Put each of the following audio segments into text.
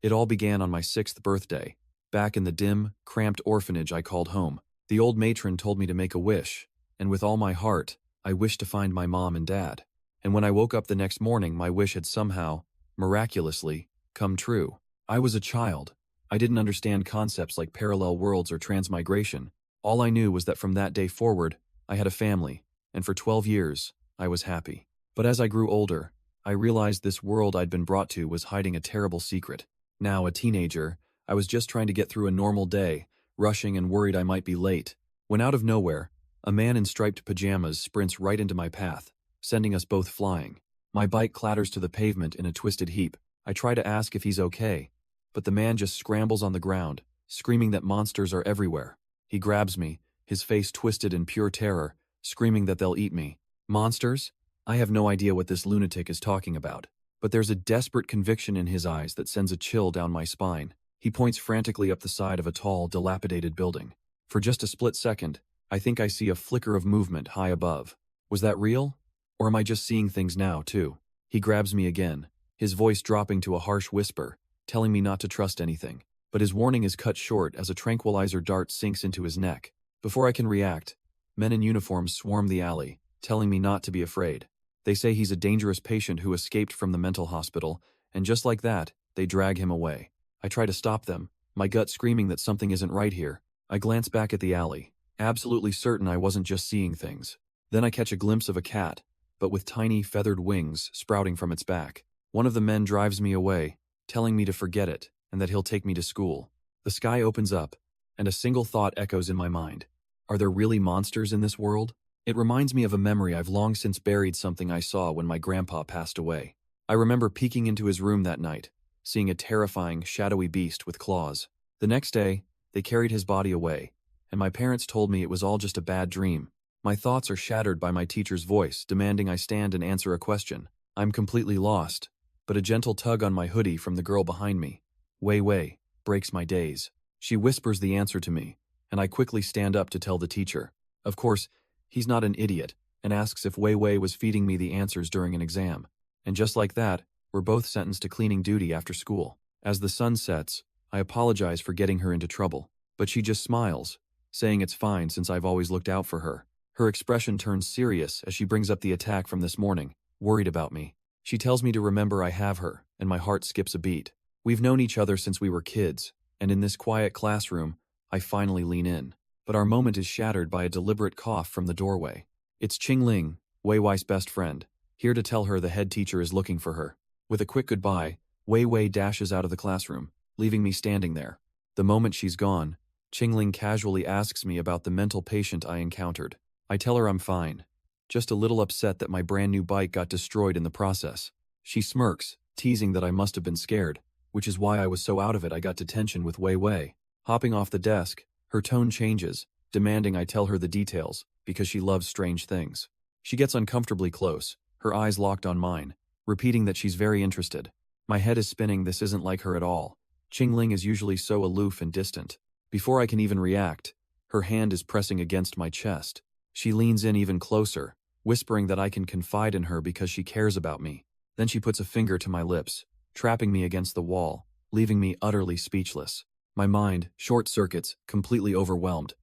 It all began on my 6th birthday, back in the dim, cramped orphanage I called home. The old matron told me to make a wish, and with all my heart, I wished to find my mom and dad. And when I woke up the next morning, my wish had somehow, miraculously, come true. I was a child. I didn't understand concepts like parallel worlds or transmigration. All I knew was that from that day forward, I had a family, and for 12 years, I was happy. But as I grew older, I realized this world I'd been brought to was hiding a terrible secret. Now, a teenager, I was just trying to get through a normal day, rushing and worried I might be late, when out of nowhere, a man in striped pajamas sprints right into my path, sending us both flying. My bike clatters to the pavement in a twisted heap. I try to ask if he's okay, but the man just scrambles on the ground, screaming that monsters are everywhere. He grabs me, his face twisted in pure terror, screaming that they'll eat me. Monsters? I have no idea what this lunatic is talking about, but there's a desperate conviction in his eyes that sends a chill down my spine. He points frantically up the side of a tall, dilapidated building. For just a split second, I think I see a flicker of movement high above. Was that real? Or am I just seeing things now, too? He grabs me again, his voice dropping to a harsh whisper, telling me not to trust anything. But his warning is cut short as a tranquilizer dart sinks into his neck. Before I can react, men in uniforms swarm the alley, telling me not to be afraid. They say he's a dangerous patient who escaped from the mental hospital, and just like that, they drag him away. I try to stop them, my gut screaming that something isn't right here. I glance back at the alley, absolutely certain I wasn't just seeing things. Then I catch a glimpse of a cat, but with tiny feathered wings sprouting from its back. One of the men drives me away, telling me to forget it, and that he'll take me to school. The sky opens up, and a single thought echoes in my mind. Are there really monsters in this world? It reminds me of a memory I've long since buried, something I saw when my grandpa passed away. I remember peeking into his room that night, seeing a terrifying, shadowy beast with claws. The next day, they carried his body away, and my parents told me it was all just a bad dream. My thoughts are shattered by my teacher's voice, demanding I stand and answer a question. I'm completely lost, but a gentle tug on my hoodie from the girl behind me, Wei Wei, breaks my daze. She whispers the answer to me, and I quickly stand up to tell the teacher. Of course, he's not an idiot, and asks if Wei Wei was feeding me the answers during an exam. And just like that, we're both sentenced to cleaning duty after school. As the sun sets, I apologize for getting her into trouble, but she just smiles, saying it's fine since I've always looked out for her. Her expression turns serious as she brings up the attack from this morning, worried about me. She tells me to remember I have her, and my heart skips a beat. We've known each other since we were kids, and in this quiet classroom, I finally lean in. But our moment is shattered by a deliberate cough from the doorway. It's Qingling, Wei Wei's best friend, here to tell her the head teacher is looking for her. With a quick goodbye, Wei Wei dashes out of the classroom, leaving me standing there. The moment she's gone, Qingling casually asks me about the mental patient I encountered. I tell her I'm fine, just a little upset that my brand new bike got destroyed in the process. She smirks, teasing that I must have been scared, which is why I was so out of it I got detention with Wei Wei. Hopping off the desk, her tone changes, demanding I tell her the details, because she loves strange things. She gets uncomfortably close, her eyes locked on mine, repeating that she's very interested. My head is spinning. This isn't like her at all. Qingling is usually so aloof and distant. Before I can even react, her hand is pressing against my chest. She leans in even closer, whispering that I can confide in her because she cares about me. Then she puts a finger to my lips, trapping me against the wall, leaving me utterly speechless. My mind, short circuits, completely overwhelmed.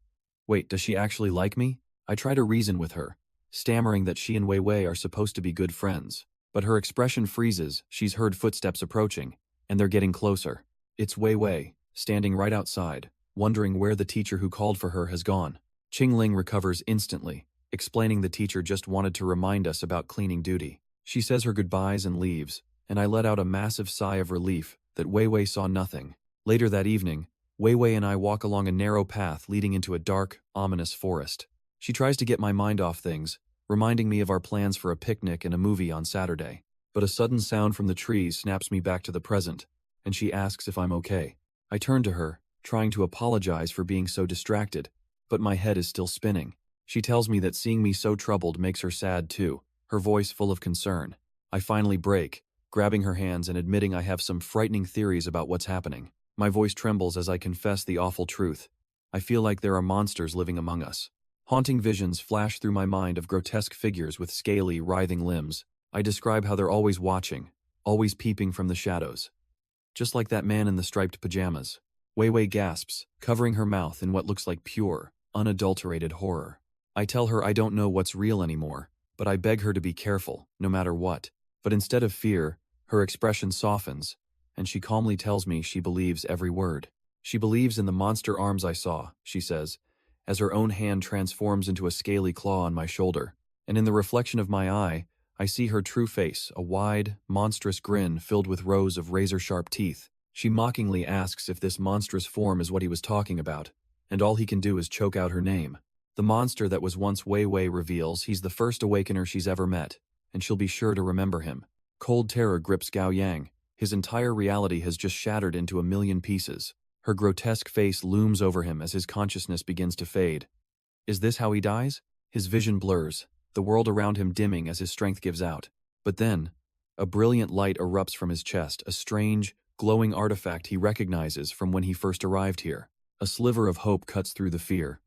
Wait, does she actually like me? I try to reason with her, stammering that she and Wei Wei are supposed to be good friends. But her expression freezes. She's heard footsteps approaching, and they're getting closer. It's Wei Wei, standing right outside, wondering where the teacher who called for her has gone. Qingling recovers instantly, explaining the teacher just wanted to remind us about cleaning duty. She says her goodbyes and leaves, and I let out a massive sigh of relief that Wei Wei saw nothing. Later that evening, Wei Wei and I walk along a narrow path leading into a dark, ominous forest. She tries to get my mind off things, reminding me of our plans for a picnic and a movie on Saturday. But a sudden sound from the trees snaps me back to the present, and she asks if I'm okay. I turn to her, trying to apologize for being so distracted, but my head is still spinning. She tells me that seeing me so troubled makes her sad too, her voice full of concern. I finally break, grabbing her hands and admitting I have some frightening theories about what's happening. My voice trembles as I confess the awful truth. I feel like there are monsters living among us. Haunting visions flash through my mind of grotesque figures with scaly, writhing limbs. I describe how they're always watching, always peeping from the shadows. just like that man in the striped pajamas. Wei Wei gasps, covering her mouth in what looks like pure, unadulterated horror. I tell her I don't know what's real anymore, but I beg her to be careful, no matter what. But instead of fear, her expression softens, and she calmly tells me she believes every word. She believes in the monster arms I saw, she says, as her own hand transforms into a scaly claw on my shoulder. And in the reflection of my eye, I see her true face, a wide, monstrous grin filled with rows of razor-sharp teeth. She mockingly asks if this monstrous form is what he was talking about, and all he can do is choke out her name. The monster that was once Wei Wei reveals he's the first awakener she's ever met, and she'll be sure to remember him. Cold terror grips Gao Yang. His entire reality has just shattered into a million pieces. Her grotesque face looms over him as his consciousness begins to fade. Is this how he dies? His vision blurs, the world around him dimming as his strength gives out. But then, a brilliant light erupts from his chest, a strange, glowing artifact he recognizes from when he first arrived here. A sliver of hope cuts through the fear.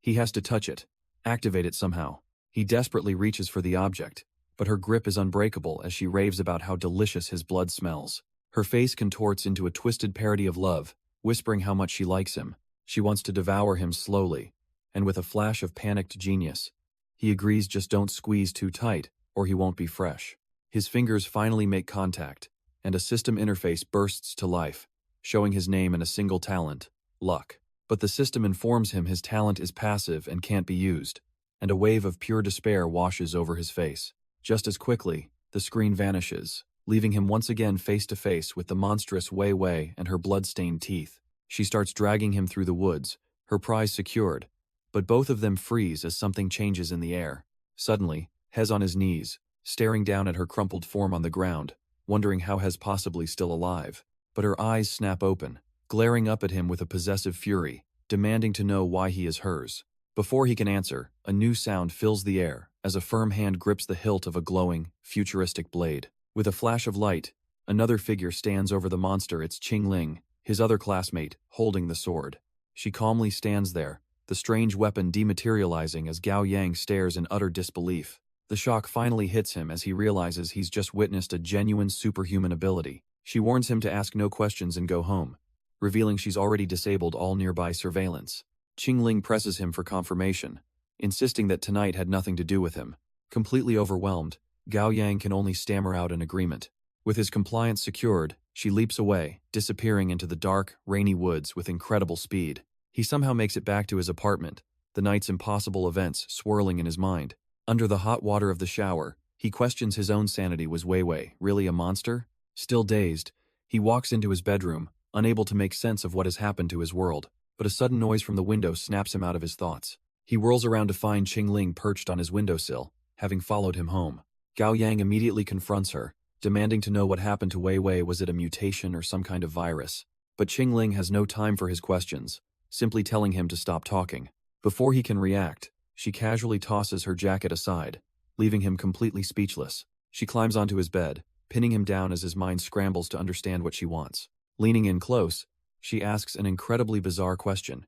He has to touch it, activate it somehow. He desperately reaches for the object, but her grip is unbreakable as she raves about how delicious his blood smells. Her face contorts into a twisted parody of love, whispering how much she likes him. She wants to devour him slowly, and with a flash of panicked genius, he agrees just don't squeeze too tight, or he won't be fresh. His fingers finally make contact, and a system interface bursts to life, showing his name and a single talent, luck. But the system informs him his talent is passive and can't be used, and a wave of pure despair washes over his face. Just as quickly, the screen vanishes, leaving him once again face to face with the monstrous Wei Wei and her blood-stained teeth. She starts dragging him through the woods, her prize secured, but both of them freeze as something changes in the air. Suddenly, Hez on his knees, staring down at her crumpled form on the ground, wondering how Hez possibly still alive. But her eyes snap open, glaring up at him with a possessive fury, demanding to know why he is hers. Before he can answer, a new sound fills the air as a firm hand grips the hilt of a glowing, futuristic blade. With a flash of light, another figure stands over the monster. It's Qingling, his other classmate, holding the sword. She calmly stands there, the strange weapon dematerializing as Gao Yang stares in utter disbelief. The shock finally hits him as he realizes he's just witnessed a genuine superhuman ability. She warns him to ask no questions and go home, revealing she's already disabled all nearby surveillance. Qingling presses him for confirmation, insisting that tonight had nothing to do with him. Completely overwhelmed, Gao Yang can only stammer out an agreement. With his compliance secured, she leaps away, disappearing into the dark, rainy woods with incredible speed. He somehow makes it back to his apartment, the night's impossible events swirling in his mind. Under the hot water of the shower, he questions his own sanity. Was Wei Wei really a monster? Still dazed, he walks into his bedroom, unable to make sense of what has happened to his world. But a sudden noise from the window snaps him out of his thoughts. He whirls around to find Qingling perched on his windowsill, having followed him home. Gao Yang immediately confronts her, demanding to know what happened to Wei Wei. Was it a mutation or some kind of virus? But Qingling has no time for his questions, simply telling him to stop talking. Before he can react, she casually tosses her jacket aside, leaving him completely speechless. She climbs onto his bed, pinning him down as his mind scrambles to understand what she wants. Leaning in close, she asks an incredibly bizarre question,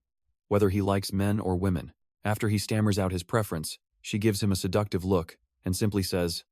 whether he likes men or women. After he stammers out his preference, she gives him a seductive look and simply says,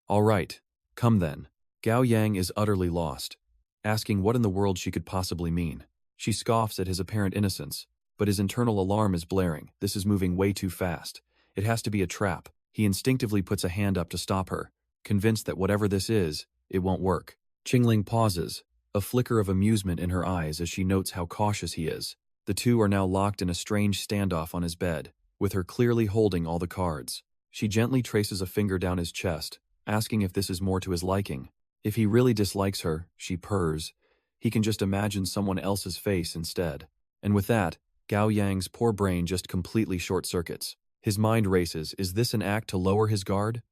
"All right, come then." Gao Yang is utterly lost, asking what in the world she could possibly mean. She scoffs at his apparent innocence, but his internal alarm is blaring. This is moving way too fast. It has to be a trap. He instinctively puts a hand up to stop her, convinced that whatever this is, it won't work. Qingling pauses, a flicker of amusement in her eyes as she notes how cautious he is. The two are now locked in a strange standoff on his bed, with her clearly holding all the cards. She gently traces a finger down his chest, asking if this is more to his liking. If he really dislikes her, she purrs, he can just imagine someone else's face instead. And with that, Gao Yang's poor brain just completely short-circuits. His mind races. Is this an act to lower his guard?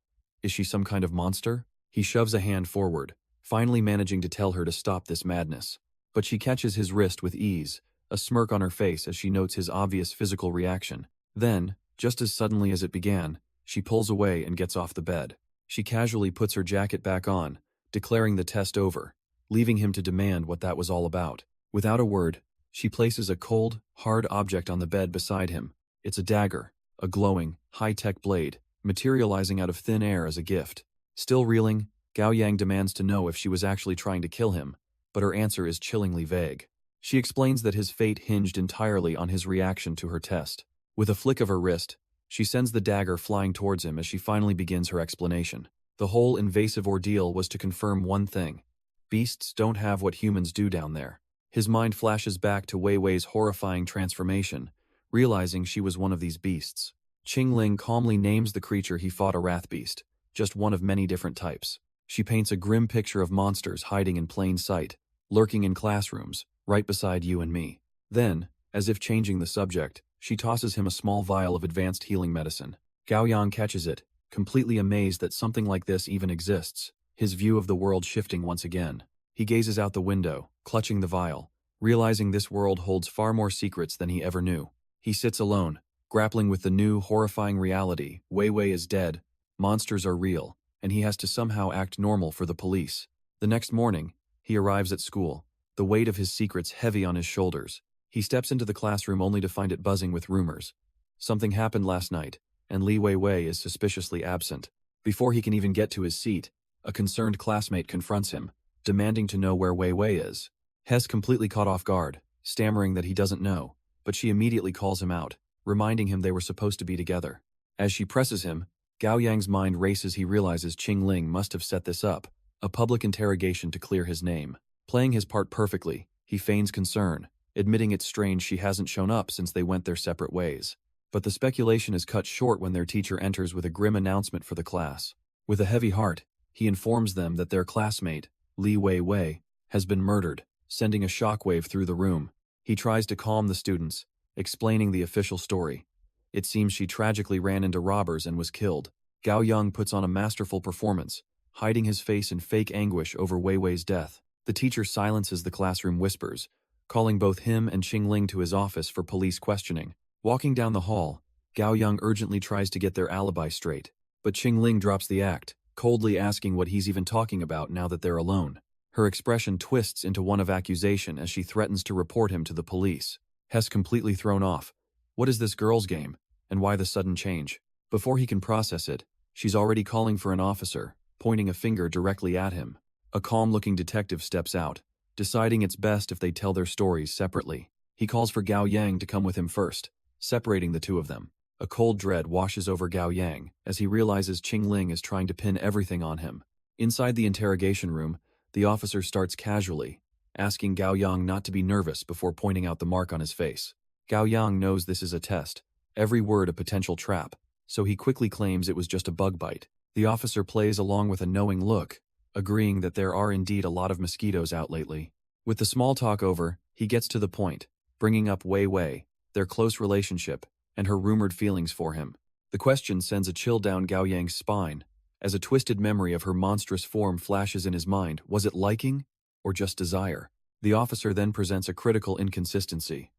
Is she some kind of monster? He shoves a hand forward, finally managing to tell her to stop this madness. But she catches his wrist with ease, a smirk on her face as she notes his obvious physical reaction. Then, just as suddenly as it began, she pulls away and gets off the bed. She casually puts her jacket back on, declaring the test over, leaving him to demand what that was all about. Without a word, she places a cold, hard object on the bed beside him. It's a dagger, a glowing, high-tech blade, materializing out of thin air as a gift. Still reeling, Gao Yang demands to know if she was actually trying to kill him, but her answer is chillingly vague. She explains that his fate hinged entirely on his reaction to her test. With a flick of her wrist, she sends the dagger flying towards him as she finally begins her explanation. The whole invasive ordeal was to confirm one thing: beasts don't have what humans do down there. His mind flashes back to Wei Wei's horrifying transformation, realizing she was one of these beasts. Qingling calmly names the creature he fought a wrath beast, just one of many different types. She paints a grim picture of monsters hiding in plain sight, lurking in classrooms, right beside you and me. Then, as if changing the subject, she tosses him a small vial of advanced healing medicine. Gao Yang catches it, completely amazed that something like this even exists, his view of the world shifting once again. He gazes out the window, clutching the vial, realizing this world holds far more secrets than he ever knew. He sits alone, grappling with the new, horrifying reality. Wei Wei is dead, monsters are real, and he has to somehow act normal for the police. The next morning, he arrives at school, the weight of his secrets heavy on his shoulders. He steps into the classroom only to find it buzzing with rumors. Something happened last night, and Li Wei Wei is suspiciously absent. Before he can even get to his seat, a concerned classmate confronts him, demanding to know where Wei Wei is. He's completely caught off guard, stammering that he doesn't know, but she immediately calls him out, reminding him they were supposed to be together. As she presses him, Gao Yang's mind races. He realizes Qingling must have set this up, a public interrogation to clear his name. Playing his part perfectly, he feigns concern, admitting it's strange she hasn't shown up since they went their separate ways. But the speculation is cut short when their teacher enters with a grim announcement for the class. With a heavy heart, he informs them that their classmate, Li Wei Wei, has been murdered, sending a shockwave through the room. He tries to calm the students, explaining the official story. It seems she tragically ran into robbers and was killed. Gao Yang puts on a masterful performance, hiding his face in fake anguish over Wei Wei's death. The teacher silences the classroom whispers, calling both him and Qingling to his office for police questioning. Walking down the hall, Gao Yang urgently tries to get their alibi straight, but Qingling drops the act, coldly asking what he's even talking about now that they're alone. Her expression twists into one of accusation as she threatens to report him to the police. Hess completely thrown off. What is this girl's game, and why the sudden change? Before he can process it, she's already calling for an officer, pointing a finger directly at him. A calm-looking detective steps out, deciding it's best if they tell their stories separately. He calls for Gao Yang to come with him first, separating the two of them. A cold dread washes over Gao Yang as he realizes Qingling is trying to pin everything on him. Inside the interrogation room, the officer starts casually, asking Gao Yang not to be nervous before pointing out the mark on his face. Gao Yang knows this is a test, every word a potential trap, so he quickly claims it was just a bug bite. The officer plays along with a knowing look, agreeing that there are indeed a lot of mosquitoes out lately. With the small talk over, he gets to the point, bringing up Wei Wei, their close relationship, and her rumored feelings for him. The question sends a chill down Gao Yang's spine, as a twisted memory of her monstrous form flashes in his mind. Was it liking, or just desire? The officer then presents a critical inconsistency.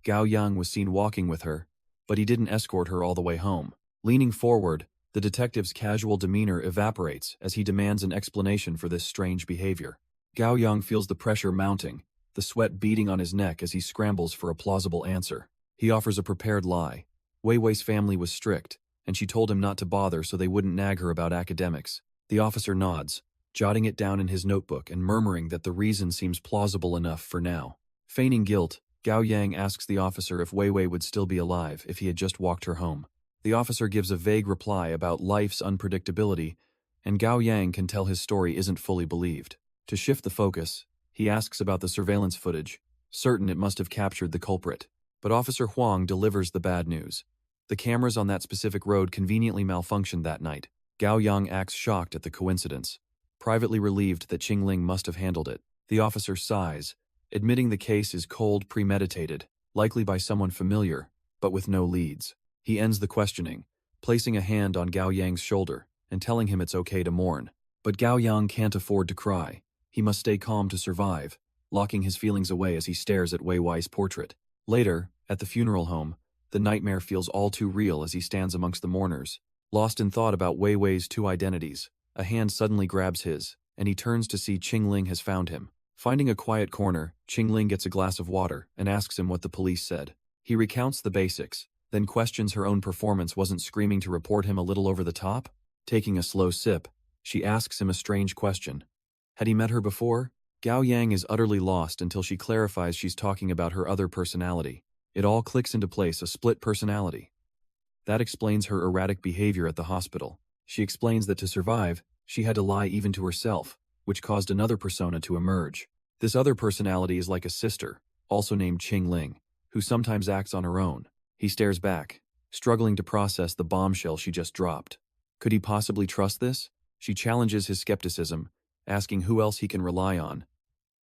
Gao Yang was seen walking with her, but he didn't escort her all the way home. Leaning forward, the detective's casual demeanor evaporates as he demands an explanation for this strange behavior. Gao Yang feels the pressure mounting, the sweat beading on his neck as he scrambles for a plausible answer. He offers a prepared lie. Wei Wei's family was strict, and she told him not to bother so they wouldn't nag her about academics. The officer nods, jotting it down in his notebook and murmuring that the reason seems plausible enough for now. Feigning guilt, Gao Yang asks the officer if Wei Wei would still be alive if he had just walked her home. The officer gives a vague reply about life's unpredictability, and Gao Yang can tell his story isn't fully believed. To shift the focus, he asks about the surveillance footage, certain it must have captured the culprit. But Officer Huang delivers the bad news. The cameras on that specific road conveniently malfunctioned that night. Gao Yang acts shocked at the coincidence, privately relieved that Qingling must have handled it. The officer sighs, admitting the case is cold, premeditated, likely by someone familiar, but with no leads. He ends the questioning, placing a hand on Gao Yang's shoulder and telling him it's okay to mourn. But Gao Yang can't afford to cry. He must stay calm to survive, locking his feelings away as he stares at Wei Wei's portrait. Later, at the funeral home, the nightmare feels all too real as he stands amongst the mourners. Lost in thought about Wei Wei's two identities, a hand suddenly grabs his, and he turns to see Qingling has found him. Finding a quiet corner, Qingling gets a glass of water and asks him what the police said. He recounts the basics, then questions her own performance wasn't screaming to report him a little over the top. Taking a slow sip, she asks him a strange question. Had he met her before? Gao Yang is utterly lost until she clarifies she's talking about her other personality. It all clicks into place, a split personality. That explains her erratic behavior at the hospital. She explains that to survive, she had to lie even to herself, which caused another persona to emerge. This other personality is like a sister, also named Qingling, who sometimes acts on her own. He stares back, struggling to process the bombshell she just dropped. Could he possibly trust this? She challenges his skepticism, asking who else he can rely on,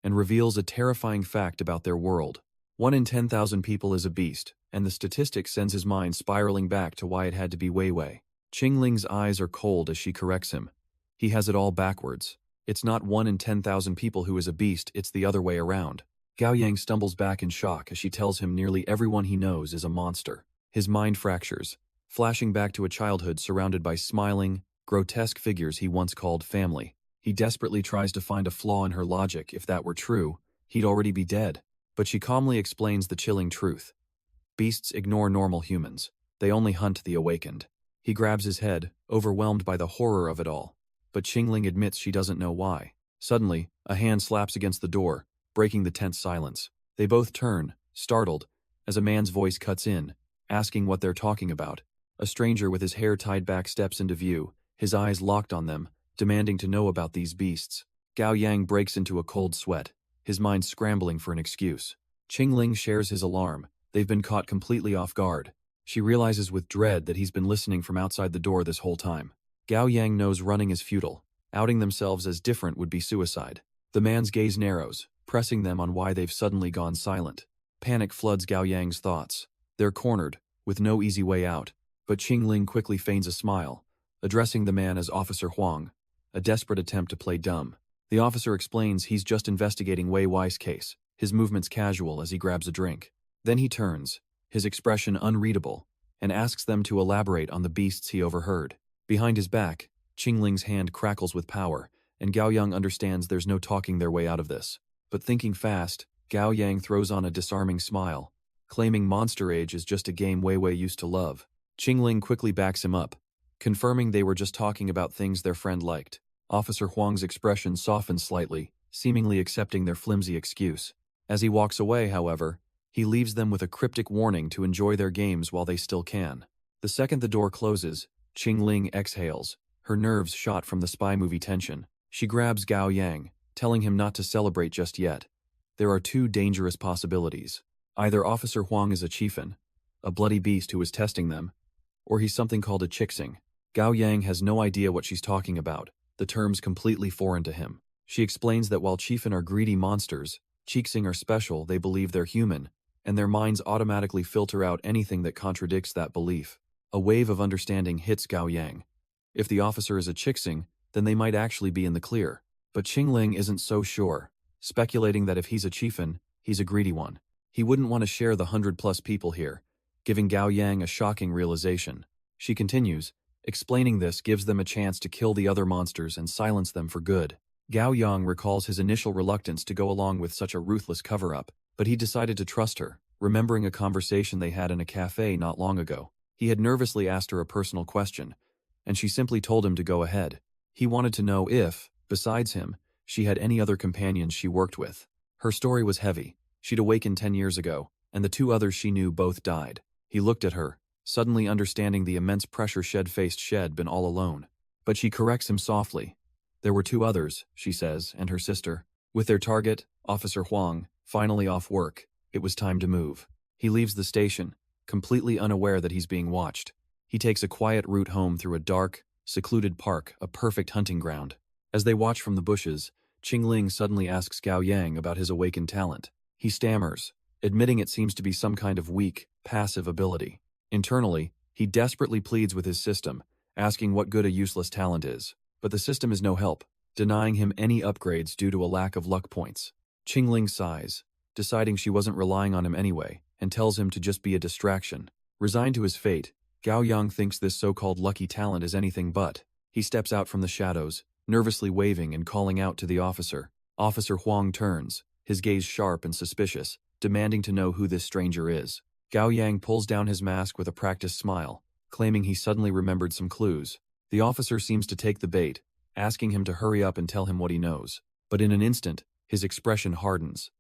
and reveals a terrifying fact about their world. 1 in 10,000 people is a beast, and the statistic sends his mind spiraling back to why it had to be Wei Wei. Qingling's eyes are cold as she corrects him. He has it all backwards. It's not 1 in 10,000 people who is a beast, it's the other way around. Gao Yang stumbles back in shock as she tells him nearly everyone he knows is a monster. His mind fractures, flashing back to a childhood surrounded by smiling, grotesque figures he once called family. He desperately tries to find a flaw in her logic. If that were true, he'd already be dead. But she calmly explains the chilling truth. Beasts ignore normal humans. They only hunt the awakened. He grabs his head, overwhelmed by the horror of it all. But Qingling admits she doesn't know why. Suddenly, a hand slaps against the door, breaking the tense silence. They both turn, startled, as a man's voice cuts in, asking what they're talking about. A stranger with his hair tied back steps into view, his eyes locked on them, demanding to know about these beasts. Gao Yang breaks into a cold sweat, his mind scrambling for an excuse. Qingling shares his alarm. They've been caught completely off guard. She realizes with dread that he's been listening from outside the door this whole time. Gao Yang knows running is futile. Outing themselves as different would be suicide. The man's gaze narrows, pressing them on why they've suddenly gone silent. Panic floods Gao Yang's thoughts. They're cornered, with no easy way out. But Qingling quickly feigns a smile, addressing the man as Officer Huang, a desperate attempt to play dumb. The officer explains he's just investigating Wei Wei's case, his movements casual as he grabs a drink. Then he turns, his expression unreadable, and asks them to elaborate on the beasts he overheard. Behind his back, Qingling's hand crackles with power, and Gao Yang understands there's no talking their way out of this. But thinking fast, Gao Yang throws on a disarming smile, claiming Monster Age is just a game Wei Wei used to love. Qingling quickly backs him up, confirming they were just talking about things their friend liked. Officer Huang's expression softens slightly, seemingly accepting their flimsy excuse. As he walks away, however, he leaves them with a cryptic warning to enjoy their games while they still can. The second the door closes, Qingling exhales, her nerves shot from the spy movie tension. She grabs Gao Yang, telling him not to celebrate just yet. There are 2 dangerous possibilities. Either Officer Huang is a chiefin, a bloody beast who is testing them, or he's something called a chixing. Gao Yang has no idea what she's talking about, the term's completely foreign to him. She explains that while chiefin are greedy monsters, chixing are special, they believe they're human, and their minds automatically filter out anything that contradicts that belief. A wave of understanding hits Gao Yang. If the officer is a chixing, then they might actually be in the clear. But Qingling isn't so sure, speculating that if he's a chiefin, he's a greedy one. He wouldn't want to share the 100+ people here, giving Gao Yang a shocking realization. She continues, explaining this gives them a chance to kill the other monsters and silence them for good. Gao Yang recalls his initial reluctance to go along with such a ruthless cover-up, but he decided to trust her, remembering a conversation they had in a cafe not long ago. He had nervously asked her a personal question, and she simply told him to go ahead. He wanted to know if, besides him, she had any other companions she worked with. Her story was heavy. She'd awakened 10 years ago, and the 2 others she knew both died. He looked at her, suddenly understanding the immense pressure she'd been all alone. But she corrects him softly. There were 2 others, she says, and her sister. With their target, Officer Huang, finally off work, it was time to move. He leaves the station, completely unaware that he's being watched. He takes a quiet route home through a dark, secluded park, a perfect hunting ground. As they watch from the bushes, Qingling suddenly asks Gao Yang about his awakened talent. He stammers, admitting it seems to be some kind of weak, passive ability. Internally, he desperately pleads with his system, asking what good a useless talent is. But the system is no help, denying him any upgrades due to a lack of luck points. Qingling sighs, deciding she wasn't relying on him anyway, and tells him to just be a distraction. Resigned to his fate, Gao Yang thinks this so-called lucky talent is anything but. He steps out from the shadows, nervously waving and calling out to the officer. Officer Huang turns, his gaze sharp and suspicious, demanding to know who this stranger is. Gao Yang pulls down his mask with a practiced smile, claiming he suddenly remembered some clues. The officer seems to take the bait, asking him to hurry up and tell him what he knows. But in an instant, His expression hardens.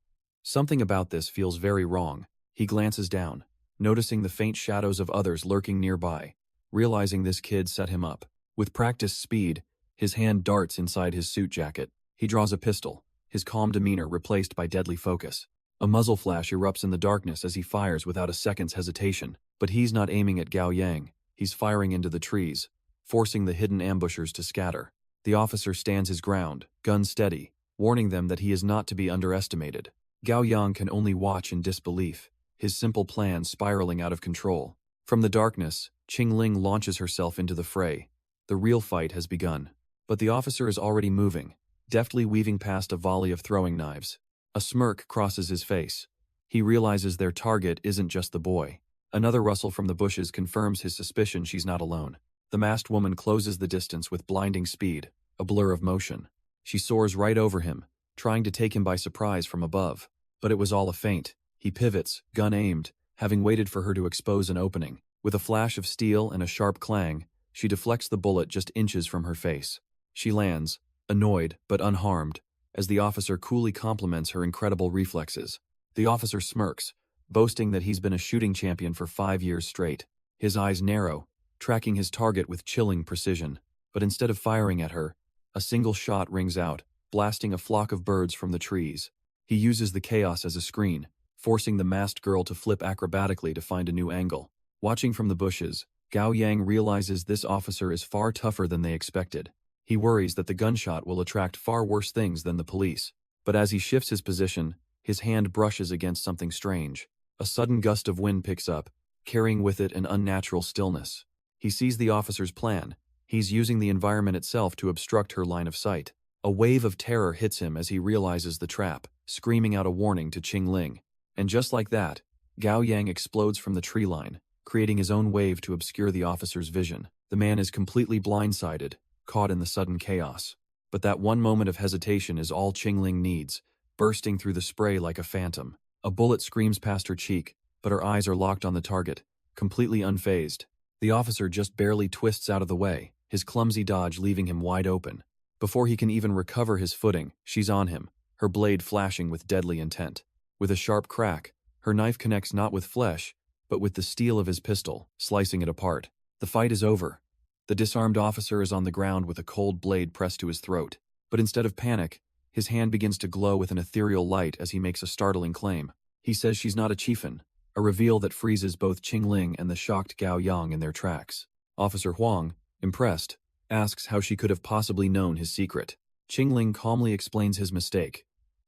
Something about this feels very wrong. He glances down, noticing the faint shadows of others lurking nearby, realizing this kid set him up. With practiced speed, his hand darts inside his suit jacket. He draws a pistol, his calm demeanor replaced by deadly focus. A muzzle flash erupts in the darkness as he fires without a second's hesitation. But he's not aiming at Gao Yang, he's firing into the trees, forcing the hidden ambushers to scatter. The officer stands his ground, gun steady, warning them that he is not to be underestimated. Gao Yang can only watch in disbelief, his simple plan spiraling out of control. From the darkness, Qingling launches herself into the fray. The real fight has begun. But the officer is already moving, deftly weaving past a volley of throwing knives. A smirk crosses his face. He realizes their target isn't just the boy. Another rustle from the bushes confirms his suspicion she's not alone. The masked woman closes the distance with blinding speed, a blur of motion. She soars right over him, trying to take him by surprise from above. But it was all a feint. He pivots, gun aimed, having waited for her to expose an opening. With a flash of steel and a sharp clang, she deflects the bullet just inches from her face. She lands, annoyed but unharmed, as the officer coolly compliments her incredible reflexes. The officer smirks, boasting that he's been a shooting champion for 5 years straight. His eyes narrow, tracking his target with chilling precision. But instead of firing at her, a single shot rings out, blasting a flock of birds from the trees. He uses the chaos as a screen, forcing the masked girl to flip acrobatically to find a new angle. Watching from the bushes, Gao Yang realizes this officer is far tougher than they expected. He worries that the gunshot will attract far worse things than the police. But as he shifts his position, his hand brushes against something strange. A sudden gust of wind picks up, carrying with it an unnatural stillness. He sees the officer's plan. He's using the environment itself to obstruct her line of sight. A wave of terror hits him as he realizes the trap, screaming out a warning to Qingling. And just like that, Gao Yang explodes from the tree line, creating his own wave to obscure the officer's vision. The man is completely blindsided, caught in the sudden chaos. But that one moment of hesitation is all Qingling needs, bursting through the spray like a phantom. A bullet screams past her cheek, but her eyes are locked on the target, completely unfazed. The officer just barely twists out of the way, his clumsy dodge leaving him wide open. Before he can even recover his footing, she's on him, her blade flashing with deadly intent. With a sharp crack, her knife connects not with flesh, but with the steel of his pistol, slicing it apart. The fight is over. The disarmed officer is on the ground with a cold blade pressed to his throat. But instead of panic, his hand begins to glow with an ethereal light as he makes a startling claim. He says she's not a chieftain, a reveal that freezes both Qingling and the shocked Gao Yang in their tracks. Officer Huang, impressed, asks how she could have possibly known his secret. Qingling calmly explains his mistake.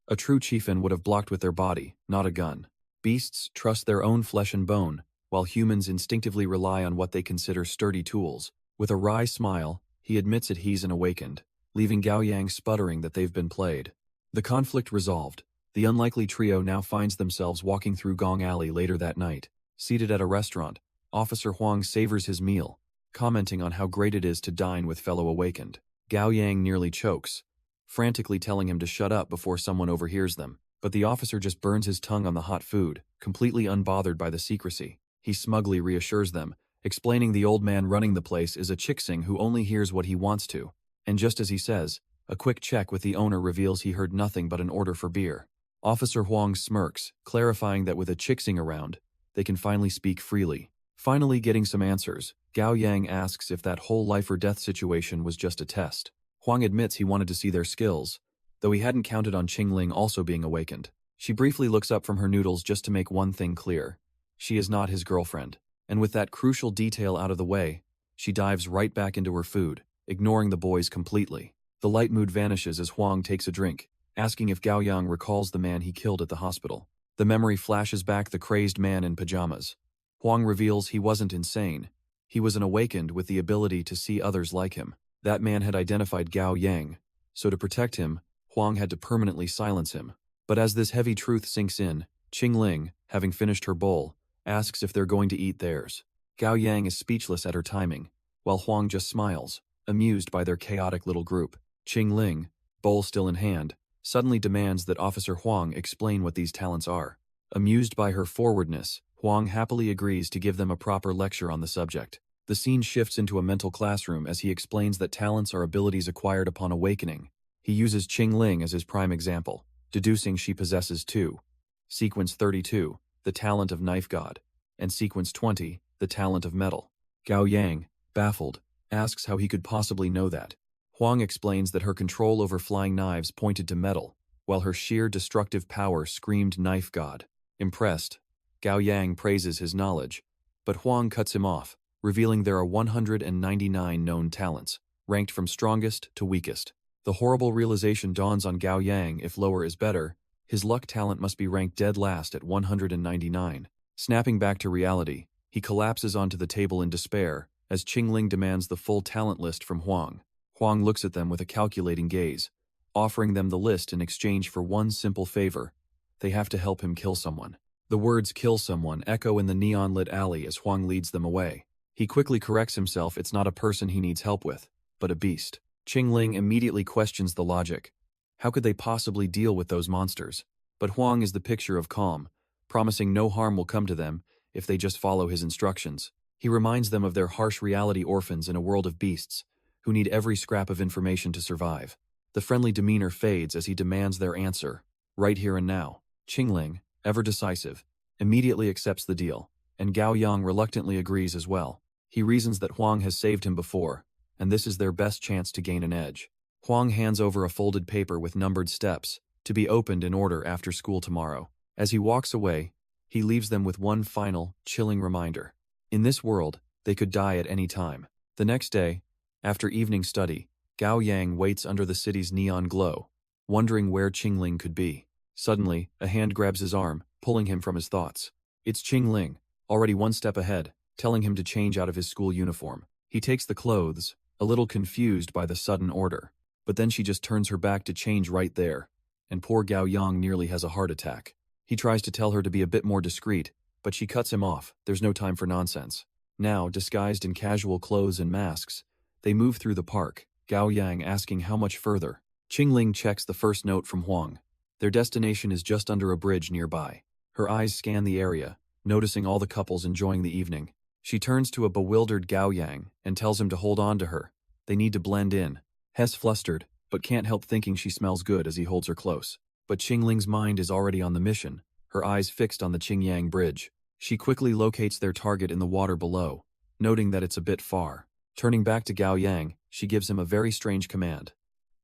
A true chieftain would have blocked with their body, not a gun. Beasts trust their own flesh and bone, while humans instinctively rely on what they consider sturdy tools. With a wry smile, he admits that he's an awakened, leaving Gao Yang sputtering that they've been played. The conflict resolved, the unlikely trio now finds themselves walking through Gong Alley later that night. Seated at a restaurant, Officer Huang savors his meal, commenting on how great it is to dine with fellow awakened. Gao Yang nearly chokes, frantically telling him to shut up before someone overhears them. But the officer just burns his tongue on the hot food, completely unbothered by the secrecy. He smugly reassures them, explaining the old man running the place is a chicksing who only hears what he wants to. And just as he says, a quick check with the owner reveals he heard nothing but an order for beer. Officer Huang smirks, clarifying that with a chicksing around, they can finally speak freely. Finally getting some answers, Gao Yang asks if that whole life-or-death situation was just a test. Huang admits he wanted to see their skills, though he hadn't counted on Qingling also being awakened. She briefly looks up from her noodles just to make one thing clear. She is not his girlfriend. And with that crucial detail out of the way, she dives right back into her food, ignoring the boys completely. The light mood vanishes as Huang takes a drink, asking if Gao Yang recalls the man he killed at the hospital. The memory flashes back the crazed man in pajamas. Huang reveals he wasn't insane. He was an awakened with the ability to see others like him. That man had identified Gao Yang, so to protect him, Huang had to permanently silence him. But as this heavy truth sinks in, Qingling, having finished her bowl, asks if they're going to eat theirs. Gao Yang is speechless at her timing, while Huang just smiles, amused by their chaotic little group. Qingling, bowl still in hand, suddenly demands that Officer Huang explain what these talents are. Amused by her forwardness, Huang happily agrees to give them a proper lecture on the subject. The scene shifts into a mental classroom as he explains that talents are abilities acquired upon awakening. He uses Qingling as his prime example. deducing she possesses two. Sequence 32, the talent of knife god, and sequence 20, the talent of metal. Gao Yang, baffled, asks how he could possibly know that. Huang explains that her control over flying knives pointed to metal, while her sheer destructive power screamed knife god. Impressed, Gao Yang praises his knowledge, but Huang cuts him off, revealing there are 199 known talents, ranked from strongest to weakest. The horrible realization dawns on Gao Yang: if lower is better, his luck talent must be ranked dead last at 199. Snapping back to reality, he collapses onto the table in despair as Qingling demands the full talent list from Huang. Huang looks at them with a calculating gaze, offering them the list in exchange for one simple favor: they have to help him kill someone. The words "kill someone" echo in the neon-lit alley as Huang leads them away. He quickly corrects himself: it's not a person he needs help with, but a beast. Qingling immediately questions the logic. How could they possibly deal with those monsters? But Huang is the picture of calm, promising no harm will come to them if they just follow his instructions. He reminds them of their harsh reality orphans in a world of beasts, who need every scrap of information to survive. The friendly demeanor fades as he demands their answer, right here and now. Qingling, ever decisive, immediately accepts the deal, and Gao Yang reluctantly agrees as well. He reasons that Huang has saved him before, and this is their best chance to gain an edge. Huang hands over a folded paper with numbered steps, to be opened in order after school tomorrow. As he walks away, he leaves them with one final, chilling reminder. In this world, they could die at any time. The next day, after evening study, Gao Yang waits under the city's neon glow, wondering where Qingling could be. Suddenly, a hand grabs his arm, pulling him from his thoughts. It's Qingling, already one step ahead, telling him to change out of his school uniform. He takes the clothes, a little confused by the sudden order. But then she just turns her back to change right there, and poor Gao Yang nearly has a heart attack. He tries to tell her to be a bit more discreet, but she cuts him off. There's no time for nonsense. Now, disguised in casual clothes and masks, they move through the park, Gao Yang asking how much further. Qingling checks the first note from Huang. Their destination is just under a bridge nearby. Her eyes scan the area, noticing all the couples enjoying the evening. She turns to a bewildered Gao Yang and tells him to hold on to her. They need to blend in. Hess flustered, but can't help thinking she smells good as he holds her close. But Qingling's mind is already on the mission, her eyes fixed on the Qingyang Bridge. She quickly locates their target in the water below, noting that it's a bit far. Turning back to Gao Yang, she gives him a very strange command.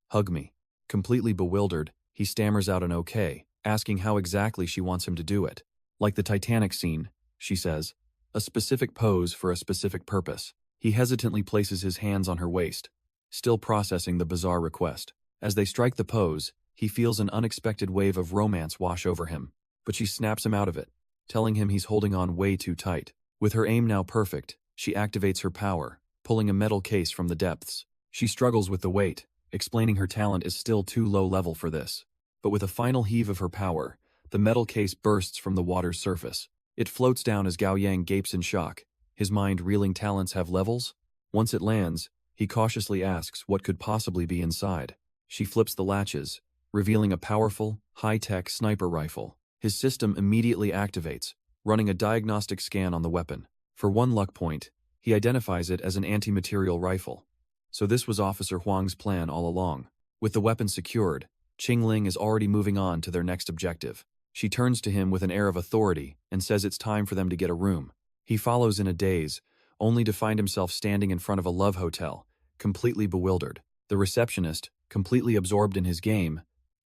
Hug me. Completely bewildered, he stammers out an okay, asking how exactly she wants him to do it. Like the Titanic scene, she says, a specific pose for a specific purpose. He hesitantly places his hands on her waist, still processing the bizarre request. As they strike the pose, he feels an unexpected wave of romance wash over him, but she snaps him out of it, telling him he's holding on way too tight. With her aim now perfect, she activates her power, pulling a metal case from the depths. She struggles with the weight, explaining her talent is still too low level for this. But with a final heave of her power, the metal case bursts from the water's surface. It floats down as Gao Yang gapes in shock, his mind reeling. Talents have levels? Once it lands, he cautiously asks what could possibly be inside. She flips the latches, revealing a powerful, high-tech sniper rifle. His system immediately activates, running a diagnostic scan on the weapon. For one luck point, he identifies it as an anti-material rifle. So this was Officer Huang's plan all along. With the weapon secured, Qingling is already moving on to their next objective. She turns to him with an air of authority and says it's time for them to get a room. He follows in a daze, only to find himself standing in front of a love hotel, completely bewildered. The receptionist, completely absorbed in his game,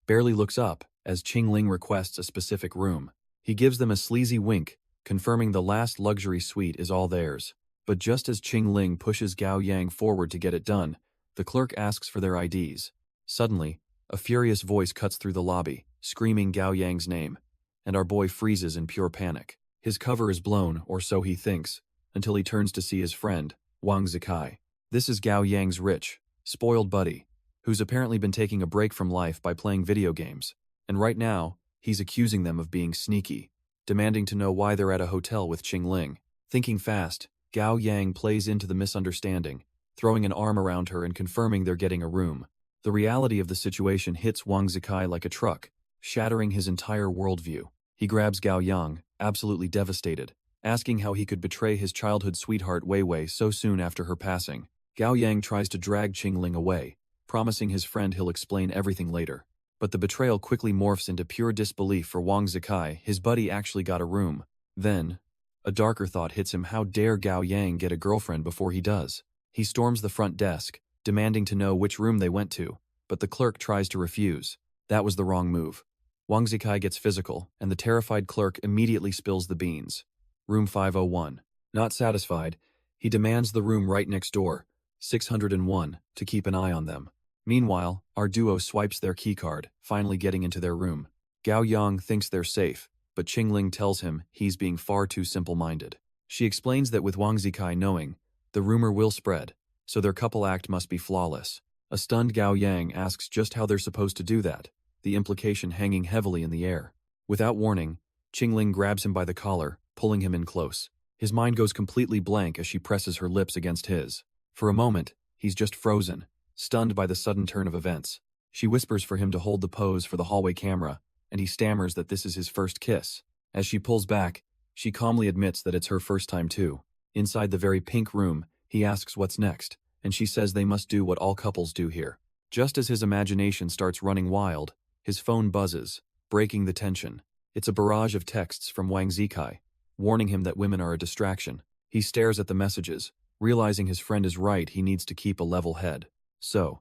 barely looks up as Qingling requests a specific room. He gives them a sleazy wink, confirming the last luxury suite is all theirs. But just as Qingling pushes Gao Yang forward to get it done, the clerk asks for their IDs. Suddenly, a furious voice cuts through the lobby, screaming Gao Yang's name, and our boy freezes in pure panic. His cover is blown, or so he thinks, until he turns to see his friend, Wang Zikai. This is Gao Yang's rich, spoiled buddy, who's apparently been taking a break from life by playing video games, and right now, he's accusing them of being sneaky, demanding to know why they're at a hotel with Qingling. Thinking fast, Gao Yang plays into the misunderstanding, throwing an arm around her and confirming they're getting a room. The reality of the situation hits Wang Zikai like a truck, shattering his entire worldview. He grabs Gao Yang, absolutely devastated, asking how he could betray his childhood sweetheart Wei Wei so soon after her passing. Gao Yang tries to drag Qingling away, promising his friend he'll explain everything later. But the betrayal quickly morphs into pure disbelief for Huang Zikai. His buddy actually got a room. Then, a darker thought hits him. How dare Gao Yang get a girlfriend before he does? He storms the front desk, demanding to know which room they went to, but the clerk tries to refuse. That was the wrong move. Huang Zikai gets physical, and the terrified clerk immediately spills the beans. Room 501. Not satisfied, he demands the room right next door, 601, to keep an eye on them. Meanwhile, our duo swipes their keycard, finally getting into their room. Gao Yang thinks they're safe, but Qingling tells him he's being far too simple-minded. She explains that with Huang Zikai knowing, the rumor will spread, so their couple act must be flawless. A stunned Gao Yang asks just how they're supposed to do that, the implication hanging heavily in the air. Without warning, Qingling grabs him by the collar, pulling him in close. His mind goes completely blank as she presses her lips against his. For a moment, he's just frozen, stunned by the sudden turn of events. She whispers for him to hold the pose for the hallway camera, and he stammers that this is his first kiss. As she pulls back, she calmly admits that it's her first time too. Inside the very pink room, he asks what's next, and she says they must do what all couples do here. Just as his imagination starts running wild, his phone buzzes, breaking the tension. It's a barrage of texts from Huang Zikai, warning him that women are a distraction. He stares at the messages, realizing his friend is right. He needs to keep a level head. So,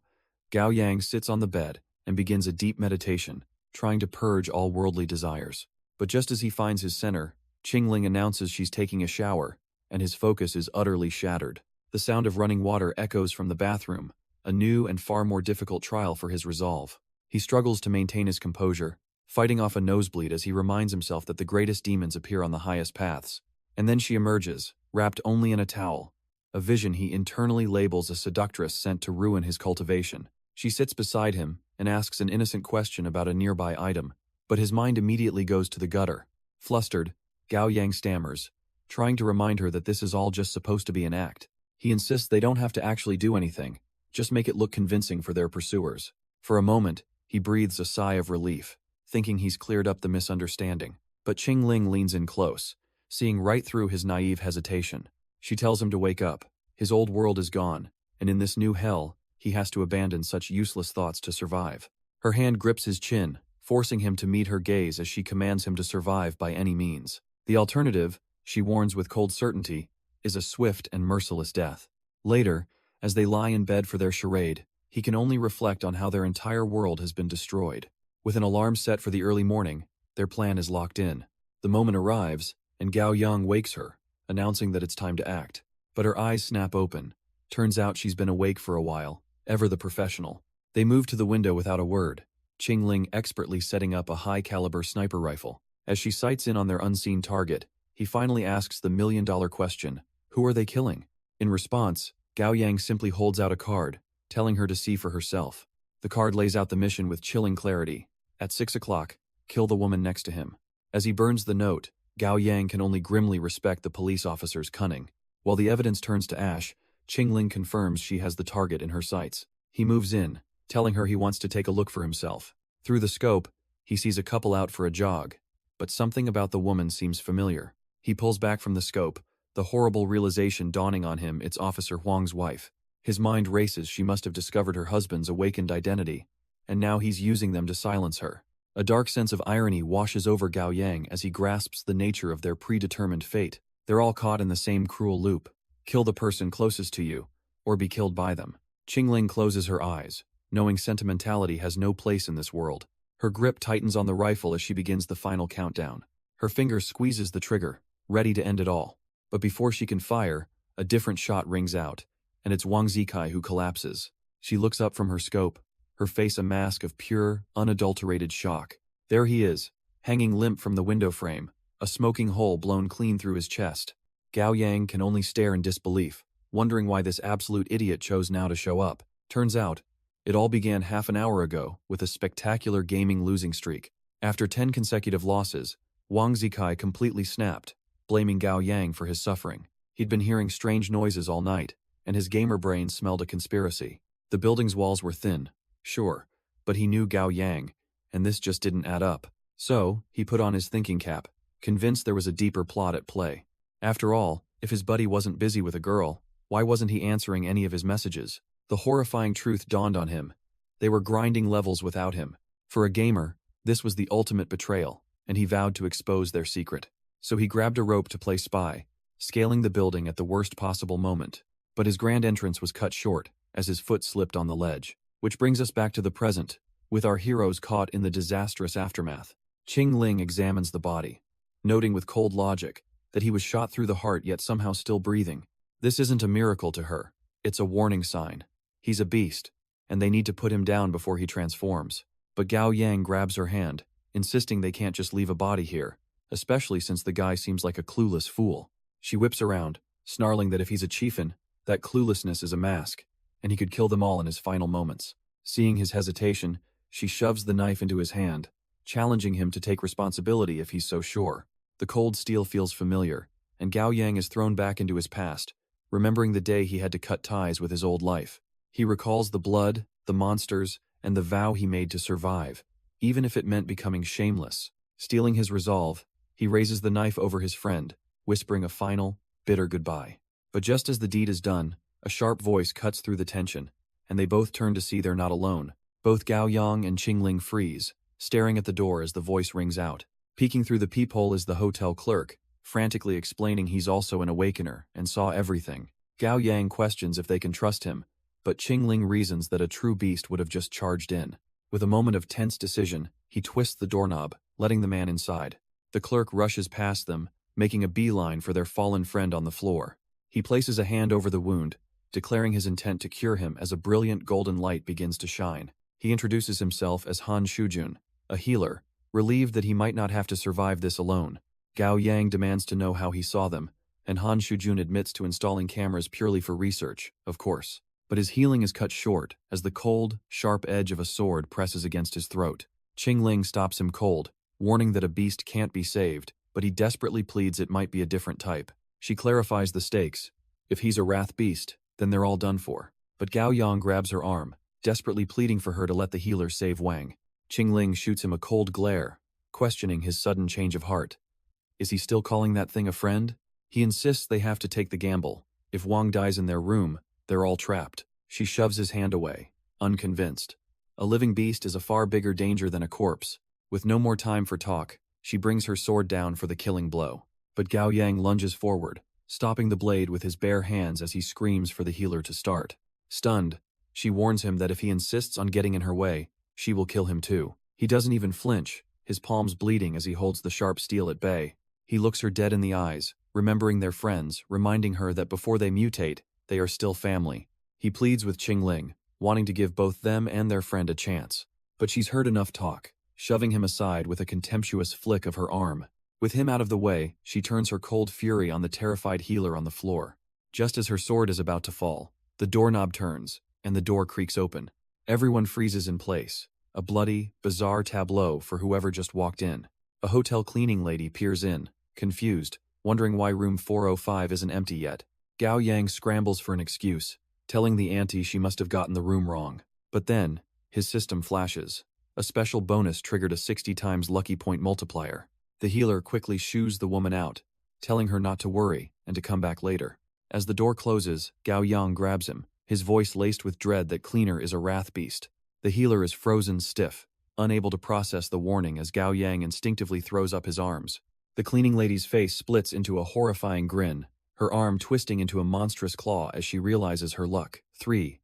Gao Yang sits on the bed and begins a deep meditation, trying to purge all worldly desires. But just as he finds his center, Qingling announces she's taking a shower, and his focus is utterly shattered. The sound of running water echoes from the bathroom, a new and far more difficult trial for his resolve. He struggles to maintain his composure, fighting off a nosebleed as he reminds himself that the greatest demons appear on the highest paths. And then she emerges, wrapped only in a towel, a vision he internally labels a seductress sent to ruin his cultivation. She sits beside him and asks an innocent question about a nearby item, but his mind immediately goes to the gutter. Flustered, Gao Yang stammers, trying to remind her that this is all just supposed to be an act. He insists they don't have to actually do anything, just make it look convincing for their pursuers. For a moment, he breathes a sigh of relief, thinking he's cleared up the misunderstanding. But Qingling leans in close, seeing right through his naive hesitation. She tells him to wake up. His old world is gone, and in this new hell, he has to abandon such useless thoughts to survive. Her hand grips his chin, forcing him to meet her gaze as she commands him to survive by any means. The alternative, she warns with cold certainty, is a swift and merciless death. Later, as they lie in bed for their charade, he can only reflect on how their entire world has been destroyed. With an alarm set for the early morning, their plan is locked in. The moment arrives, and Gao Yang wakes her, announcing that it's time to act. But her eyes snap open. Turns out she's been awake for a while, ever the professional. They move to the window without a word, Qingling expertly setting up a high-caliber sniper rifle. As she sights in on their unseen target, he finally asks the million-dollar question, who are they killing? In response, Gao Yang simply holds out a card, telling her to see for herself. The card lays out the mission with chilling clarity. At 6 o'clock, kill the woman next to him. As he burns the note, Gao Yang can only grimly respect the police officer's cunning. While the evidence turns to ash, Qingling confirms she has the target in her sights. He moves in, telling her he wants to take a look for himself. Through the scope, he sees a couple out for a jog, but something about the woman seems familiar. He pulls back from the scope, the horrible realization dawning on him it's Officer Huang's wife. His mind races. She must have discovered her husband's awakened identity, and now he's using them to silence her. A dark sense of irony washes over Gao Yang as he grasps the nature of their predetermined fate. They're all caught in the same cruel loop. Kill the person closest to you, or be killed by them. Qingling closes her eyes, knowing sentimentality has no place in this world. Her grip tightens on the rifle as she begins the final countdown. Her finger squeezes the trigger, ready to end it all. But before she can fire, a different shot rings out, and it's Huang Zikai who collapses. She looks up from her scope, her face a mask of pure, unadulterated shock. There he is, hanging limp from the window frame, a smoking hole blown clean through his chest. Gao Yang can only stare in disbelief, wondering why this absolute idiot chose now to show up. Turns out, it all began half an hour ago with a spectacular gaming losing streak. After 10 consecutive losses, Huang Zikai completely snapped, blaming Gao Yang for his suffering. He'd been hearing strange noises all night, and his gamer brain smelled a conspiracy. The building's walls were thin, sure, but he knew Gao Yang, and this just didn't add up. So, he put on his thinking cap, convinced there was a deeper plot at play. After all, if his buddy wasn't busy with a girl, why wasn't he answering any of his messages? The horrifying truth dawned on him. They were grinding levels without him, For a gamer, this was the ultimate betrayal, and he vowed to expose their secret. So he grabbed a rope to play spy, scaling the building at the worst possible moment. But his grand entrance was cut short, as his foot slipped on the ledge. Which brings us back to the present, with our heroes caught in the disastrous aftermath. Qingling examines the body, noting with cold logic that he was shot through the heart yet somehow still breathing. This isn't a miracle to her, it's a warning sign. He's a beast, and they need to put him down before he transforms. But Gao Yang grabs her hand, insisting they can't just leave a body here, especially since the guy seems like a clueless fool. She whips around, snarling that if he's a chieftain, that cluelessness is a mask, and he could kill them all in his final moments. Seeing his hesitation, she shoves the knife into his hand, challenging him to take responsibility if he's so sure. The cold steel feels familiar, and Gao Yang is thrown back into his past, remembering the day he had to cut ties with his old life. He recalls the blood, the monsters, and the vow he made to survive, even if it meant becoming shameless. Steeling his resolve, he raises the knife over his friend, whispering a final, bitter goodbye. But just as the deed is done, a sharp voice cuts through the tension, and they both turn to see they're not alone. Both Gao Yang and Qingling freeze, staring at the door as the voice rings out. Peeking through the peephole is the hotel clerk, frantically explaining he's also an awakener and saw everything. Gao Yang questions if they can trust him, but Qingling reasons that a true beast would have just charged in. With a moment of tense decision, he twists the doorknob, letting the man inside. The clerk rushes past them, making a beeline for their fallen friend on the floor. He places a hand over the wound, declaring his intent to cure him as a brilliant golden light begins to shine. He introduces himself as Han Shujun, a healer, relieved that he might not have to survive this alone. Gao Yang demands to know how he saw them, and Han Shujun admits to installing cameras purely for research, of course. But his healing is cut short as the cold, sharp edge of a sword presses against his throat. Qingling stops him cold, warning that a beast can't be saved, but he desperately pleads it might be a different type. She clarifies the stakes. If he's a wrath beast, then they're all done for. But Gao Yang grabs her arm, desperately pleading for her to let the healer save Huang. Qingling shoots him a cold glare, questioning his sudden change of heart. Is he still calling that thing a friend? He insists they have to take the gamble. If Huang dies in their room, they're all trapped. She shoves his hand away, unconvinced. A living beast is a far bigger danger than a corpse. With no more time for talk, she brings her sword down for the killing blow. But Gao Yang lunges forward, stopping the blade with his bare hands as he screams for the healer to start. Stunned, she warns him that if he insists on getting in her way, she will kill him too. He doesn't even flinch, his palms bleeding as he holds the sharp steel at bay. He looks her dead in the eyes, remembering their friends, reminding her that before they mutate, they are still family. He pleads with Qingling, wanting to give both them and their friend a chance. But she's heard enough talk, shoving him aside with a contemptuous flick of her arm. With him out of the way, she turns her cold fury on the terrified healer on the floor. Just as her sword is about to fall, the doorknob turns, and the door creaks open. Everyone freezes in place, a bloody, bizarre tableau for whoever just walked in. A hotel cleaning lady peers in, confused, wondering why room 405 isn't empty yet. Gao Yang scrambles for an excuse, telling the auntie she must have gotten the room wrong. But then, his system flashes. A special bonus triggered a 60 times lucky point multiplier. The healer quickly shoos the woman out, telling her not to worry and to come back later. As the door closes, Gao Yang grabs him, his voice laced with dread that Cleaner is a wrath beast. The healer is frozen stiff, unable to process the warning as Gao Yang instinctively throws up his arms. The cleaning lady's face splits into a horrifying grin, her arm twisting into a monstrous claw as she realizes her luck. 3.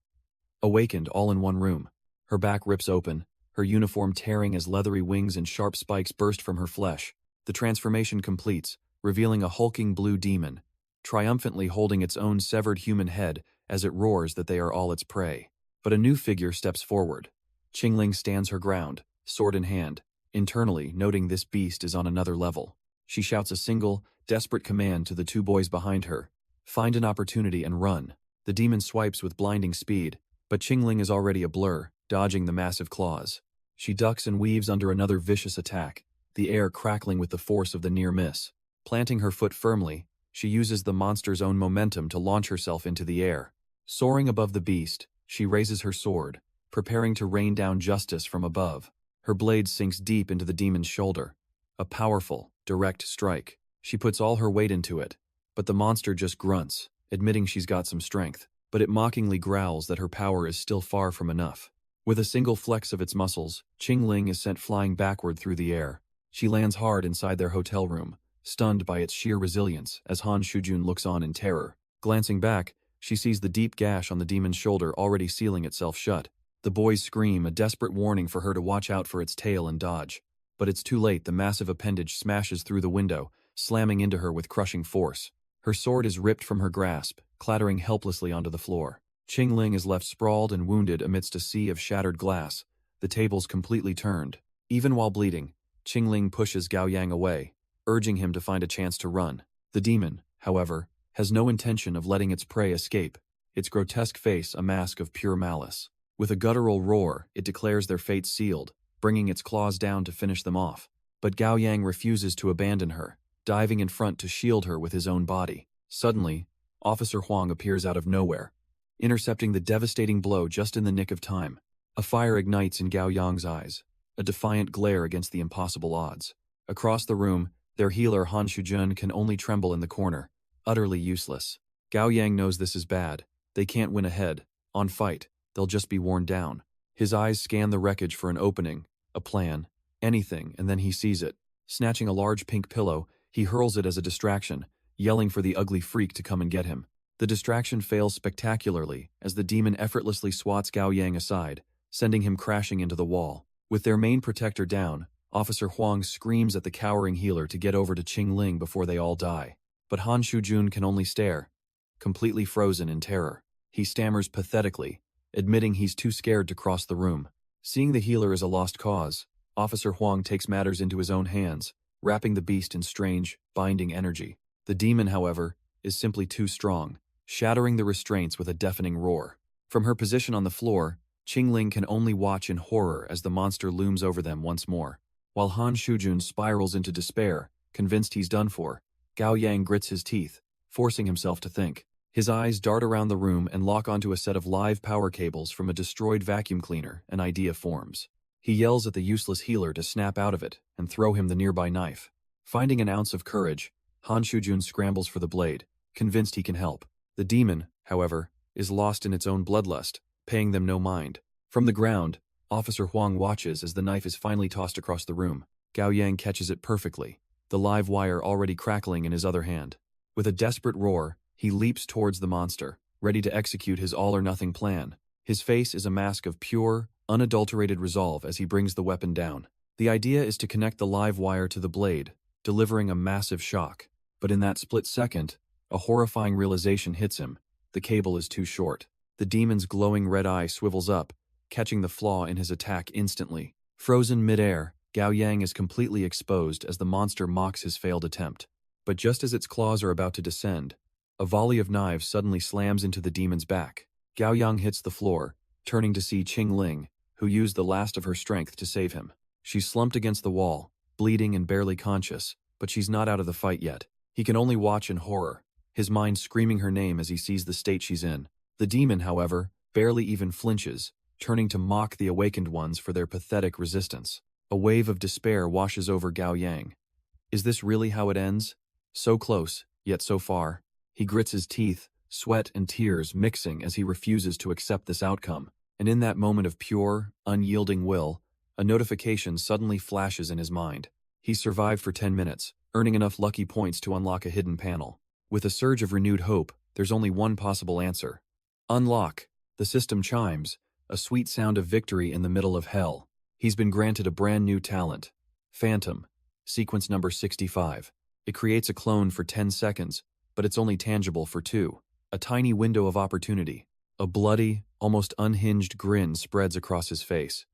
Awakened all in one room. Her back rips open, her uniform tearing as leathery wings and sharp spikes burst from her flesh. The transformation completes, revealing a hulking blue demon, triumphantly holding its own severed human head as it roars that they are all its prey. But a new figure steps forward. Qingling stands her ground, sword in hand, internally noting this beast is on another level. She shouts a single, desperate command to the two boys behind her. Find an opportunity and run. The demon swipes with blinding speed, but Qingling is already a blur, dodging the massive claws. She ducks and weaves under another vicious attack, the air crackling with the force of the near miss. Planting her foot firmly, she uses the monster's own momentum to launch herself into the air. Soaring above the beast, she raises her sword, preparing to rain down justice from above. Her blade sinks deep into the demon's shoulder. A powerful, direct strike. She puts all her weight into it, but the monster just grunts, admitting she's got some strength. But it mockingly growls that her power is still far from enough. With a single flex of its muscles, Qingling is sent flying backward through the air. She lands hard inside their hotel room, stunned by its sheer resilience as Han Shujun looks on in terror. Glancing back, she sees the deep gash on the demon's shoulder already sealing itself shut. The boys scream, a desperate warning for her to watch out for its tail and dodge. But it's too late. The massive appendage smashes through the window, slamming into her with crushing force. Her sword is ripped from her grasp, clattering helplessly onto the floor. Qingling is left sprawled and wounded amidst a sea of shattered glass, the tables completely turned. Even while bleeding, Qingling pushes Gao Yang away, urging him to find a chance to run. The demon, however, has no intention of letting its prey escape, its grotesque face a mask of pure malice. With a guttural roar, it declares their fate sealed, bringing its claws down to finish them off. But Gao Yang refuses to abandon her, diving in front to shield her with his own body. Suddenly, Officer Huang appears out of nowhere, intercepting the devastating blow just in the nick of time. A fire ignites in Gao Yang's eyes, a defiant glare against the impossible odds. Across the room, their healer Han Shujun can only tremble in the corner, utterly useless. Gao Yang knows this is bad. They can't win ahead. On fight, they'll just be worn down. His eyes scan the wreckage for an opening, a plan, anything, and then he sees it. Snatching a large pink pillow, he hurls it as a distraction, yelling for the ugly freak to come and get him. The distraction fails spectacularly as the demon effortlessly swats Gao Yang aside, sending him crashing into the wall. With their main protector down, Officer Huang screams at the cowering healer to get over to Qingling before they all die. But Han Shujun can only stare, completely frozen in terror. He stammers pathetically, admitting he's too scared to cross the room. Seeing the healer as a lost cause, Officer Huang takes matters into his own hands, wrapping the beast in strange, binding energy. The demon, however, is simply too strong, shattering the restraints with a deafening roar. From her position on the floor, Qingling can only watch in horror as the monster looms over them once more. While Han Shujun spirals into despair, convinced he's done for, Gao Yang grits his teeth, forcing himself to think. His eyes dart around the room and lock onto a set of live power cables from a destroyed vacuum cleaner. An idea forms. He yells at the useless healer to snap out of it and throw him the nearby knife. Finding an ounce of courage, Han Shujun scrambles for the blade, convinced he can help. The demon, however, is lost in its own bloodlust, paying them no mind. From the ground, Officer Huang watches as the knife is finally tossed across the room. Gao Yang catches it perfectly, the live wire already crackling in his other hand. With a desperate roar, he leaps towards the monster, ready to execute his all-or-nothing plan. His face is a mask of pure, unadulterated resolve as he brings the weapon down. The idea is to connect the live wire to the blade, delivering a massive shock. But in that split second, a horrifying realization hits him. The cable is too short. The demon's glowing red eye swivels up, catching the flaw in his attack instantly. Frozen midair, Gao Yang is completely exposed as the monster mocks his failed attempt. But just as its claws are about to descend, a volley of knives suddenly slams into the demon's back. Gao Yang hits the floor, turning to see Qingling, who used the last of her strength to save him. She's slumped against the wall, bleeding and barely conscious, but she's not out of the fight yet. He can only watch in horror, his mind screaming her name as he sees the state she's in. The demon, however, barely even flinches, turning to mock the awakened ones for their pathetic resistance. A wave of despair washes over Gao Yang. Is this really how it ends? So close, yet so far. He grits his teeth, sweat and tears mixing as he refuses to accept this outcome. And in that moment of pure, unyielding will, a notification suddenly flashes in his mind. He survived for 10 minutes, earning enough lucky points to unlock a hidden panel. With a surge of renewed hope, there's only one possible answer. Unlock. The system chimes, a sweet sound of victory in the middle of hell. He's been granted a brand new talent. Phantom. Sequence number 65. It creates a clone for 10 seconds, but it's only tangible for 2. A tiny window of opportunity. A bloody, almost unhinged grin spreads across his face.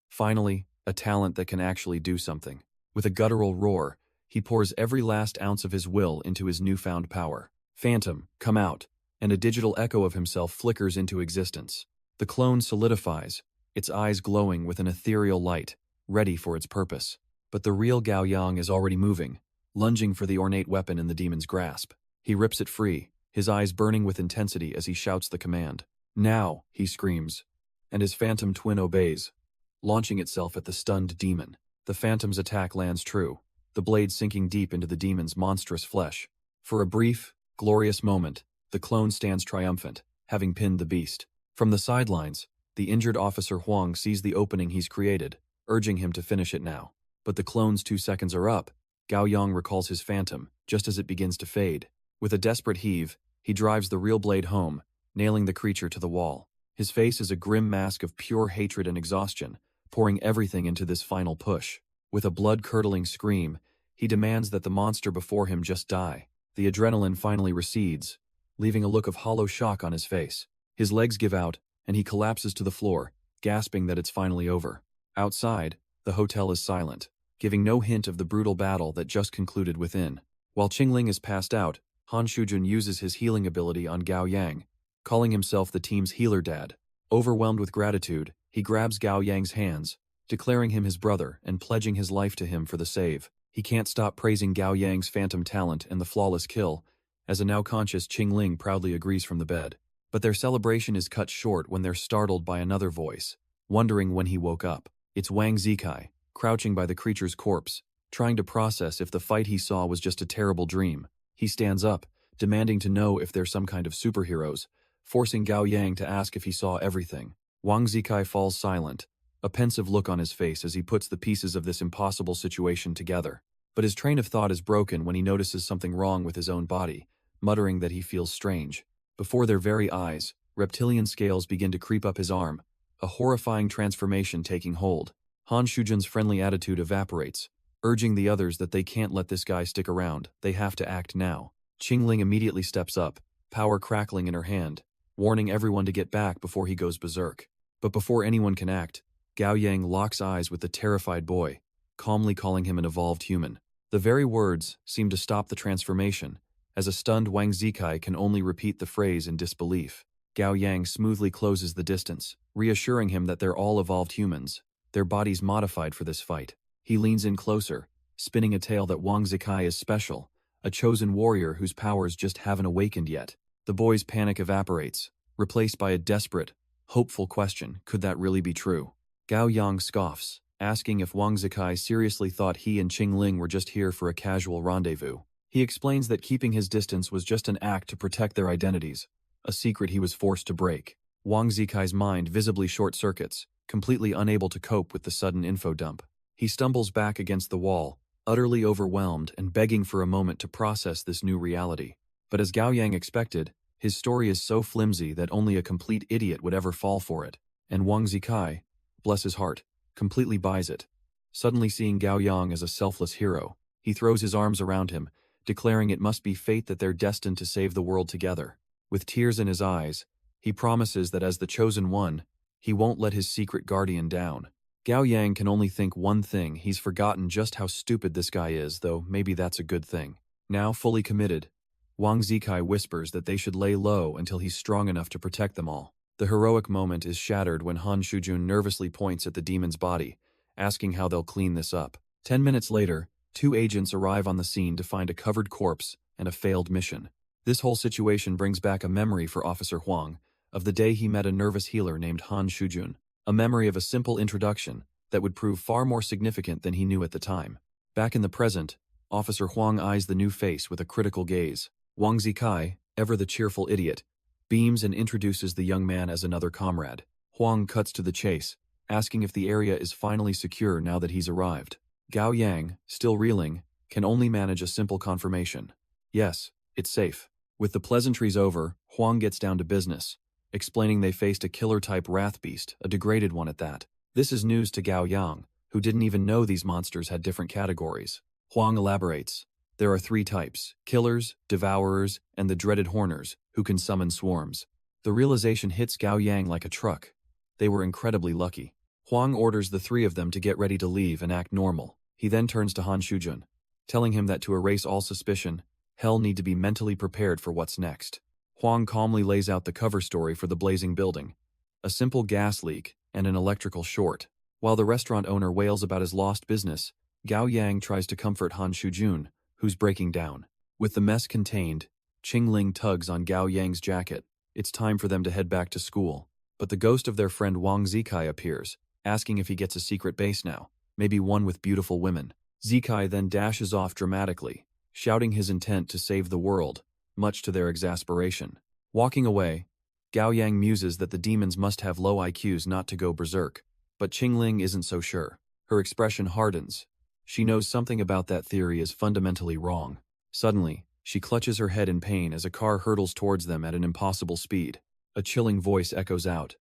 Finally, a talent that can actually do something. With a guttural roar, he pours every last ounce of his will into his newfound power. Phantom, come out, and a digital echo of himself flickers into existence. The clone solidifies, its eyes glowing with an ethereal light, ready for its purpose. But the real Gao Yang is already moving, lunging for the ornate weapon in the demon's grasp. He rips it free, his eyes burning with intensity as he shouts the command. Now, he screams, and his phantom twin obeys, launching itself at the stunned demon. The phantom's attack lands true, the blade sinking deep into the demon's monstrous flesh. For a brief, glorious moment, the clone stands triumphant, having pinned the beast. From the sidelines, The injured officer Huang sees the opening he's created, urging him to finish it now. But the clone's 2 seconds are up. Gao Yang recalls his phantom, just as it begins to fade. With a desperate heave, he drives the real blade home, nailing the creature to the wall. His face is a grim mask of pure hatred and exhaustion, pouring everything into this final push. With a blood-curdling scream, he demands that the monster before him just die. The adrenaline finally recedes, leaving a look of hollow shock on his face. His legs give out, and he collapses to the floor, gasping that it's finally over. Outside, the hotel is silent, giving no hint of the brutal battle that just concluded within. While Qingling is passed out, Han Shujun uses his healing ability on Gao Yang, calling himself the team's healer dad. Overwhelmed with gratitude, he grabs Gao Yang's hands, declaring him his brother and pledging his life to him for the save. He can't stop praising Gao Yang's phantom talent and the flawless kill, as a now-conscious Qingling proudly agrees from the bed. But their celebration is cut short when they're startled by another voice, wondering when he woke up. It's Wang Zikai, crouching by the creature's corpse, trying to process if the fight he saw was just a terrible dream. He stands up, demanding to know if they're some kind of superheroes, forcing Gao Yang to ask if he saw everything. Wang Zikai falls silent, a pensive look on his face as he puts the pieces of this impossible situation together. But his train of thought is broken when he notices something wrong with his own body, muttering that he feels strange. Before their very eyes, reptilian scales begin to creep up his arm, a horrifying transformation taking hold. Han Shujun's friendly attitude evaporates, urging the others that they can't let this guy stick around, they have to act now. Qingling immediately steps up, power crackling in her hand, warning everyone to get back before he goes berserk. But before anyone can act, Gao Yang locks eyes with the terrified boy, calmly calling him an evolved human. The very words seem to stop the transformation, as a stunned Wang Zikai can only repeat the phrase in disbelief. Gao Yang smoothly closes the distance, reassuring him that they're all evolved humans, their bodies modified for this fight. He leans in closer, spinning a tale that Wang Zikai is special, a chosen warrior whose powers just haven't awakened yet. The boy's panic evaporates, replaced by a desperate, hopeful question: could that really be true? Gao Yang scoffs, asking if Wang Zikai seriously thought he and Qingling were just here for a casual rendezvous. He explains that keeping his distance was just an act to protect their identities, a secret he was forced to break. Wang Zikai's mind visibly short-circuits, completely unable to cope with the sudden info dump. He stumbles back against the wall, utterly overwhelmed and begging for a moment to process this new reality. But as Gao Yang expected, his story is so flimsy that only a complete idiot would ever fall for it. And Wang Zikai, bless his heart, completely buys it. Suddenly seeing Gao Yang as a selfless hero, he throws his arms around him, declaring it must be fate that they're destined to save the world together. With tears in his eyes, he promises that as the chosen one, he won't let his secret guardian down. Gao Yang can only think one thing: he's forgotten just how stupid this guy is, though maybe that's a good thing. Now fully committed, Wang Zikai whispers that they should lay low until he's strong enough to protect them all. The heroic moment is shattered when Han Shujun nervously points at the demon's body, asking how they'll clean this up. 10 minutes later, 2 agents arrive on the scene to find a covered corpse and a failed mission. This whole situation brings back a memory for Officer Huang of the day he met a nervous healer named Han Shujun, a memory of a simple introduction that would prove far more significant than he knew at the time. Back in the present, Officer Huang eyes the new face with a critical gaze. Wang Zikai, ever the cheerful idiot, beams and introduces the young man as another comrade. Huang cuts to the chase, asking if the area is finally secure now that he's arrived. Gao Yang, still reeling, can only manage a simple confirmation. Yes, it's safe. With the pleasantries over, Huang gets down to business, explaining they faced a killer-type wrath beast, a degraded one at that. This is news to Gao Yang, who didn't even know these monsters had different categories. Huang elaborates. There are 3 types: killers, devourers, and the dreaded horners, who can summon swarms. The realization hits Gao Yang like a truck. They were incredibly lucky. Huang orders the 3 of them to get ready to leave and act normal. He then turns to Han Shujun, telling him that to erase all suspicion, Hell need to be mentally prepared for what's next. Huang calmly lays out the cover story for the blazing building: a simple gas leak and an electrical short. While the restaurant owner wails about his lost business, Gao Yang tries to comfort Han Shujun, who's breaking down. With the mess contained, Qingling tugs on Gao Yang's jacket. It's time for them to head back to school. But the ghost of their friend Wang Zikai appears, asking if he gets a secret base now, maybe one with beautiful women. Zikai then dashes off dramatically, shouting his intent to save the world, much to their exasperation. Walking away, Gao Yang muses that the demons must have low IQs not to go berserk, but Qingling isn't so sure. Her expression hardens. She knows something about that theory is fundamentally wrong. Suddenly, she clutches her head in pain as a car hurtles towards them at an impossible speed. A chilling voice echoes out.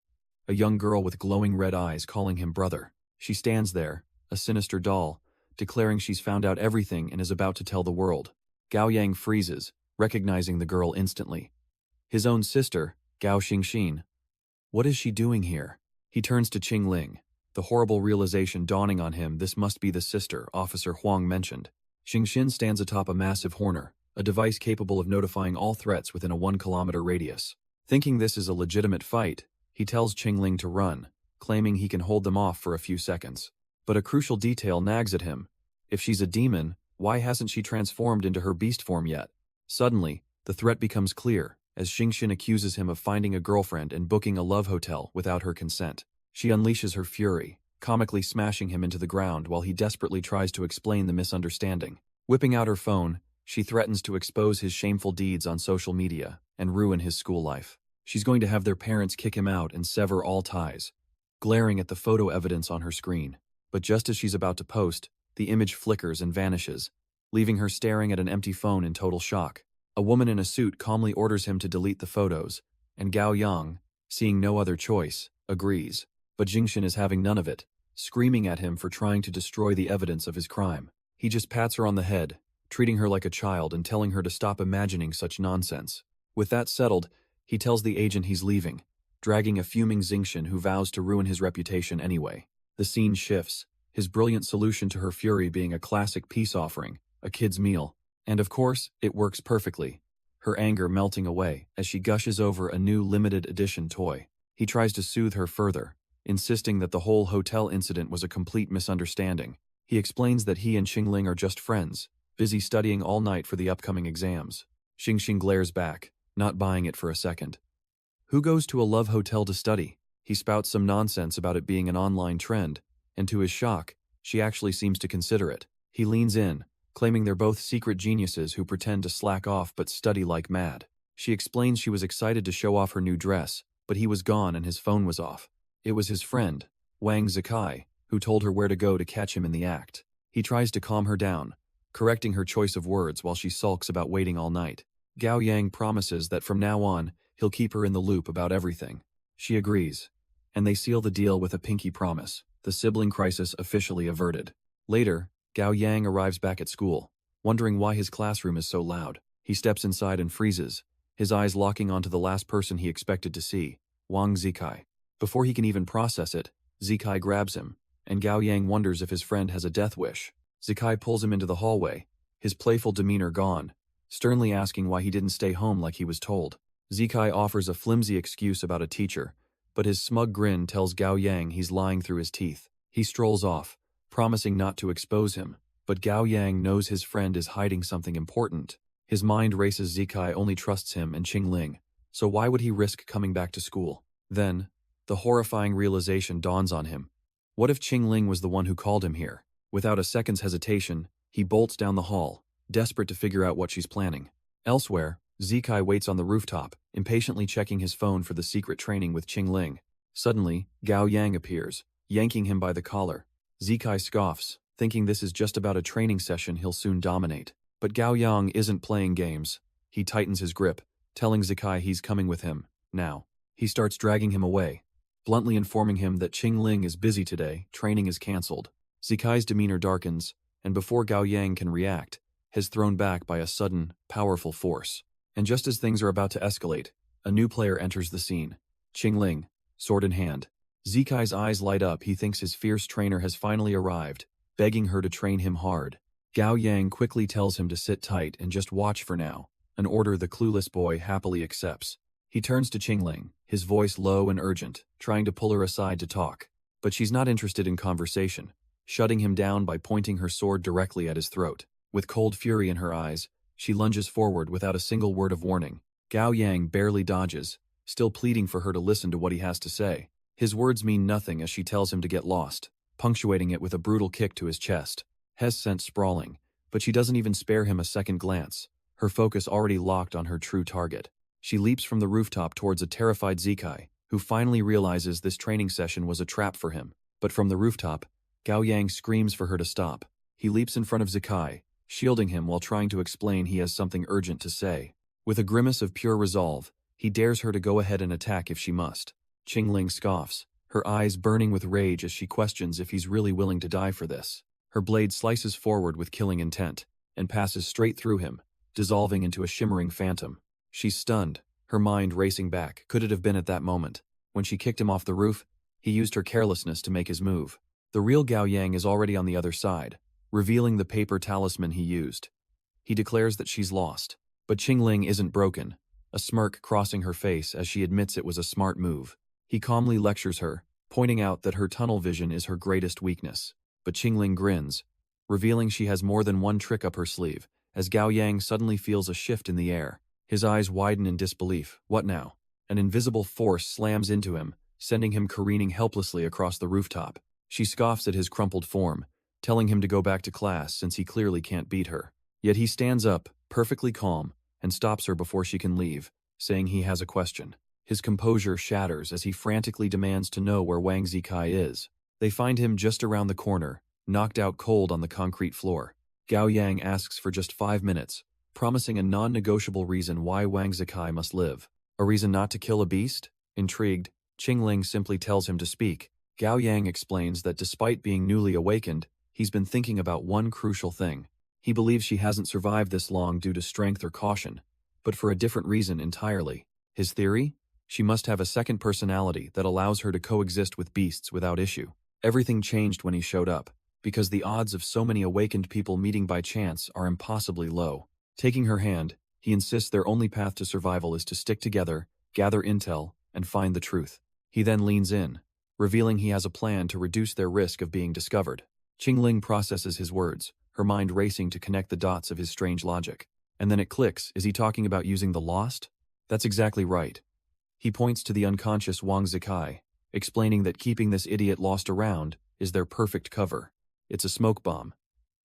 A young girl with glowing red eyes calling him brother. She stands there, a sinister doll, declaring she's found out everything and is about to tell the world. Gao Yang freezes, recognizing the girl instantly. His own sister, Gao Xingxin. What is she doing here? He turns to Qingling, the horrible realization dawning on him this must be the sister Officer Huang mentioned. Xingxin stands atop a massive horner, a device capable of notifying all threats within a 1-kilometer radius. Thinking this is a legitimate fight, he tells Qingling to run, claiming he can hold them off for a few seconds. But a crucial detail nags at him. If she's a demon, why hasn't she transformed into her beast form yet? Suddenly, the threat becomes clear, as Xingxin accuses him of finding a girlfriend and booking a love hotel without her consent. She unleashes her fury, comically smashing him into the ground while he desperately tries to explain the misunderstanding. Whipping out her phone, she threatens to expose his shameful deeds on social media and ruin his school life. She's going to have their parents kick him out and sever all ties, glaring at the photo evidence on her screen. But just as she's about to post, the image flickers and vanishes, leaving her staring at an empty phone in total shock. A woman in a suit calmly orders him to delete the photos, and Gao Yang, seeing no other choice, agrees. But Xingxin is having none of it, screaming at him for trying to destroy the evidence of his crime. He just pats her on the head, treating her like a child and telling her to stop imagining such nonsense. With that settled, he tells the agent he's leaving, dragging a fuming Xingxin who vows to ruin his reputation anyway. The scene shifts, his brilliant solution to her fury being a classic peace offering, a kid's meal. And of course, it works perfectly, her anger melting away as she gushes over a new limited edition toy. He tries to soothe her further, insisting that the whole hotel incident was a complete misunderstanding. He explains that he and Qingling are just friends, busy studying all night for the upcoming exams. Xingxin glares back, not buying it for a second. Who goes to a love hotel to study? He spouts some nonsense about it being an online trend, and to his shock, she actually seems to consider it. He leans in, claiming they're both secret geniuses who pretend to slack off but study like mad. She explains she was excited to show off her new dress, but he was gone and his phone was off. It was his friend, Wang Zikai, who told her where to go to catch him in the act. He tries to calm her down, correcting her choice of words while she sulks about waiting all night. Gao Yang promises that from now on, he'll keep her in the loop about everything. She agrees, and they seal the deal with a pinky promise, the sibling crisis officially averted. Later, Gao Yang arrives back at school, wondering why his classroom is so loud. He steps inside and freezes, his eyes locking onto the last person he expected to see, Wang Zikai. Before he can even process it, Zikai grabs him, and Gao Yang wonders if his friend has a death wish. Zikai pulls him into the hallway, his playful demeanor gone, sternly asking why he didn't stay home like he was told. Zikai offers a flimsy excuse about a teacher, but his smug grin tells Gao Yang he's lying through his teeth. He strolls off, promising not to expose him, but Gao Yang knows his friend is hiding something important. His mind races. Zikai only trusts him and Qingling, so why would he risk coming back to school? Then, the horrifying realization dawns on him. What if Qingling was the one who called him here? Without a second's hesitation, he bolts down the hall, desperate to figure out what she's planning. Elsewhere, Zikai waits on the rooftop, impatiently checking his phone for the secret training with Qingling. Suddenly, Gao Yang appears, yanking him by the collar. Zikai scoffs, thinking this is just about a training session he'll soon dominate. But Gao Yang isn't playing games. He tightens his grip, telling Zikai he's coming with him, now. He starts dragging him away, bluntly informing him that Qingling is busy today, training is cancelled. Zikai's demeanor darkens, and before Gao Yang can react, is thrown back by a sudden, powerful force. And just as things are about to escalate, a new player enters the scene. Qingling, sword in hand. Zikai's eyes light up. He thinks his fierce trainer has finally arrived, begging her to train him hard. Gao Yang quickly tells him to sit tight and just watch for now, an order the clueless boy happily accepts. He turns to Qingling, his voice low and urgent, trying to pull her aside to talk. But she's not interested in conversation, shutting him down by pointing her sword directly at his throat. With cold fury in her eyes, she lunges forward without a single word of warning. Gao Yang barely dodges, still pleading for her to listen to what he has to say. His words mean nothing as she tells him to get lost, punctuating it with a brutal kick to his chest. Hes sent sprawling, but she doesn't even spare him a second glance, her focus already locked on her true target. She leaps from the rooftop towards a terrified Zikai, who finally realizes this training session was a trap for him. But from the rooftop, Gao Yang screams for her to stop. He leaps in front of Zikai, shielding him while trying to explain he has something urgent to say. With a grimace of pure resolve, he dares her to go ahead and attack if she must. Qingling scoffs, her eyes burning with rage as she questions if he's really willing to die for this. Her blade slices forward with killing intent, and passes straight through him, dissolving into a shimmering phantom. She's stunned, her mind racing back. Could it have been at that moment, when she kicked him off the roof? He used her carelessness to make his move. The real Gao Yang is already on the other side, revealing the paper talisman he used. He declares that she's lost, but Qingling isn't broken, a smirk crossing her face as she admits it was a smart move. He calmly lectures her, pointing out that her tunnel vision is her greatest weakness. But Qingling grins, revealing she has more than one trick up her sleeve, as Gao Yang suddenly feels a shift in the air. His eyes widen in disbelief. What now? An invisible force slams into him, sending him careening helplessly across the rooftop. She scoffs at his crumpled form, telling him to go back to class since he clearly can't beat her. Yet he stands up, perfectly calm, and stops her before she can leave, saying he has a question. His composure shatters as he frantically demands to know where Wang Zikai is. They find him just around the corner, knocked out cold on the concrete floor. Gao Yang asks for just 5 minutes, promising a non-negotiable reason why Wang Zikai must live. A reason not to kill a beast? Intrigued, Qingling simply tells him to speak. Gao Yang explains that despite being newly awakened, he's been thinking about one crucial thing. He believes she hasn't survived this long due to strength or caution, but for a different reason entirely. His theory? She must have a second personality that allows her to coexist with beasts without issue. Everything changed when he showed up, because the odds of so many awakened people meeting by chance are impossibly low. Taking her hand, he insists their only path to survival is to stick together, gather intel, and find the truth. He then leans in, revealing he has a plan to reduce their risk of being discovered. Qingling processes his words, her mind racing to connect the dots of his strange logic. And then it clicks. Is he talking about using the lost? That's exactly right. He points to the unconscious Wang Zikai, explaining that keeping this idiot lost around is their perfect cover. It's a smoke bomb.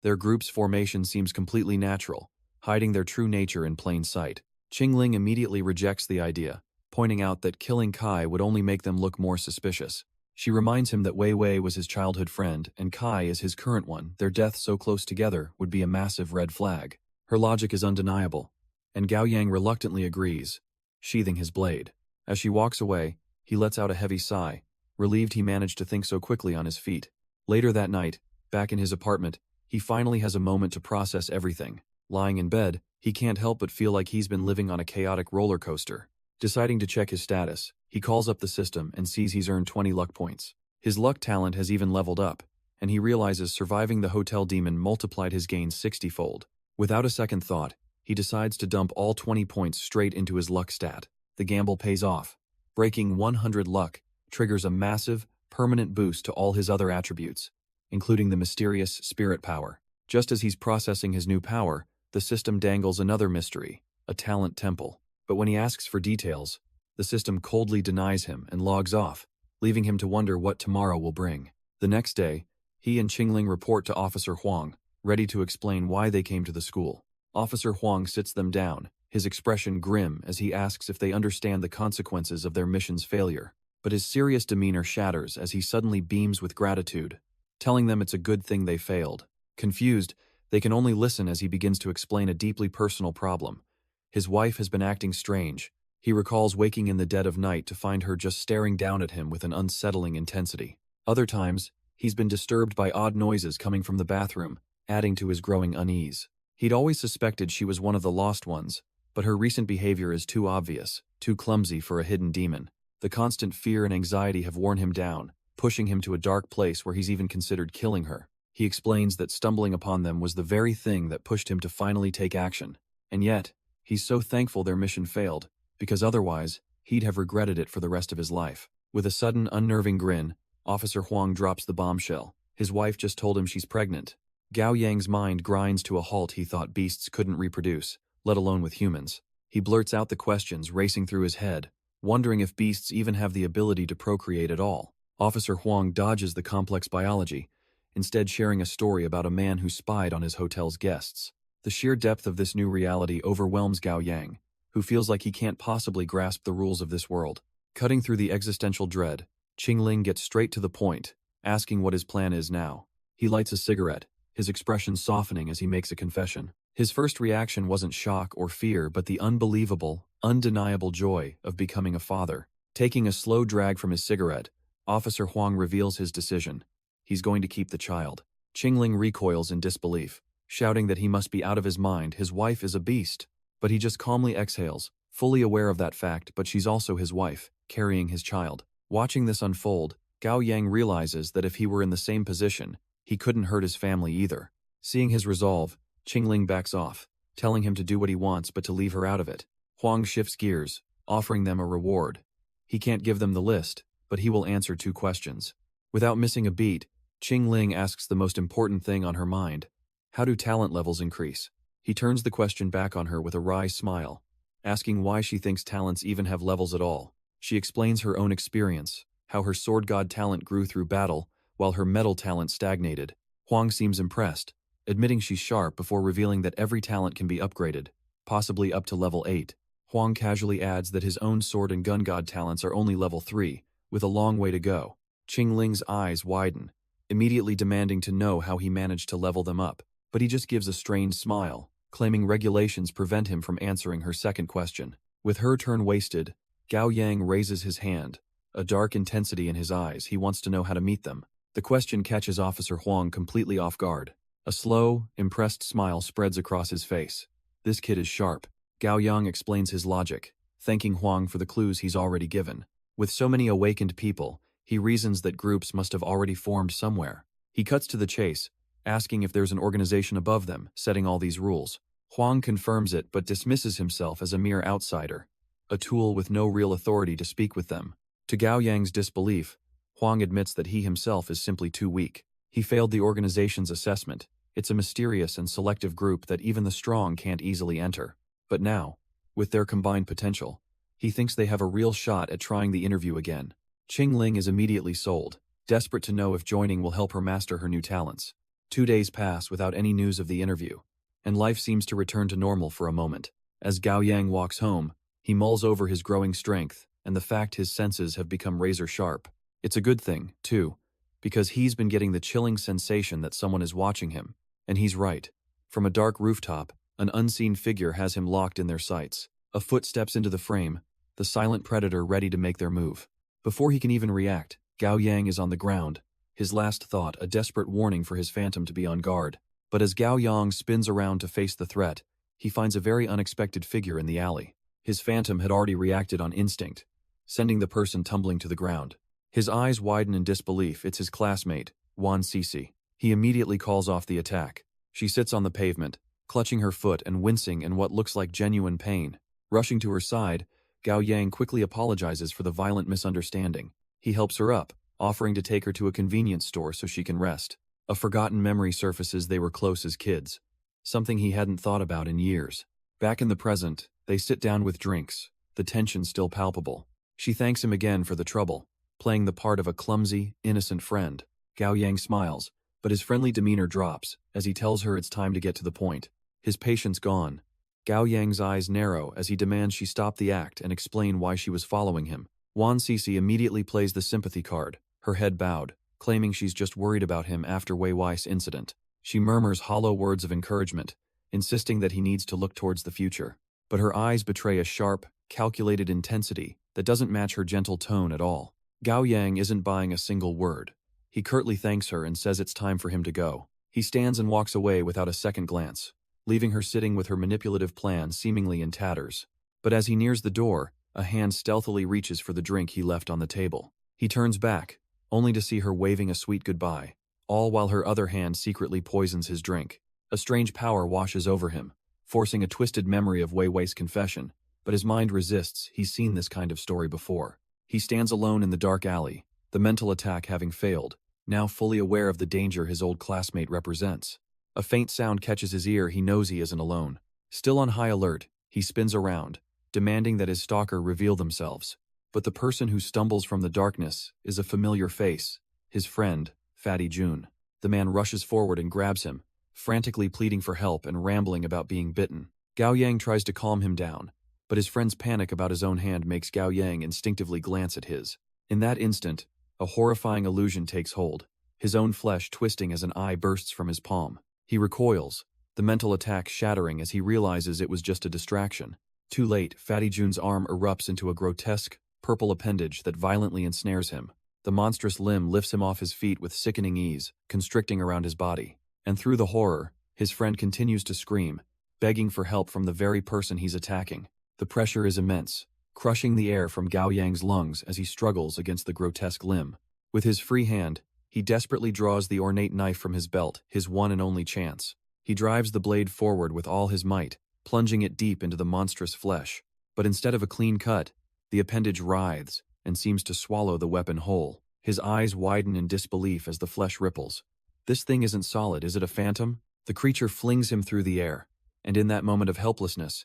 Their group's formation seems completely natural, hiding their true nature in plain sight. Qingling immediately rejects the idea, pointing out that killing Kai would only make them look more suspicious. She reminds him that Wei Wei was his childhood friend and Kai is his current one. Their deaths so close together would be a massive red flag. Her logic is undeniable, and Gao Yang reluctantly agrees, sheathing his blade. As she walks away, he lets out a heavy sigh, relieved he managed to think so quickly on his feet. Later that night, back in his apartment, he finally has a moment to process everything. Lying in bed, he can't help but feel like he's been living on a chaotic roller coaster. Deciding to check his status, he calls up the system and sees he's earned 20 luck points. His luck talent has even leveled up, and he realizes surviving the hotel demon multiplied his gains 60-fold. Without a second thought, he decides to dump all 20 points straight into his luck stat. The gamble pays off. Breaking 100 luck triggers a massive, permanent boost to all his other attributes, including the mysterious spirit power. Just as he's processing his new power, the system dangles another mystery, a talent temple. But when he asks for details, the system coldly denies him and logs off, leaving him to wonder what tomorrow will bring. The next day, he and Qingling report to Officer Huang, ready to explain why they came to the school. Officer Huang sits them down, his expression grim as he asks if they understand the consequences of their mission's failure. But his serious demeanor shatters as he suddenly beams with gratitude, telling them it's a good thing they failed. Confused, they can only listen as he begins to explain a deeply personal problem. His wife has been acting strange. He recalls waking in the dead of night to find her just staring down at him with an unsettling intensity. Other times, he's been disturbed by odd noises coming from the bathroom, adding to his growing unease. He'd always suspected she was one of the lost ones, but her recent behavior is too obvious, too clumsy for a hidden demon. The constant fear and anxiety have worn him down, pushing him to a dark place where he's even considered killing her. He explains that stumbling upon them was the very thing that pushed him to finally take action. And yet, he's so thankful their mission failed, because otherwise, he'd have regretted it for the rest of his life. With a sudden, unnerving grin, Officer Huang drops the bombshell. His wife just told him she's pregnant. Gao Yang's mind grinds to a halt. He thought beasts couldn't reproduce, let alone with humans. He blurts out the questions racing through his head, wondering if beasts even have the ability to procreate at all. Officer Huang dodges the complex biology, instead sharing a story about a man who spied on his hotel's guests. The sheer depth of this new reality overwhelms Gao Yang, who feels like he can't possibly grasp the rules of this world. Cutting through the existential dread, Qingling gets straight to the point, asking what his plan is now. He lights a cigarette, his expression softening as he makes a confession. His first reaction wasn't shock or fear, but the unbelievable, undeniable joy of becoming a father. Taking a slow drag from his cigarette, Officer Huang reveals his decision. He's going to keep the child. Qingling recoils in disbelief, shouting that he must be out of his mind, his wife is a beast. But he just calmly exhales, fully aware of that fact, but she's also his wife, carrying his child. Watching this unfold, Gao Yang realizes that if he were in the same position, he couldn't hurt his family either. Seeing his resolve, Qingling backs off, telling him to do what he wants but to leave her out of it. Huang shifts gears, offering them a reward. He can't give them the list, but he will answer 2 questions. Without missing a beat, Qingling asks the most important thing on her mind. How do talent levels increase? He turns the question back on her with a wry smile, asking why she thinks talents even have levels at all. She explains her own experience, how her sword god talent grew through battle, while her metal talent stagnated. Huang seems impressed, admitting she's sharp before revealing that every talent can be upgraded, possibly up to level 8. Huang casually adds that his own sword and gun god talents are only level 3, with a long way to go. Qingling's eyes widen, immediately demanding to know how he managed to level them up, but he just gives a strained smile, claiming regulations prevent him from answering her second question. With her turn wasted, Gao Yang raises his hand, a dark intensity in his eyes. He wants to know how to meet them. The question catches Officer Huang completely off guard. A slow, impressed smile spreads across his face. This kid is sharp. Gao Yang explains his logic, thanking Huang for the clues he's already given. With so many awakened people, he reasons that groups must have already formed somewhere. He cuts to the chase, asking if there's an organization above them, setting all these rules. Huang confirms it but dismisses himself as a mere outsider, a tool with no real authority to speak with them. To Gao Yang's disbelief, Huang admits that he himself is simply too weak. He failed the organization's assessment. It's a mysterious and selective group that even the strong can't easily enter. But now, with their combined potential, he thinks they have a real shot at trying the interview again. Qingling is immediately sold, desperate to know if joining will help her master her new talents. 2 days pass without any news of the interview, and life seems to return to normal for a moment. As Gao Yang walks home, he mulls over his growing strength and the fact his senses have become razor sharp. It's a good thing, too, because he's been getting the chilling sensation that someone is watching him. And he's right. From a dark rooftop, an unseen figure has him locked in their sights. A foot steps into the frame, the silent predator ready to make their move. Before he can even react, Gao Yang is on the ground, his last thought a desperate warning for his phantom to be on guard. But as Gao Yang spins around to face the threat, he finds a very unexpected figure in the alley. His phantom had already reacted on instinct, sending the person tumbling to the ground. His eyes widen in disbelief. It's his classmate, Wan Cece. He immediately calls off the attack. She sits on the pavement, clutching her foot and wincing in what looks like genuine pain. Rushing to her side, Gao Yang quickly apologizes for the violent misunderstanding. He helps her up, offering to take her to a convenience store so she can rest. A forgotten memory surfaces. They were close as kids, something he hadn't thought about in years. Back in the present, they sit down with drinks, the tension still palpable. She thanks him again for the trouble, playing the part of a clumsy, innocent friend. Gao Yang smiles, but his friendly demeanor drops as he tells her it's time to get to the point. His patience gone, Gao Yang's eyes narrow as he demands she stop the act and explain why she was following him. Wan Cece immediately plays the sympathy card, her head bowed, claiming she's just worried about him after Wei Wei's incident. She murmurs hollow words of encouragement, insisting that he needs to look towards the future. But her eyes betray a sharp, calculated intensity that doesn't match her gentle tone at all. Gao Yang isn't buying a single word. He curtly thanks her and says it's time for him to go. He stands and walks away without a second glance, leaving her sitting with her manipulative plan seemingly in tatters. But as he nears the door, a hand stealthily reaches for the drink he left on the table. He turns back, only to see her waving a sweet goodbye, all while her other hand secretly poisons his drink. A strange power washes over him, forcing a twisted memory of Wei Wei's confession, but his mind resists. He's seen this kind of story before. He stands alone in the dark alley, the mental attack having failed, now fully aware of the danger his old classmate represents. A faint sound catches his ear. He knows he isn't alone. Still on high alert, he spins around, demanding that his stalker reveal themselves. But the person who stumbles from the darkness is a familiar face, his friend, Fatty June. The man rushes forward and grabs him, frantically pleading for help and rambling about being bitten. Gao Yang tries to calm him down, but his friend's panic about his own hand makes Gao Yang instinctively glance at his. In that instant, a horrifying illusion takes hold, his own flesh twisting as an eye bursts from his palm. He recoils, the mental attack shattering as he realizes it was just a distraction. Too late, Fatty Jun's arm erupts into a grotesque, purple appendage that violently ensnares him. The monstrous limb lifts him off his feet with sickening ease, constricting around his body. And through the horror, his friend continues to scream, begging for help from the very person he's attacking. The pressure is immense, crushing the air from Gao Yang's lungs as he struggles against the grotesque limb. With his free hand, he desperately draws the ornate knife from his belt, his one and only chance. He drives the blade forward with all his might, plunging it deep into the monstrous flesh. But instead of a clean cut, the appendage writhes and seems to swallow the weapon whole. His eyes widen in disbelief as the flesh ripples. This thing isn't solid, is it a phantom? The creature flings him through the air, and in that moment of helplessness,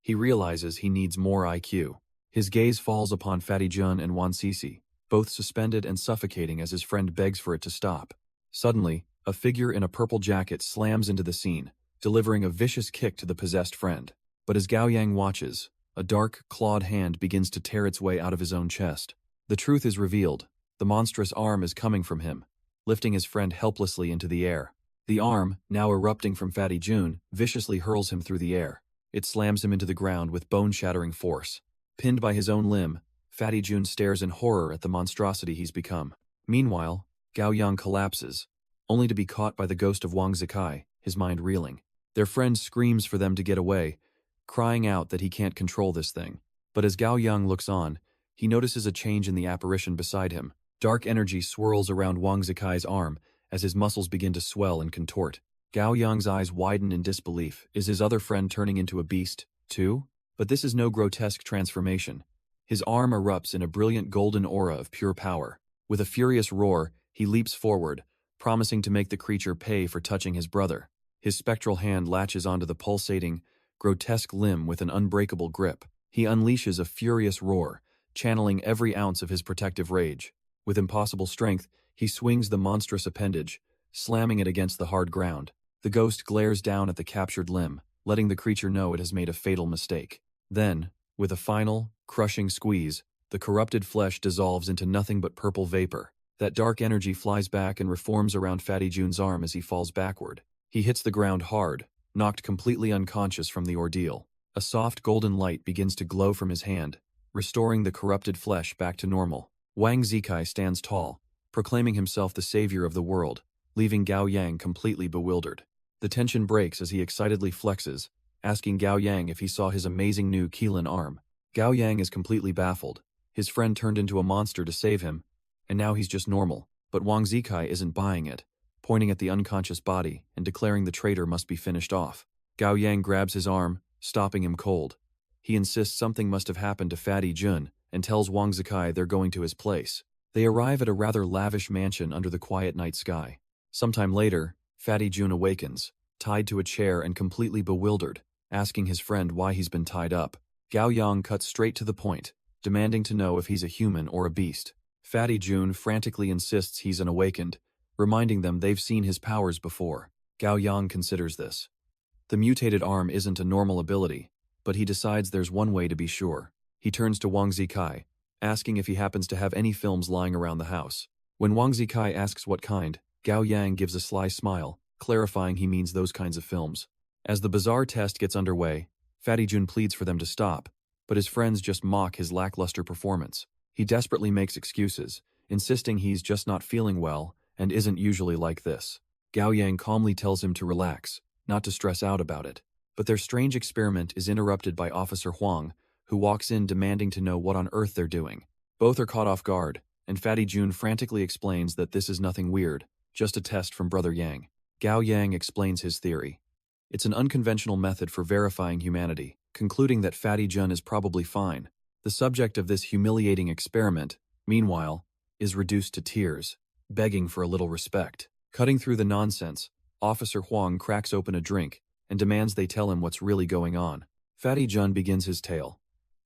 he realizes he needs more IQ. His gaze falls upon Fatty Jun and Wan Sisi, both suspended and suffocating as his friend begs for it to stop. Suddenly, a figure in a purple jacket slams into the scene, delivering a vicious kick to the possessed friend. But as Gao Yang watches, a dark, clawed hand begins to tear its way out of his own chest. The truth is revealed. The monstrous arm is coming from him, lifting his friend helplessly into the air. The arm, now erupting from Fatty Jun, viciously hurls him through the air. It slams him into the ground with bone-shattering force. Pinned by his own limb, Fatty Jun stares in horror at the monstrosity he's become. Meanwhile, Gao Yang collapses, only to be caught by the ghost of Wang Zikai, his mind reeling. Their friend screams for them to get away, crying out that he can't control this thing. But as Gao Yang looks on, he notices a change in the apparition beside him. Dark energy swirls around Wang Zikai's arm as his muscles begin to swell and contort. Gao Yang's eyes widen in disbelief. Is his other friend turning into a beast, too? But this is no grotesque transformation. His arm erupts in a brilliant golden aura of pure power. With a furious roar, he leaps forward, promising to make the creature pay for touching his brother. His spectral hand latches onto the pulsating, grotesque limb with an unbreakable grip. He unleashes a furious roar, channeling every ounce of his protective rage. With impossible strength, he swings the monstrous appendage, slamming it against the hard ground. The ghost glares down at the captured limb, letting the creature know it has made a fatal mistake. Then, with a final, crushing squeeze, the corrupted flesh dissolves into nothing but purple vapor. That dark energy flies back and reforms around Fatty Jun's arm as he falls backward. He hits the ground hard, knocked completely unconscious from the ordeal. A soft golden light begins to glow from his hand, restoring the corrupted flesh back to normal. Wang Zikai stands tall, proclaiming himself the savior of the world, leaving Gao Yang completely bewildered. The tension breaks as he excitedly flexes, asking Gao Yang if he saw his amazing new Qilin arm. Gao Yang is completely baffled. His friend turned into a monster to save him, and now he's just normal. But Wang Zikai isn't buying it, pointing at the unconscious body and declaring the traitor must be finished off. Gao Yang grabs his arm, stopping him cold. He insists something must have happened to Fatty Jun and tells Wang Zikai they're going to his place. They arrive at a rather lavish mansion under the quiet night sky. Sometime later, Fatty Jun awakens, tied to a chair and completely bewildered, asking his friend why he's been tied up. Gao Yang cuts straight to the point, demanding to know if he's a human or a beast. Fatty Jun frantically insists he's an awakened, reminding them they've seen his powers before. Gao Yang considers this. The mutated arm isn't a normal ability, but he decides there's one way to be sure. He turns to Wang Zikai, asking if he happens to have any films lying around the house. When Wang Zikai asks what kind, Gao Yang gives a sly smile, clarifying he means those kinds of films. As the bizarre test gets underway, Fatty Jun pleads for them to stop, but his friends just mock his lackluster performance. He desperately makes excuses, insisting he's just not feeling well and isn't usually like this. Gao Yang calmly tells him to relax, not to stress out about it. But their strange experiment is interrupted by Officer Huang, who walks in demanding to know what on earth they're doing. Both are caught off guard, and Fatty Jun frantically explains that this is nothing weird, just a test from Brother Yang. Gao Yang explains his theory. It's an unconventional method for verifying humanity, concluding that Fatty Jun is probably fine. The subject of this humiliating experiment, meanwhile, is reduced to tears, begging for a little respect. Cutting through the nonsense, Officer Huang cracks open a drink and demands they tell him what's really going on. Fatty Jun begins his tale.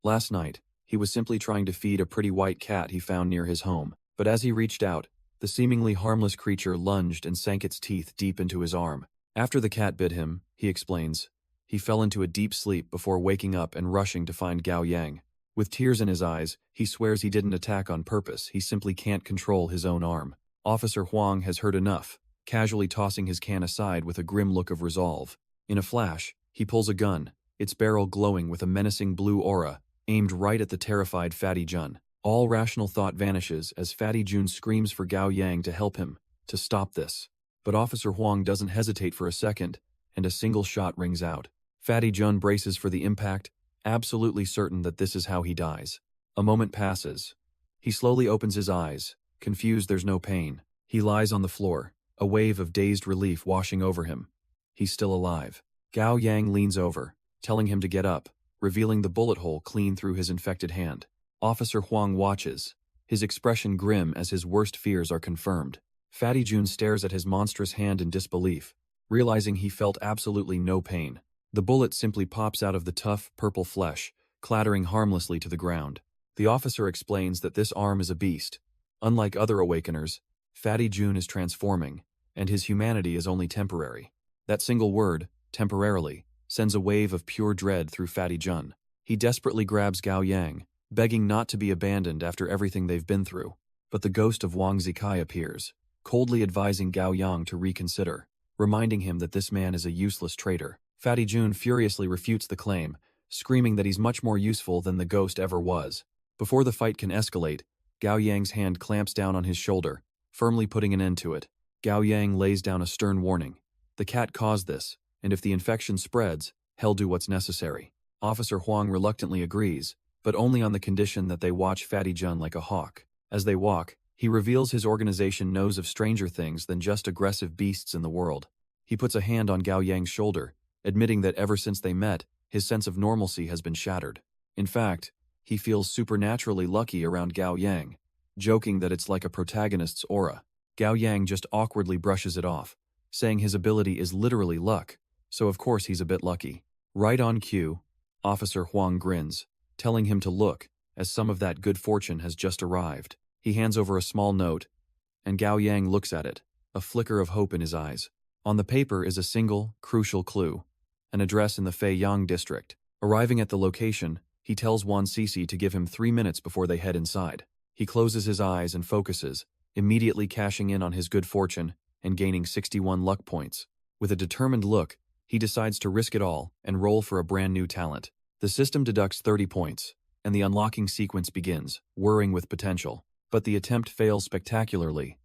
Last night, he was simply trying to feed a pretty white cat he found near his home, but as he reached out, the seemingly harmless creature lunged and sank its teeth deep into his arm. After the cat bit him, he explains, He fell into a deep sleep before waking up and rushing to find Gao Yang. With tears in his eyes, he swears he didn't attack on purpose, he simply can't control his own arm. Officer Huang has heard enough, casually tossing his can aside with a grim look of resolve. In a flash, he pulls a gun, its barrel glowing with a menacing blue aura, aimed right at the terrified Fatty Jun. All rational thought vanishes as Fatty Jun screams for Gao Yang to help him, to stop this. But Officer Huang doesn't hesitate for a second, and a single shot rings out. Fatty Jun braces for the impact, absolutely certain that this is how he dies. A moment passes. He slowly opens his eyes, confused there's no pain. He lies on the floor, a wave of dazed relief washing over him. He's still alive. Gao Yang leans over, telling him to get up, revealing the bullet hole clean through his infected hand. Officer Huang watches, his expression grim as his worst fears are confirmed. Fatty Jun stares at his monstrous hand in disbelief, realizing he felt absolutely no pain. The bullet simply pops out of the tough, purple flesh, clattering harmlessly to the ground. The officer explains that this arm is a beast. Unlike other awakeners, Fatty Jun is transforming, and his humanity is only temporary. That single word, temporarily, sends a wave of pure dread through Fatty Jun. He desperately grabs Gao Yang, begging not to be abandoned after everything they've been through. But the ghost of Wang Zikai appears, coldly advising Gao Yang to reconsider, reminding him that this man is a useless traitor. Fatty Jun furiously refutes the claim, screaming that he's much more useful than the ghost ever was. Before the fight can escalate, Gao Yang's hand clamps down on his shoulder, firmly putting an end to it. Gao Yang lays down a stern warning. The cat caused this, and if the infection spreads, he'll do what's necessary. Officer Huang reluctantly agrees, but only on the condition that they watch Fatty Jun like a hawk. As they walk, he reveals his organization knows of stranger things than just aggressive beasts in the world. He puts a hand on Gao Yang's shoulder, admitting that ever since they met, his sense of normalcy has been shattered. In fact, he feels supernaturally lucky around Gao Yang, joking that it's like a protagonist's aura. Gao Yang just awkwardly brushes it off, saying his ability is literally luck, so of course he's a bit lucky. Right on cue, Officer Huang grins, telling him to look, as some of that good fortune has just arrived. He hands over a small note, and Gao Yang looks at it, a flicker of hope in his eyes. On the paper is a single, crucial clue, an address in the Feiyang district. Arriving at the location, he tells Wan Sisi to give him 3 minutes before they head inside. He closes his eyes and focuses, immediately cashing in on his good fortune and gaining 61 luck points. With a determined look, he decides to risk it all and roll for a brand new talent. The system deducts 30 points, and the unlocking sequence begins, whirring with potential. But the attempt fails spectacularly,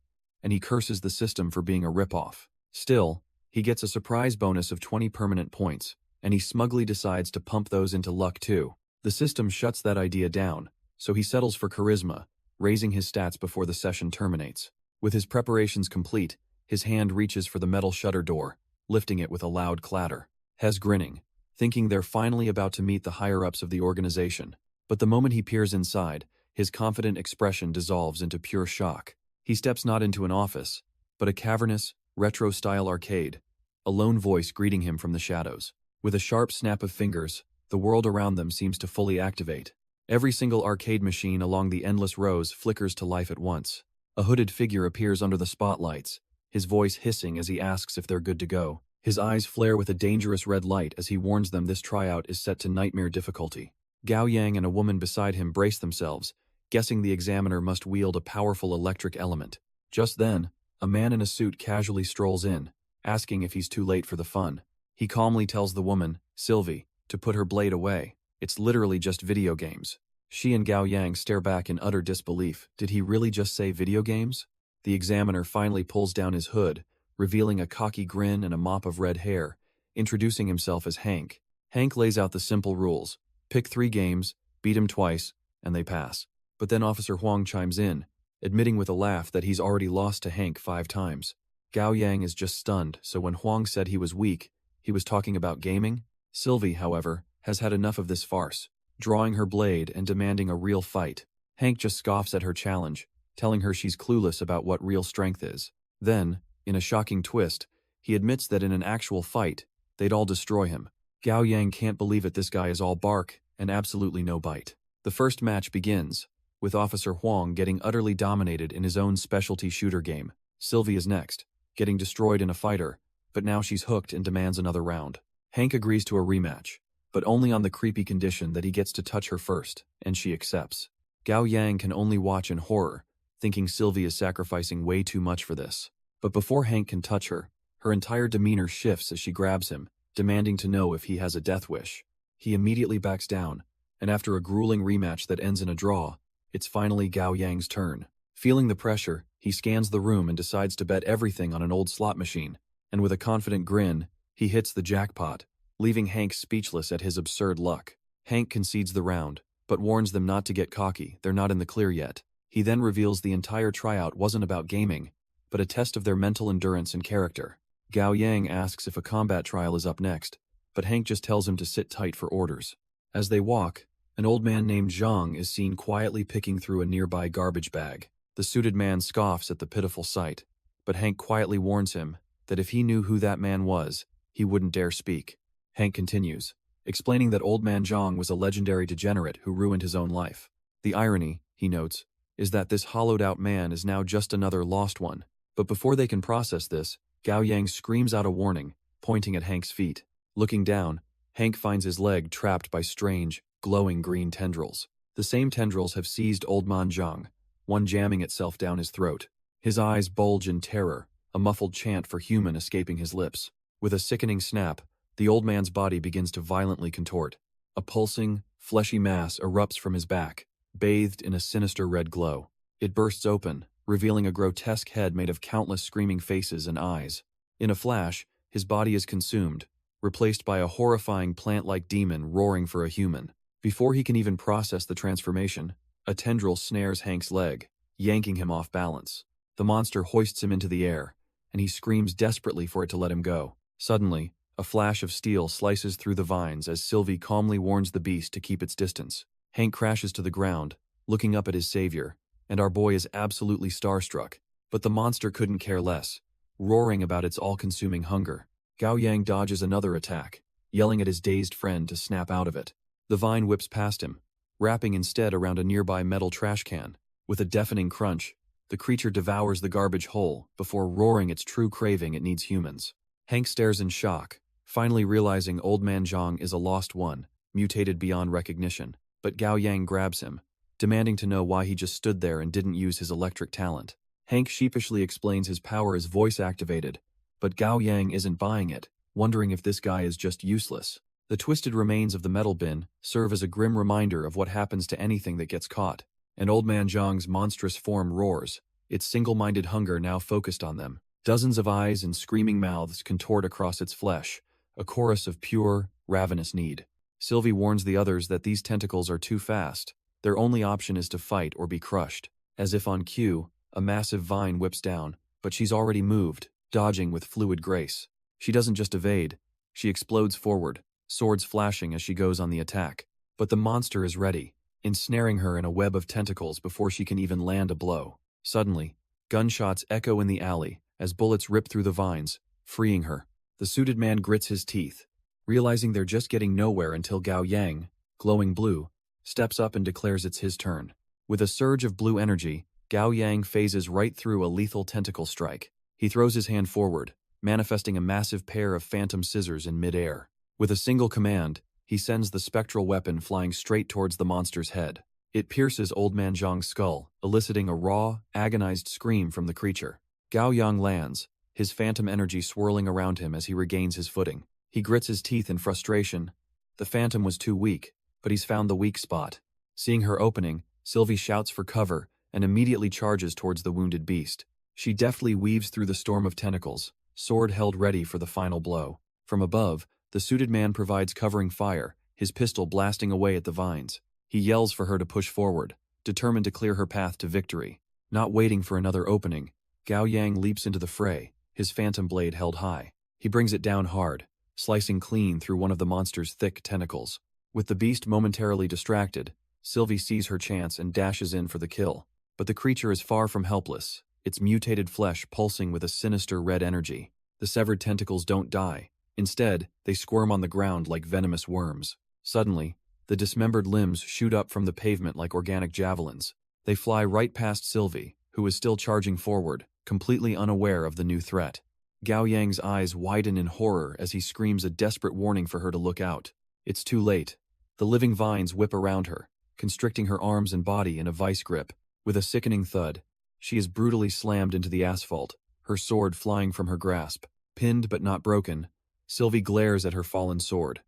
and he curses the system for being a ripoff. Still, he gets a surprise bonus of 20 permanent points, and he smugly decides to pump those into luck too. The system shuts that idea down, so he settles for charisma, raising his stats before the session terminates. With his preparations complete, his hand reaches for the metal shutter door, lifting it with a loud clatter. Hes grinning, thinking they're finally about to meet the higher-ups of the organization. But the moment he peers inside, his confident expression dissolves into pure shock. He steps not into an office, but a cavernous, retro-style arcade, a lone voice greeting him from the shadows. With a sharp snap of fingers, the world around them seems to fully activate. Every single arcade machine along the endless rows flickers to life at once. A hooded figure appears under the spotlights, his voice hissing as he asks if they're good to go. His eyes flare with a dangerous red light as he warns them this tryout is set to nightmare difficulty. Gao Yang and a woman beside him brace themselves, guessing the examiner must wield a powerful electric element. Just then, a man in a suit casually strolls in, asking if he's too late for the fun. He calmly tells the woman, Sylvie, to put her blade away. It's literally just video games. She and Gao Yang stare back in utter disbelief. Did he really just say video games? The examiner finally pulls down his hood, revealing a cocky grin and a mop of red hair, introducing himself as Hank. Hank lays out the simple rules. Pick 3 games, beat him twice, and they pass. But then Officer Huang chimes in, admitting with a laugh that he's already lost to Hank 5 times. Gao Yang is just stunned, so when Huang said he was weak, he was talking about gaming? Sylvie, however, has had enough of this farce, drawing her blade and demanding a real fight. Hank just scoffs at her challenge, telling her she's clueless about what real strength is. Then, in a shocking twist, he admits that in an actual fight, they'd all destroy him. Gao Yang can't believe it, this guy is all bark and absolutely no bite. The first match begins, with Officer Huang getting utterly dominated in his own specialty shooter game. Sylvie is next, getting destroyed in a fighter, but now she's hooked and demands another round. Hank agrees to a rematch, but only on the creepy condition that he gets to touch her first, and she accepts. Gao Yang can only watch in horror, thinking Sylvie is sacrificing way too much for this. But before Hank can touch her, her entire demeanor shifts as she grabs him, demanding to know if he has a death wish. He immediately backs down, and after a grueling rematch that ends in a draw, it's finally Gao Yang's turn. Feeling the pressure, he scans the room and decides to bet everything on an old slot machine, and with a confident grin, he hits the jackpot, leaving Hank speechless at his absurd luck. Hank concedes the round, but warns them not to get cocky, they're not in the clear yet. He then reveals the entire tryout wasn't about gaming, but a test of their mental endurance and character. Gao Yang asks if a combat trial is up next, but Hank just tells him to sit tight for orders. As they walk, an old man named Zhang is seen quietly picking through a nearby garbage bag. The suited man scoffs at the pitiful sight, but Hank quietly warns him that if he knew who that man was, he wouldn't dare speak. Hank continues, explaining that old man Zhang was a legendary degenerate who ruined his own life. The irony, he notes, is that this hollowed-out man is now just another lost one. But before they can process this, Gao Yang screams out a warning, pointing at Hank's feet. Looking down, Hank finds his leg trapped by strange, glowing green tendrils. The same tendrils have seized old man Zhang, one jamming itself down his throat. His eyes bulge in terror, a muffled chant for human escaping his lips. With a sickening snap, the old man's body begins to violently contort. A pulsing, fleshy mass erupts from his back, bathed in a sinister red glow. It bursts open, revealing a grotesque head made of countless screaming faces and eyes. In a flash, his body is consumed, replaced by a horrifying plant-like demon roaring for a human. Before he can even process the transformation, a tendril snares Hank's leg, yanking him off balance. The monster hoists him into the air, and he screams desperately for it to let him go. Suddenly, a flash of steel slices through the vines as Sylvie calmly warns the beast to keep its distance. Hank crashes to the ground, looking up at his savior, and our boy is absolutely starstruck. But the monster couldn't care less, roaring about its all-consuming hunger. Gao Yang dodges another attack, yelling at his dazed friend to snap out of it. The vine whips past him, wrapping instead around a nearby metal trash can. With a deafening crunch, the creature devours the garbage whole before roaring its true craving it needs humans. Hank stares in shock, finally realizing old man Zhang is a lost one, mutated beyond recognition. But Gao Yang grabs him, demanding to know why he just stood there and didn't use his electric talent. Hank sheepishly explains his power is voice-activated, but Gao Yang isn't buying it, wondering if this guy is just useless. The twisted remains of the metal bin serve as a grim reminder of what happens to anything that gets caught, and old man Zhang's monstrous form roars, its single-minded hunger now focused on them. Dozens of eyes and screaming mouths contort across its flesh, a chorus of pure, ravenous need. Sylvie warns the others that these tentacles are too fast. Their only option is to fight or be crushed. As if on cue, a massive vine whips down, but she's already moved, dodging with fluid grace. She doesn't just evade, she explodes forward, swords flashing as she goes on the attack. But the monster is ready, ensnaring her in a web of tentacles before she can even land a blow. Suddenly, gunshots echo in the alley as bullets rip through the vines, freeing her. The suited man grits his teeth, realizing they're just getting nowhere until Gao Yang, glowing blue, steps up and declares it's his turn. With a surge of blue energy, Gao Yang phases right through a lethal tentacle strike. He throws his hand forward, manifesting a massive pair of phantom scissors in midair. With a single command, he sends the spectral weapon flying straight towards the monster's head. It pierces old man Zhang's skull, eliciting a raw, agonized scream from the creature. Gao Yang lands, his phantom energy swirling around him as he regains his footing. He grits his teeth in frustration. The phantom was too weak, but he's found the weak spot. Seeing her opening, Sylvie shouts for cover and immediately charges towards the wounded beast. She deftly weaves through the storm of tentacles, sword held ready for the final blow. From above, the suited man provides covering fire, his pistol blasting away at the vines. He yells for her to push forward, determined to clear her path to victory. Not waiting for another opening, Gao Yang leaps into the fray, his phantom blade held high. He brings it down hard, slicing clean through one of the monster's thick tentacles. With the beast momentarily distracted, Sylvie sees her chance and dashes in for the kill. But the creature is far from helpless, its mutated flesh pulsing with a sinister red energy. The severed tentacles don't die. Instead, they squirm on the ground like venomous worms. Suddenly, the dismembered limbs shoot up from the pavement like organic javelins. They fly right past Sylvie, who is still charging forward, completely unaware of the new threat. Gao Yang's eyes widen in horror as he screams a desperate warning for her to look out. It's too late. The living vines whip around her, constricting her arms and body in a vice grip. With a sickening thud, she is brutally slammed into the asphalt, her sword flying from her grasp. Pinned but not broken, Sylvie glares at her fallen sword.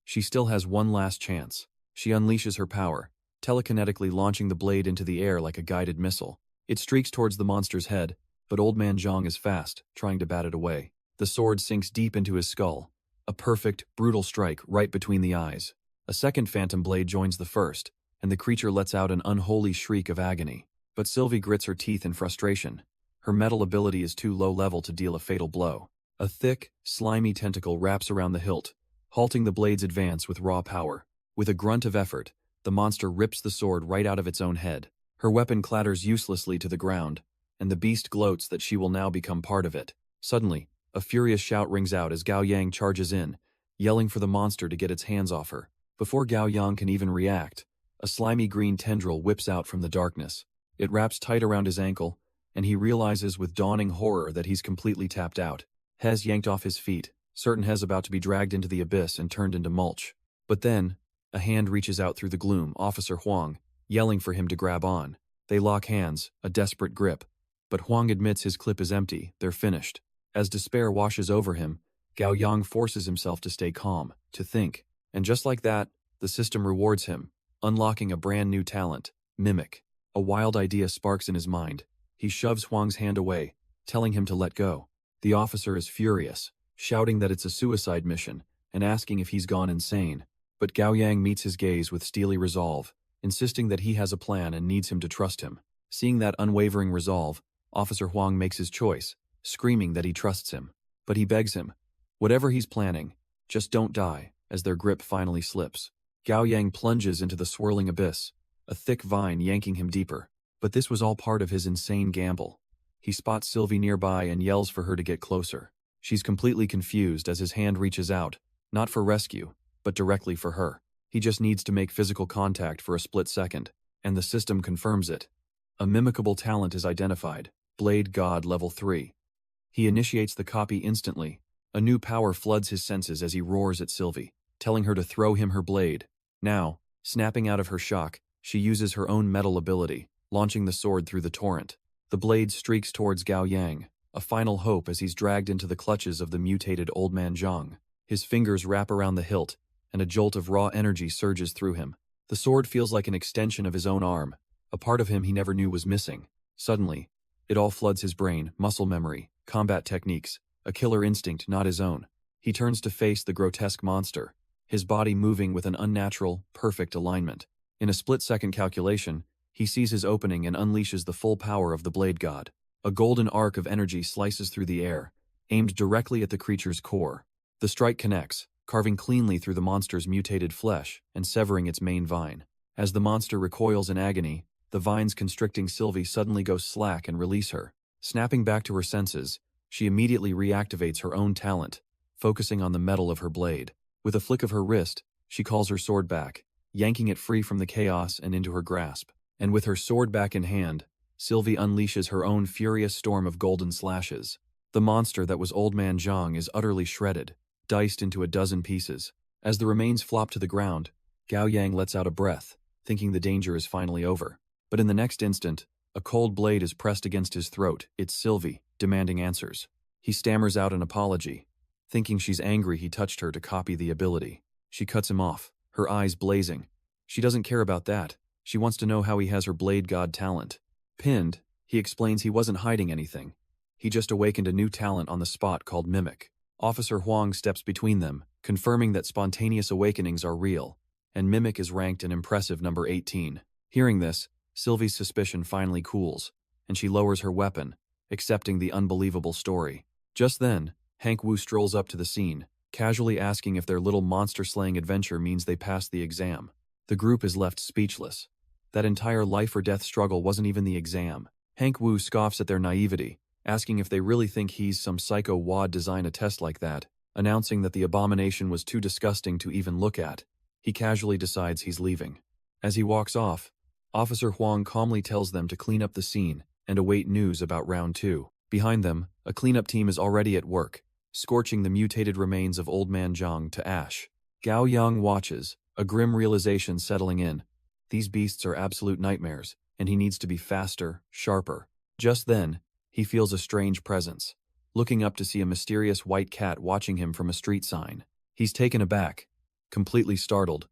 She still has one last chance. She unleashes her power, telekinetically launching the blade into the air like a guided missile. It streaks towards the monster's head, but Old Man Zhang is fast, trying to bat it away. The sword sinks deep into his skull, a perfect, brutal strike right between the eyes. A second phantom blade joins the first, and the creature lets out an unholy shriek of agony. But Sylvie grits her teeth in frustration. Her metal ability is too low level to deal a fatal blow. A thick, slimy tentacle wraps around the hilt, halting the blade's advance with raw power. With a grunt of effort, the monster rips the sword right out of its own head. Her weapon clatters uselessly to the ground, and the beast gloats that she will now become part of it. Suddenly, a furious shout rings out as Gao Yang charges in, yelling for the monster to get its hands off her. Before Gao Yang can even react, a slimy green tendril whips out from the darkness. It wraps tight around his ankle, and he realizes with dawning horror that he's completely tapped out. Hez yanked off his feet, certain Hez about to be dragged into the abyss and turned into mulch. But then, a hand reaches out through the gloom, Officer Huang, yelling for him to grab on. They lock hands, a desperate grip. But Huang admits his clip is empty, they're finished. As despair washes over him, Gao Yang forces himself to stay calm, to think. And just like that, the system rewards him, unlocking a brand new talent, Mimic. A wild idea sparks in his mind. He shoves Huang's hand away, telling him to let go. The officer is furious, shouting that it's a suicide mission, and asking if he's gone insane. But Gao Yang meets his gaze with steely resolve, insisting that he has a plan and needs him to trust him. Seeing that unwavering resolve, Officer Huang makes his choice, screaming that he trusts him. But he begs him, whatever he's planning, just don't die, as their grip finally slips. Gao Yang plunges into the swirling abyss, a thick vine yanking him deeper. But this was all part of his insane gamble. He spots Sylvie nearby and yells for her to get closer. She's completely confused as his hand reaches out, not for rescue, but directly for her. He just needs to make physical contact for a split second, and the system confirms it. A mimicable talent is identified, Blade God Level 3. He initiates the copy instantly. A new power floods his senses as he roars at Sylvie, telling her to throw him her blade. Now, snapping out of her shock, she uses her own metal ability, launching the sword through the torrent. The blade streaks towards Gao Yang, a final hope as he's dragged into the clutches of the mutated Old Man Zhang. His fingers wrap around the hilt, and a jolt of raw energy surges through him. The sword feels like an extension of his own arm, a part of him he never knew was missing. Suddenly, it all floods his brain, muscle memory, combat techniques, a killer instinct not his own. He turns to face the grotesque monster, his body moving with an unnatural, perfect alignment. In a split-second calculation, he sees his opening and unleashes the full power of the Blade God. A golden arc of energy slices through the air, aimed directly at the creature's core. The strike connects, carving cleanly through the monster's mutated flesh and severing its main vine. As the monster recoils in agony, the vines constricting Sylvie suddenly go slack and release her. Snapping back to her senses, she immediately reactivates her own talent, focusing on the metal of her blade. With a flick of her wrist, she calls her sword back, yanking it free from the chaos and into her grasp. And with her sword back in hand, Sylvie unleashes her own furious storm of golden slashes. The monster that was Old Man Zhang is utterly shredded, diced into a dozen pieces. As the remains flop to the ground, Gao Yang lets out a breath, thinking the danger is finally over. But in the next instant, a cold blade is pressed against his throat. It's Sylvie, demanding answers. He stammers out an apology. Thinking she's angry he touched her to copy the ability. She cuts him off, her eyes blazing. She doesn't care about that. She wants to know how he has her Blade God talent. Pinned, he explains he wasn't hiding anything. He just awakened a new talent on the spot called Mimic. Officer Huang steps between them, confirming that spontaneous awakenings are real, and Mimic is ranked an impressive number 18. Hearing this, Sylvie's suspicion finally cools, and she lowers her weapon, accepting the unbelievable story. Just then, Hank Wu strolls up to the scene, casually asking if their little monster-slaying adventure means they passed the exam. The group is left speechless. That entire life-or-death struggle wasn't even the exam. Hank Wu scoffs at their naivety, asking if they really think he's some psycho wad design a test like that, announcing that the abomination was too disgusting to even look at. He casually decides he's leaving. As he walks off, Officer Huang calmly tells them to clean up the scene and await news about round 2. Behind them, a cleanup team is already at work, scorching the mutated remains of Old Man Zhang to ash. Gao Yang watches, a grim realization settling in. These beasts are absolute nightmares, and he needs to be faster, sharper. Just then, he feels a strange presence, looking up to see a mysterious white cat watching him from a street sign. He's taken aback, completely startled.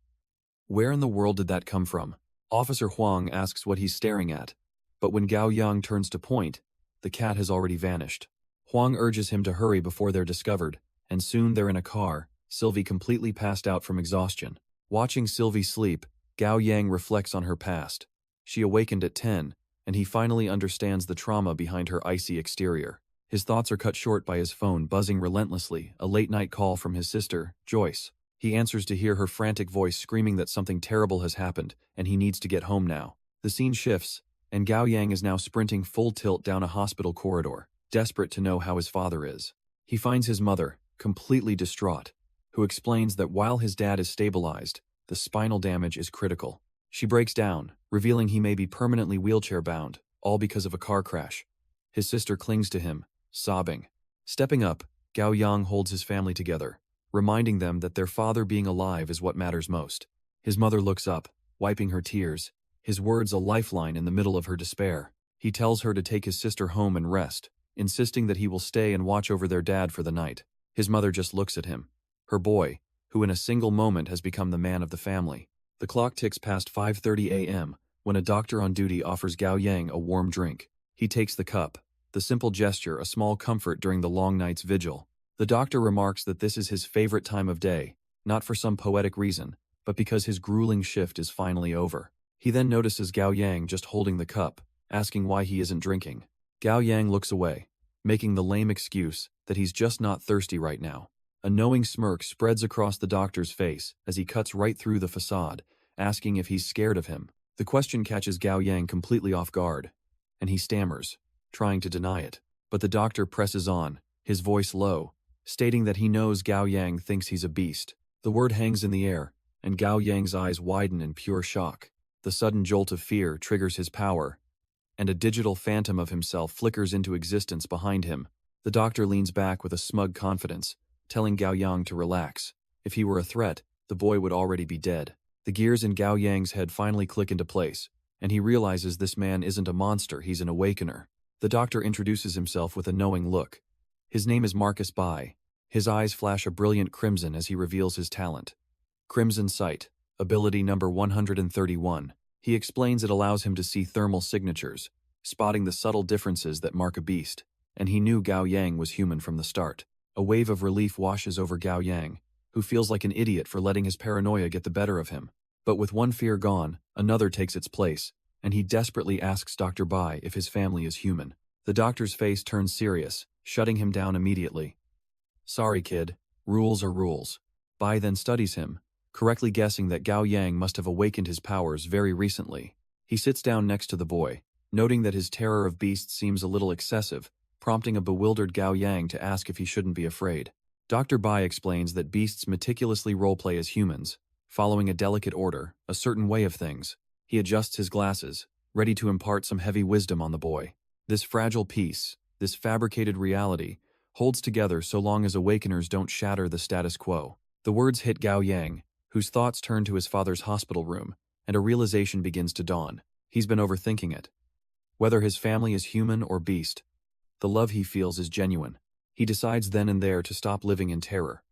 Where in the world did that come from? Officer Huang asks what he's staring at, but when Gao Yang turns to point, the cat has already vanished. Huang urges him to hurry before they're discovered, and soon they're in a car, Sylvie completely passed out from exhaustion. Watching Sylvie sleep, Gao Yang reflects on her past. She awakened at 10, and he finally understands the trauma behind her icy exterior. His thoughts are cut short by his phone buzzing relentlessly, a late-night call from his sister, Joyce. He answers to hear her frantic voice screaming that something terrible has happened, and he needs to get home now. The scene shifts, and Gao Yang is now sprinting full tilt down a hospital corridor, desperate to know how his father is. He finds his mother, completely distraught, who explains that while his dad is stabilized, the spinal damage is critical. She breaks down, revealing he may be permanently wheelchair-bound, all because of a car crash. His sister clings to him, sobbing. Stepping up, Gao Yang holds his family together, reminding them that their father being alive is what matters most. His mother looks up, wiping her tears, his words a lifeline in the middle of her despair. He tells her to take his sister home and rest, insisting that he will stay and watch over their dad for the night. His mother just looks at him. Her boy, who in a single moment has become the man of the family. The clock ticks past 5:30 a.m. when a doctor on duty offers Gao Yang a warm drink. He takes the cup, the simple gesture a small comfort during the long night's vigil. The doctor remarks that this is his favorite time of day, not for some poetic reason, but because his grueling shift is finally over. He then notices Gao Yang just holding the cup, asking why he isn't drinking. Gao Yang looks away, making the lame excuse that he's just not thirsty right now. A knowing smirk spreads across the doctor's face as he cuts right through the facade, asking if he's scared of him. The question catches Gao Yang completely off guard, and he stammers, trying to deny it. But the doctor presses on, his voice low, stating that he knows Gao Yang thinks he's a beast. The word hangs in the air, and Gao Yang's eyes widen in pure shock. The sudden jolt of fear triggers his power, and a digital phantom of himself flickers into existence behind him. The doctor leans back with a smug confidence, telling Gao Yang to relax. If he were a threat, the boy would already be dead. The gears in Gao Yang's head finally click into place, and he realizes this man isn't a monster, he's an awakener. The doctor introduces himself with a knowing look. His name is Marcus Bai. His eyes flash a brilliant crimson as he reveals his talent. Crimson Sight, ability number 131. He explains it allows him to see thermal signatures, spotting the subtle differences that mark a beast, and he knew Gao Yang was human from the start. A wave of relief washes over Gao Yang, who feels like an idiot for letting his paranoia get the better of him. But with one fear gone, another takes its place, and he desperately asks Dr. Bai if his family is human. The doctor's face turns serious, shutting him down immediately. Sorry, kid. Rules are rules. Bai then studies him, correctly guessing that Gao Yang must have awakened his powers very recently. He sits down next to the boy, noting that his terror of beasts seems a little excessive, prompting a bewildered Gao Yang to ask if he shouldn't be afraid. Dr. Bai explains that beasts meticulously roleplay as humans, following a delicate order, a certain way of things. He adjusts his glasses, ready to impart some heavy wisdom on the boy. This fragile piece, this fabricated reality, holds together so long as awakeners don't shatter the status quo. The words hit Gao Yang, whose thoughts turn to his father's hospital room, and a realization begins to dawn. He's been overthinking it. Whether his family is human or beast, the love he feels is genuine. He decides then and there to stop living in terror.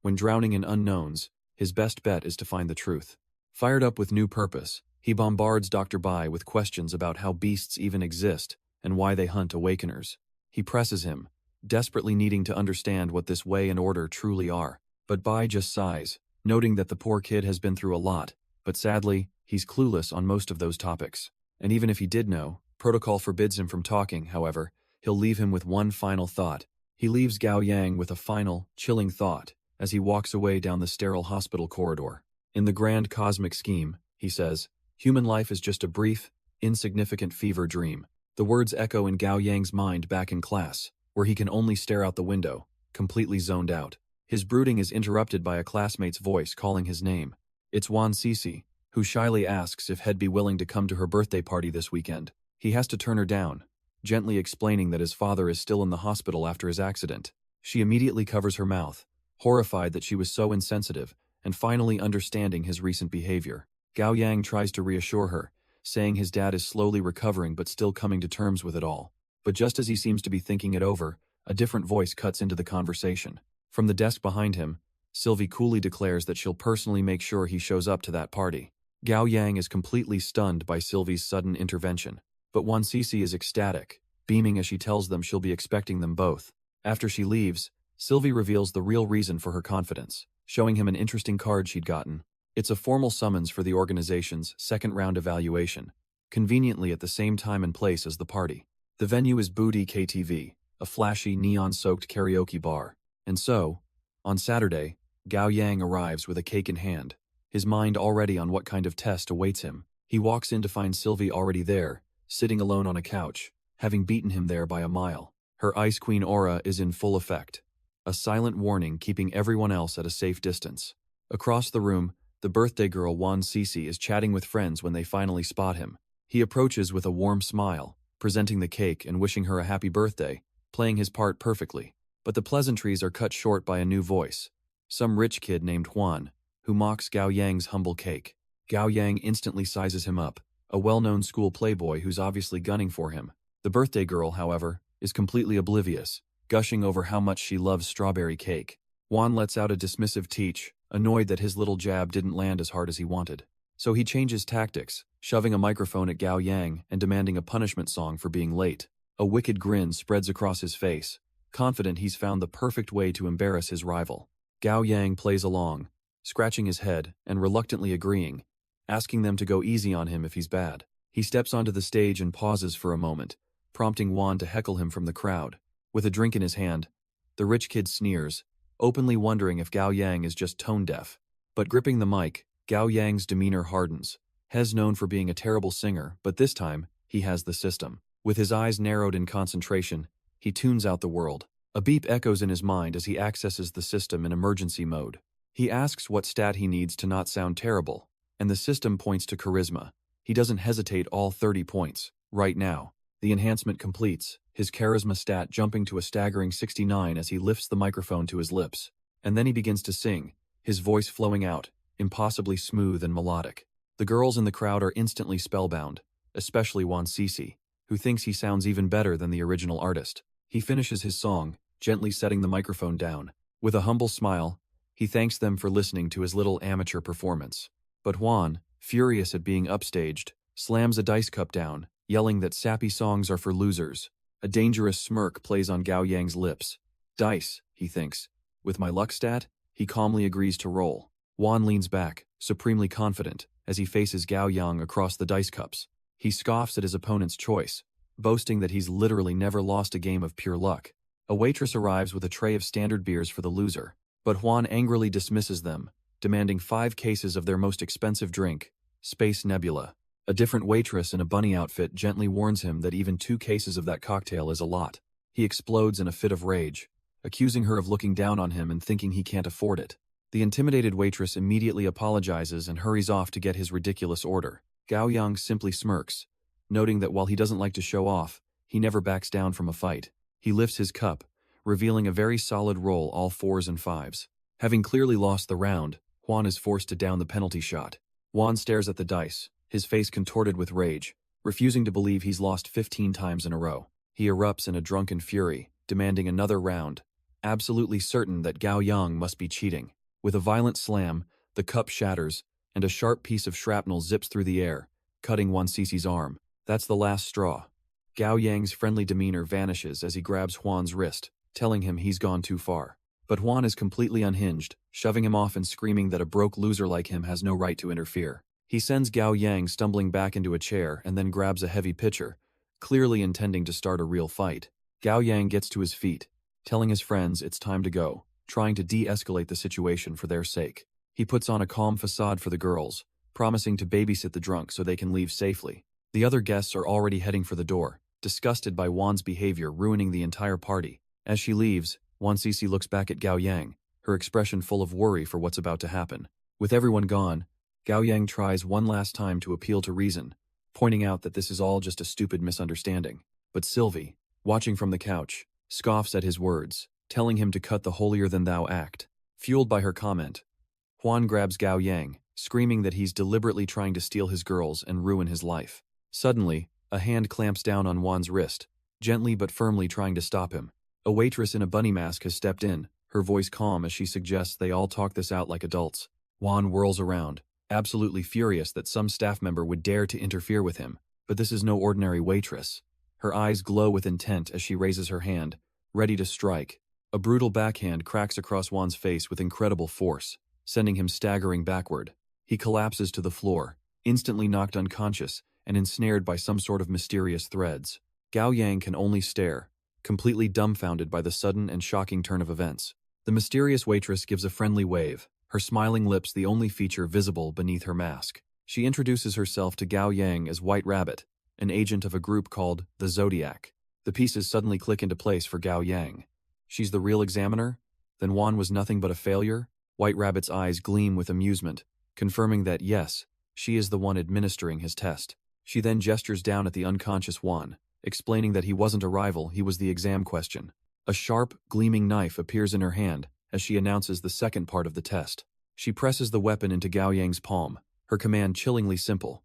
When drowning in unknowns, his best bet is to find the truth. Fired up with new purpose, he bombards Dr. Bai with questions about how beasts even exist and why they hunt awakeners. He presses him, desperately needing to understand what this way and order truly are. But Bai just sighs, noting that the poor kid has been through a lot, but sadly, he's clueless on most of those topics. And even if he did know, protocol forbids him from talking, however, he'll leave him with one final thought. He leaves Gao Yang with a final, chilling thought as he walks away down the sterile hospital corridor. In the grand cosmic scheme, he says, human life is just a brief, insignificant fever dream. The words echo in Gao Yang's mind back in class, where he can only stare out the window, completely zoned out. His brooding is interrupted by a classmate's voice calling his name. It's Wan Cece, who shyly asks if he'd be willing to come to her birthday party this weekend. He has to turn her down, gently explaining that his father is still in the hospital after his accident. She immediately covers her mouth, horrified that she was so insensitive, and finally understanding his recent behavior. Gao Yang tries to reassure her, saying his dad is slowly recovering but still coming to terms with it all. But just as he seems to be thinking it over, a different voice cuts into the conversation. From the desk behind him, Sylvie coolly declares that she'll personally make sure he shows up to that party. Gao Yang is completely stunned by Sylvie's sudden intervention, but Wan Sisi is ecstatic, beaming as she tells them she'll be expecting them both. After she leaves, Sylvie reveals the real reason for her confidence, showing him an interesting card she'd gotten. It's a formal summons for the organization's second-round evaluation, conveniently at the same time and place as the party. The venue is Booty KTV, a flashy, neon-soaked karaoke bar. And so, on Saturday, Gao Yang arrives with a cake in hand, his mind already on what kind of test awaits him. He walks in to find Sylvie already there, sitting alone on a couch, having beaten him there by a mile. Her Ice Queen aura is in full effect, a silent warning keeping everyone else at a safe distance. Across the room, the birthday girl Wan Sisi is chatting with friends when they finally spot him. He approaches with a warm smile, presenting the cake and wishing her a happy birthday, playing his part perfectly. But the pleasantries are cut short by a new voice, some rich kid named Huang, who mocks Gao Yang's humble cake. Gao Yang instantly sizes him up, a well-known school playboy who's obviously gunning for him. The birthday girl, however, is completely oblivious, gushing over how much she loves strawberry cake. Huang lets out a dismissive teach, annoyed that his little jab didn't land as hard as he wanted. So he changes tactics, shoving a microphone at Gao Yang and demanding a punishment song for being late. A wicked grin spreads across his face, confident he's found the perfect way to embarrass his rival. Gao Yang plays along, scratching his head and reluctantly agreeing, asking them to go easy on him if he's bad. He steps onto the stage and pauses for a moment, prompting Juan to heckle him from the crowd. With a drink in his hand, the rich kid sneers, openly wondering if Gao Yang is just tone-deaf. But gripping the mic, Gao Yang's demeanor hardens. Hes known for being a terrible singer, but this time, he has the system. With his eyes narrowed in concentration, he tunes out the world. A beep echoes in his mind as he accesses the system in emergency mode. He asks what stat he needs to not sound terrible, and the system points to charisma. He doesn't hesitate all 30 points. Right now, the enhancement completes, his charisma stat jumping to a staggering 69 as he lifts the microphone to his lips. And then he begins to sing, his voice flowing out, impossibly smooth and melodic. The girls in the crowd are instantly spellbound, especially Wan Sisi, who thinks he sounds even better than the original artist. He finishes his song, gently setting the microphone down. With a humble smile, he thanks them for listening to his little amateur performance. But Juan, furious at being upstaged, slams a dice cup down, yelling that sappy songs are for losers. A dangerous smirk plays on Gao Yang's lips. Dice, he thinks. With my luck stat, he calmly agrees to roll. Juan leans back, supremely confident, as he faces Gao Yang across the dice cups. He scoffs at his opponent's choice, boasting that he's literally never lost a game of pure luck. A waitress arrives with a tray of standard beers for the loser, but Juan angrily dismisses them, demanding 5 cases of their most expensive drink, Space Nebula. A different waitress in a bunny outfit gently warns him that even 2 cases of that cocktail is a lot. He explodes in a fit of rage, accusing her of looking down on him and thinking he can't afford it. The intimidated waitress immediately apologizes and hurries off to get his ridiculous order. Gao Yang simply smirks, noting that while he doesn't like to show off, he never backs down from a fight. He lifts his cup, revealing a very solid roll, all 4s and 5s. Having clearly lost the round, Juan is forced to down the penalty shot. Juan stares at the dice, his face contorted with rage, refusing to believe he's lost 15 times in a row. He erupts in a drunken fury, demanding another round, absolutely certain that Gao Yang must be cheating. With a violent slam, the cup shatters, and a sharp piece of shrapnel zips through the air, cutting Wan Sisi's arm. That's the last straw. Gao Yang's friendly demeanor vanishes as he grabs Juan's wrist, telling him he's gone too far. But Juan is completely unhinged, shoving him off and screaming that a broke loser like him has no right to interfere. He sends Gao Yang stumbling back into a chair and then grabs a heavy pitcher, clearly intending to start a real fight. Gao Yang gets to his feet, telling his friends it's time to go, trying to de-escalate the situation for their sake. He puts on a calm facade for the girls, promising to babysit the drunk so they can leave safely. The other guests are already heading for the door, disgusted by Juan's behavior ruining the entire party. As she leaves, Wan Sisi looks back at Gao Yang, her expression full of worry for what's about to happen. With everyone gone, Gao Yang tries one last time to appeal to reason, pointing out that this is all just a stupid misunderstanding. But Sylvie, watching from the couch, scoffs at his words, telling him to cut the holier-than-thou act. Fueled by her comment, Huang grabs Gao Yang, screaming that he's deliberately trying to steal his girls and ruin his life. Suddenly, a hand clamps down on Juan's wrist, gently but firmly trying to stop him. A waitress in a bunny mask has stepped in, her voice calm as she suggests they all talk this out like adults. Juan whirls around, absolutely furious that some staff member would dare to interfere with him, but this is no ordinary waitress. Her eyes glow with intent as she raises her hand, ready to strike. A brutal backhand cracks across Juan's face with incredible force, sending him staggering backward. He collapses to the floor, instantly knocked unconscious and ensnared by some sort of mysterious threads. Gao Yang can only stare, completely dumbfounded by the sudden and shocking turn of events. The mysterious waitress gives a friendly wave, her smiling lips the only feature visible beneath her mask. She introduces herself to Gao Yang as White Rabbit, an agent of a group called the Zodiac. The pieces suddenly click into place for Gao Yang. She's the real examiner? Then Juan was nothing but a failure? White Rabbit's eyes gleam with amusement, confirming that yes, she is the one administering his test. She then gestures down at the unconscious Juan, explaining that he wasn't a rival, he was the exam question. A sharp, gleaming knife appears in her hand as she announces the second part of the test. She presses the weapon into Gao Yang's palm, her command chillingly simple.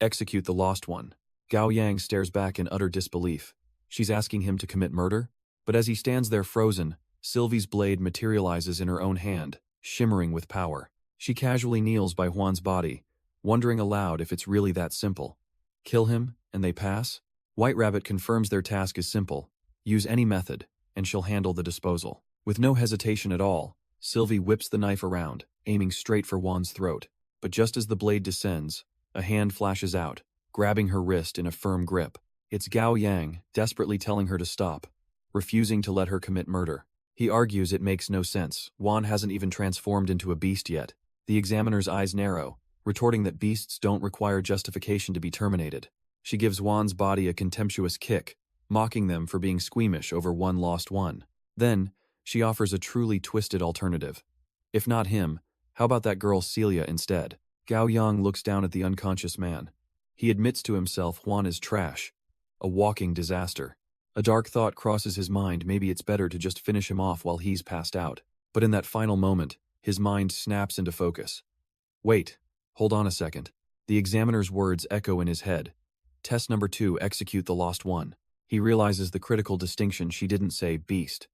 Execute the lost one. Gao Yang stares back in utter disbelief. She's asking him to commit murder? But as he stands there frozen, Sylvie's blade materializes in her own hand, shimmering with power. She casually kneels by Juan's body, wondering aloud if it's really that simple. Kill him, and they pass? White Rabbit confirms their task is simple. Use any method, and she'll handle the disposal. With no hesitation at all, Sylvie whips the knife around, aiming straight for Juan's throat. But just as the blade descends, a hand flashes out, grabbing her wrist in a firm grip. It's Gao Yang, desperately telling her to stop, refusing to let her commit murder. He argues it makes no sense. Juan hasn't even transformed into a beast yet. The examiner's eyes narrow, retorting that beasts don't require justification to be terminated. She gives Juan's body a contemptuous kick, mocking them for being squeamish over one lost one. Then, she offers a truly twisted alternative. If not him, how about that girl Celia instead? Gao Yang looks down at the unconscious man. He admits to himself Juan is trash, a walking disaster. A dark thought crosses his mind, maybe it's better to just finish him off while he's passed out. But in that final moment, his mind snaps into focus. Wait, hold on a second. The examiner's words echo in his head. Test number 2, execute the lost one. He realizes the critical distinction. She didn't say beast.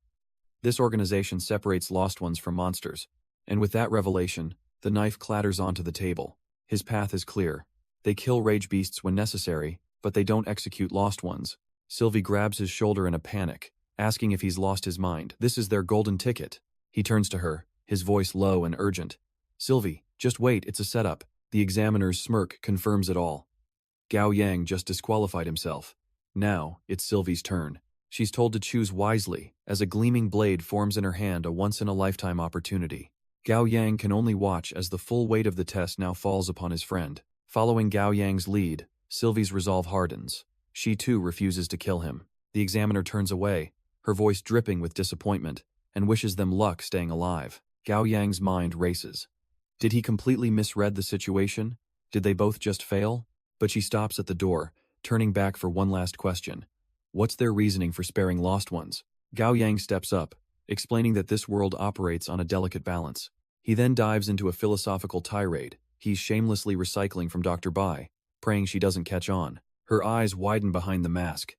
This organization separates lost ones from monsters. And with that revelation, the knife clatters onto the table. His path is clear. They kill rage beasts when necessary, but they don't execute lost ones. Sylvie grabs his shoulder in a panic, asking if he's lost his mind. This is their golden ticket. He turns to her, his voice low and urgent. Sylvie, just wait, it's a setup. The examiner's smirk confirms it all. Gao Yang just disqualified himself. Now, it's Sylvie's turn. She's told to choose wisely, as a gleaming blade forms in her hand, a once-in-a-lifetime opportunity. Gao Yang can only watch as the full weight of the test now falls upon his friend. Following Gao Yang's lead, Sylvie's resolve hardens. She too refuses to kill him. The examiner turns away, her voice dripping with disappointment, and wishes them luck staying alive. Gao Yang's mind races. Did he completely misread the situation? Did they both just fail? But she stops at the door, turning back for one last question. What's their reasoning for sparing lost ones? Gao Yang steps up, explaining that this world operates on a delicate balance. He then dives into a philosophical tirade. He's shamelessly recycling from Dr. Bai, praying she doesn't catch on. Her eyes widen behind the mask.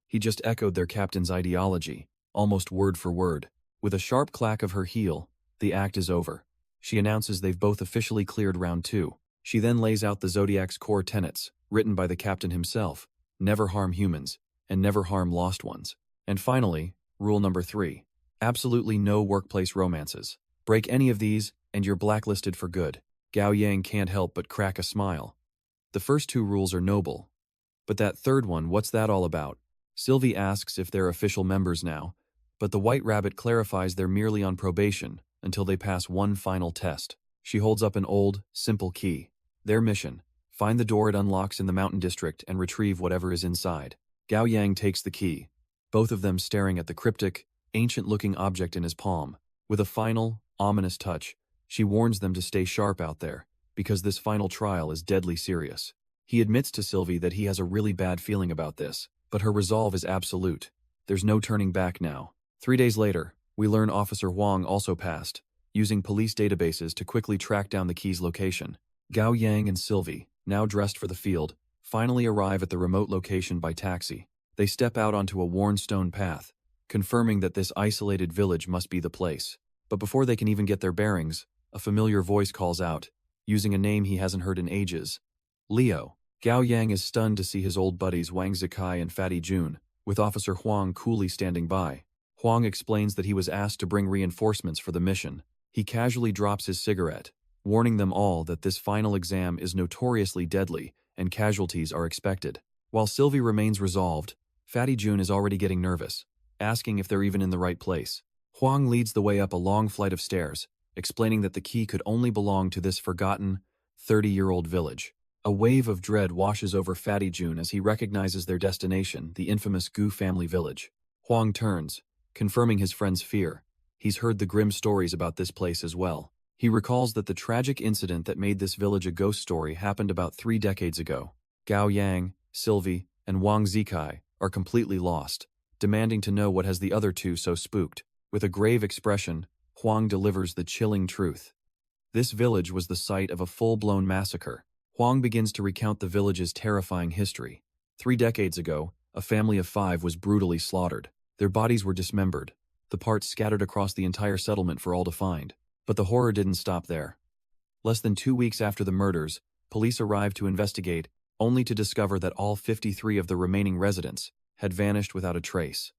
He just echoed their captain's ideology, almost word for word. With a sharp clack of her heel, the act is over. She announces they've both officially cleared round 2. She then lays out the Zodiac's core tenets, written by the captain himself. Never harm humans, and never harm lost ones. And finally, rule number 3. Absolutely no workplace romances. Break any of these, and you're blacklisted for good. Gao Yang can't help but crack a smile. The first 2 rules are noble. But that third one, what's that all about? Sylvie asks if they're official members now, but the White Rabbit clarifies they're merely on probation until they pass one final test. She holds up an old, simple key. Their mission: find the door it unlocks in the mountain district and retrieve whatever is inside. Gao Yang takes the key, both of them staring at the cryptic, ancient-looking object in his palm. With a final, ominous touch, she warns them to stay sharp out there, because this final trial is deadly serious. He admits to Sylvie that he has a really bad feeling about this. but her resolve is absolute. There's no turning back now. 3 days later, we learn Officer Huang also passed, using police databases to quickly track down the key's location. Gao Yang and Sylvie, now dressed for the field, finally arrive at the remote location by taxi. They step out onto a worn stone path, confirming that this isolated village must be the place. But before they can even get their bearings, a familiar voice calls out, using a name he hasn't heard in ages. Leo. Gao Yang is stunned to see his old buddies Wang Zikai and Fatty Jun, with Officer Huang coolly standing by. Huang explains that he was asked to bring reinforcements for the mission. He casually drops his cigarette, warning them all that this final exam is notoriously deadly and casualties are expected. While Sylvie remains resolved, Fatty Jun is already getting nervous, asking if they're even in the right place. Huang leads the way up a long flight of stairs, explaining that the key could only belong to this forgotten, 30-year-old village. A wave of dread washes over Fatty Jun as he recognizes their destination, the infamous Gu family village. Huang turns, confirming his friend's fear. He's heard the grim stories about this place as well. He recalls that the tragic incident that made this village a ghost story happened about 3 decades ago. Gao Yang, Sylvie, and Wang Zikai are completely lost, demanding to know what has the other two so spooked. With a grave expression, Huang delivers the chilling truth. This village was the site of a full-blown massacre. Huang begins to recount the village's terrifying history. 3 decades ago, a family of 5 was brutally slaughtered. Their bodies were dismembered, the parts scattered across the entire settlement for all to find. But the horror didn't stop there. Less than 2 weeks after the murders, police arrived to investigate, only to discover that all 53 of the remaining residents had vanished without a trace.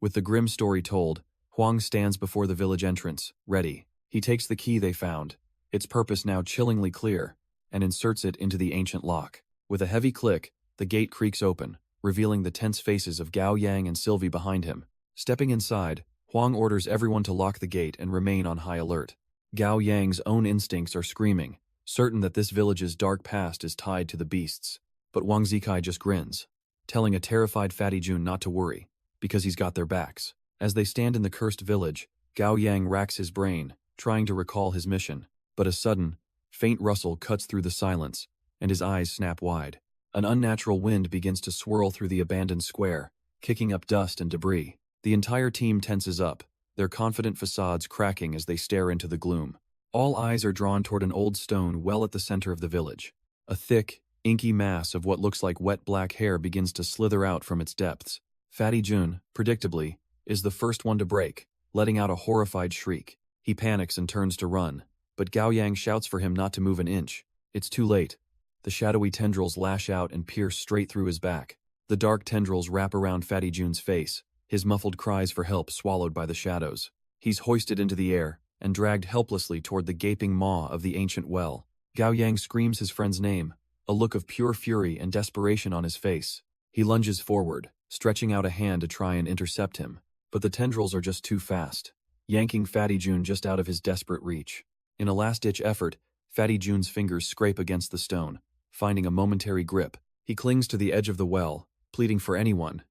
With the grim story told, Huang stands before the village entrance, ready. He takes the key they found, its purpose now chillingly clear, and inserts it into the ancient lock. With a heavy click, the gate creaks open, revealing the tense faces of Gao Yang and Sylvie behind him. Stepping inside, Huang orders everyone to lock the gate and remain on high alert. Gao Yang's own instincts are screaming, certain that this village's dark past is tied to the beasts. But Wang Zikai just grins, telling a terrified Fatty Jun not to worry, because he's got their backs. As they stand in the cursed village, Gao Yang racks his brain, trying to recall his mission. But a sudden, faint rustle cuts through the silence, and his eyes snap wide. An unnatural wind begins to swirl through the abandoned square, kicking up dust and debris. The entire team tenses up, their confident facades cracking as they stare into the gloom. All eyes are drawn toward an old stone well at the center of the village. A thick, inky mass of what looks like wet black hair begins to slither out from its depths. Fatty Jun, predictably, is the first one to break, letting out a horrified shriek. He panics and turns to run, but Gao Yang shouts for him not to move an inch. It's too late. The shadowy tendrils lash out and pierce straight through his back. The dark tendrils wrap around Fatty Jun's face, his muffled cries for help swallowed by the shadows. He's hoisted into the air and dragged helplessly toward the gaping maw of the ancient well. Gao Yang screams his friend's name, a look of pure fury and desperation on his face. He lunges forward, stretching out a hand to try and intercept him, but the tendrils are just too fast, yanking Fatty Jun just out of his desperate reach. In a last-ditch effort, Fatty Jun's fingers scrape against the stone, finding a momentary grip. He clings to the edge of the well, pleading for anyone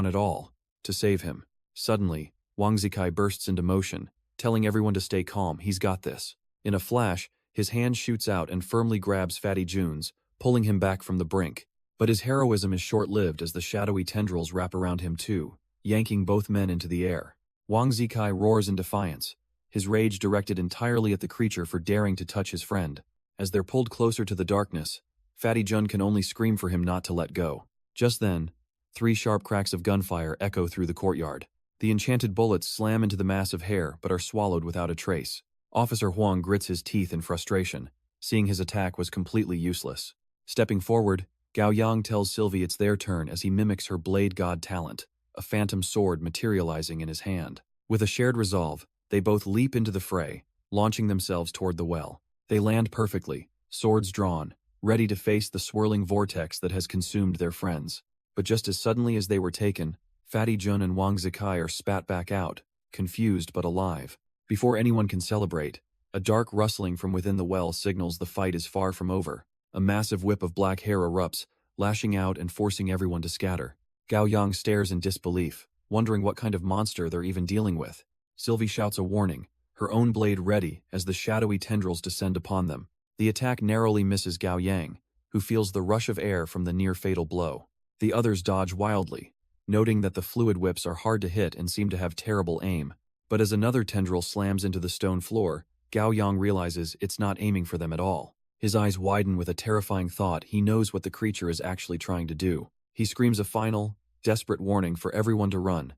at all, to save him. Suddenly, Wang Zikai bursts into motion, telling everyone to stay calm. He's got this. In a flash, his hand shoots out and firmly grabs Fatty Jun's, pulling him back from the brink. But his heroism is short-lived as the shadowy tendrils wrap around him too, yanking both men into the air. Wang Zikai roars in defiance, his rage directed entirely at the creature for daring to touch his friend. As they're pulled closer to the darkness, Fatty Jun can only scream for him not to let go. Just then, 3 sharp cracks of gunfire echo through the courtyard. The enchanted bullets slam into the mass of hair but are swallowed without a trace. Officer Huang grits his teeth in frustration, seeing his attack was completely useless. Stepping forward, Gao Yang tells Sylvie it's their turn as he mimics her blade god talent, a phantom sword materializing in his hand. With a shared resolve, they both leap into the fray, launching themselves toward the well. They land perfectly, swords drawn, ready to face the swirling vortex that has consumed their friends. But just as suddenly as they were taken, Fatty Jun and Wang Zikai are spat back out, confused but alive. Before anyone can celebrate, a dark rustling from within the well signals the fight is far from over. A massive whip of black hair erupts, lashing out and forcing everyone to scatter. Gao Yang stares in disbelief, wondering what kind of monster they're even dealing with. Sylvie shouts a warning, her own blade ready as the shadowy tendrils descend upon them. The attack narrowly misses Gao Yang, who feels the rush of air from the near-fatal blow. The others dodge wildly, noting that the fluid whips are hard to hit and seem to have terrible aim. But as another tendril slams into the stone floor, Gao Yang realizes it's not aiming for them at all. His eyes widen with a terrifying thought. He knows what the creature is actually trying to do. He screams a final, desperate warning for everyone to run.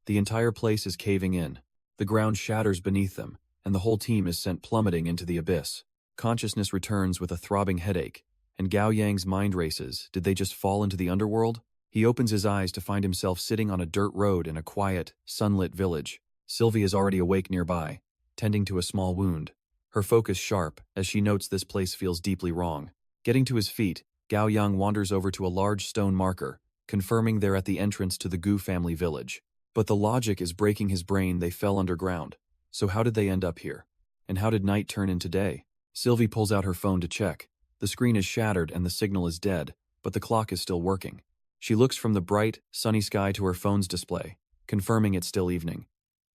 The entire place is caving in. The ground shatters beneath them, and the whole team is sent plummeting into the abyss. Consciousness returns with a throbbing headache, and Gao Yang's mind races. Did they just fall into the underworld? He opens his eyes to find himself sitting on a dirt road in a quiet, sunlit village. Sylvie is already awake nearby, tending to a small wound. Her focus sharp as she notes this place feels deeply wrong. Getting to his feet, Gao Yang wanders over to a large stone marker, confirming they're at the entrance to the Gu family village. But the logic is breaking his brain. They fell underground. So how did they end up here? And how did night turn into day? Sylvie pulls out her phone to check. The screen is shattered and the signal is dead, but the clock is still working. She looks from the bright, sunny sky to her phone's display, confirming it's still evening.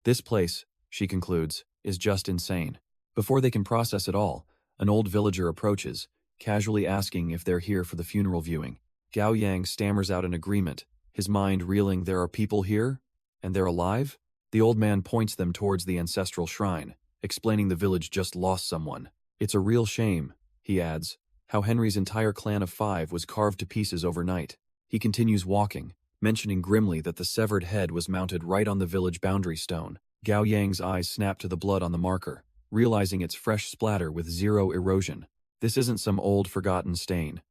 This place, she concludes, is just insane. Before they can process it all, an old villager approaches, casually asking if they're here for the funeral viewing. Gao Yang stammers out an agreement, his mind reeling. There are people here? And they're alive? The old man points them towards the ancestral shrine, explaining the village just lost someone. It's a real shame, he adds, how Henry's entire clan of 5 was carved to pieces overnight. He continues walking, mentioning grimly that the severed head was mounted right on the village boundary stone. Gao Yang's eyes snap to the blood on the marker, realizing it's fresh splatter with zero erosion. This isn't some old forgotten stain.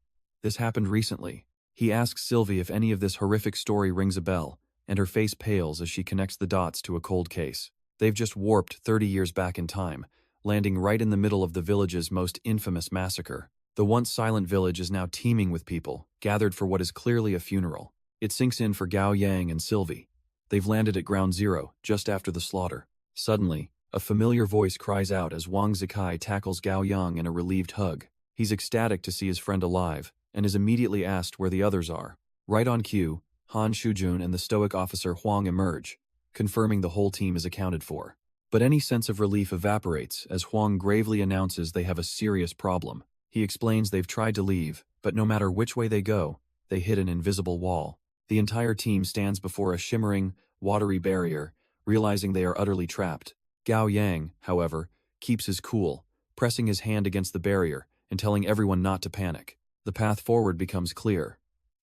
This happened recently. He asks Sylvie if any of this horrific story rings a bell, and her face pales as she connects the dots to a cold case. They've just warped 30 years back in time, landing right in the middle of the village's most infamous massacre. The once silent village is now teeming with people, gathered for what is clearly a funeral. It sinks in for Gao Yang and Sylvie. They've landed at ground zero, just after the slaughter. Suddenly, a familiar voice cries out as Huang tackles Gao Yang in a relieved hug. He's ecstatic to see his friend alive, and is immediately asked where the others are. Right on cue, Han Shujun and the stoic officer Huang emerge, confirming the whole team is accounted for. But any sense of relief evaporates as Huang gravely announces they have a serious problem. He explains they've tried to leave, but no matter which way they go, they hit an invisible wall. The entire team stands before a shimmering, watery barrier, realizing they are utterly trapped. Gao Yang, however, keeps his cool, pressing his hand against the barrier and telling everyone not to panic. The path forward becomes clear.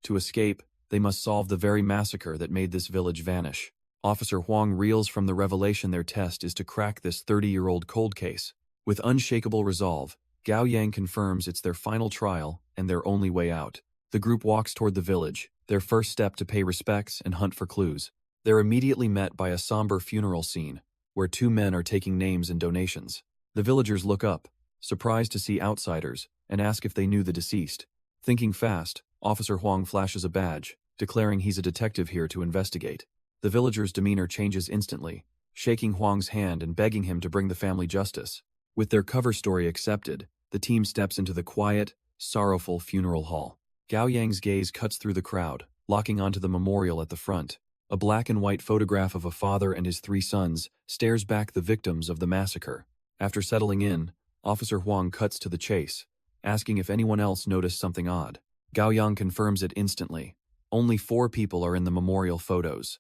To escape, they must solve the very massacre that made this village vanish. Officer Huang reels from the revelation their test is to crack this 30-year-old cold case. With unshakable resolve, Gao Yang confirms it's their final trial and their only way out. The group walks toward the village, their first step to pay respects and hunt for clues. They're immediately met by a somber funeral scene, where 2 men are taking names and donations. The villagers look up, surprised to see outsiders, and ask if they knew the deceased. Thinking fast, Officer Huang flashes a badge, declaring he's a detective here to investigate. The villager's demeanor changes instantly, shaking Huang's hand and begging him to bring the family justice. With their cover story accepted, the team steps into the quiet, sorrowful funeral hall. Gao Yang's gaze cuts through the crowd, locking onto the memorial at the front. A black and white photograph of a father and his 3 sons stares back the victims of the massacre. After settling in, Officer Huang cuts to the chase, asking if anyone else noticed something odd. Gao Yang confirms it instantly. Only 4 people are in the memorial photos.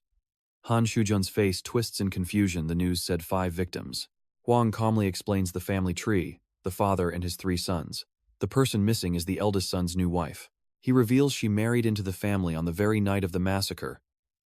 Han Shujun's face twists in confusion. The news said 5 victims. Huang calmly explains the family tree, the father and his 3 sons. The person missing is the eldest son's new wife. He reveals she married into the family on the very night of the massacre,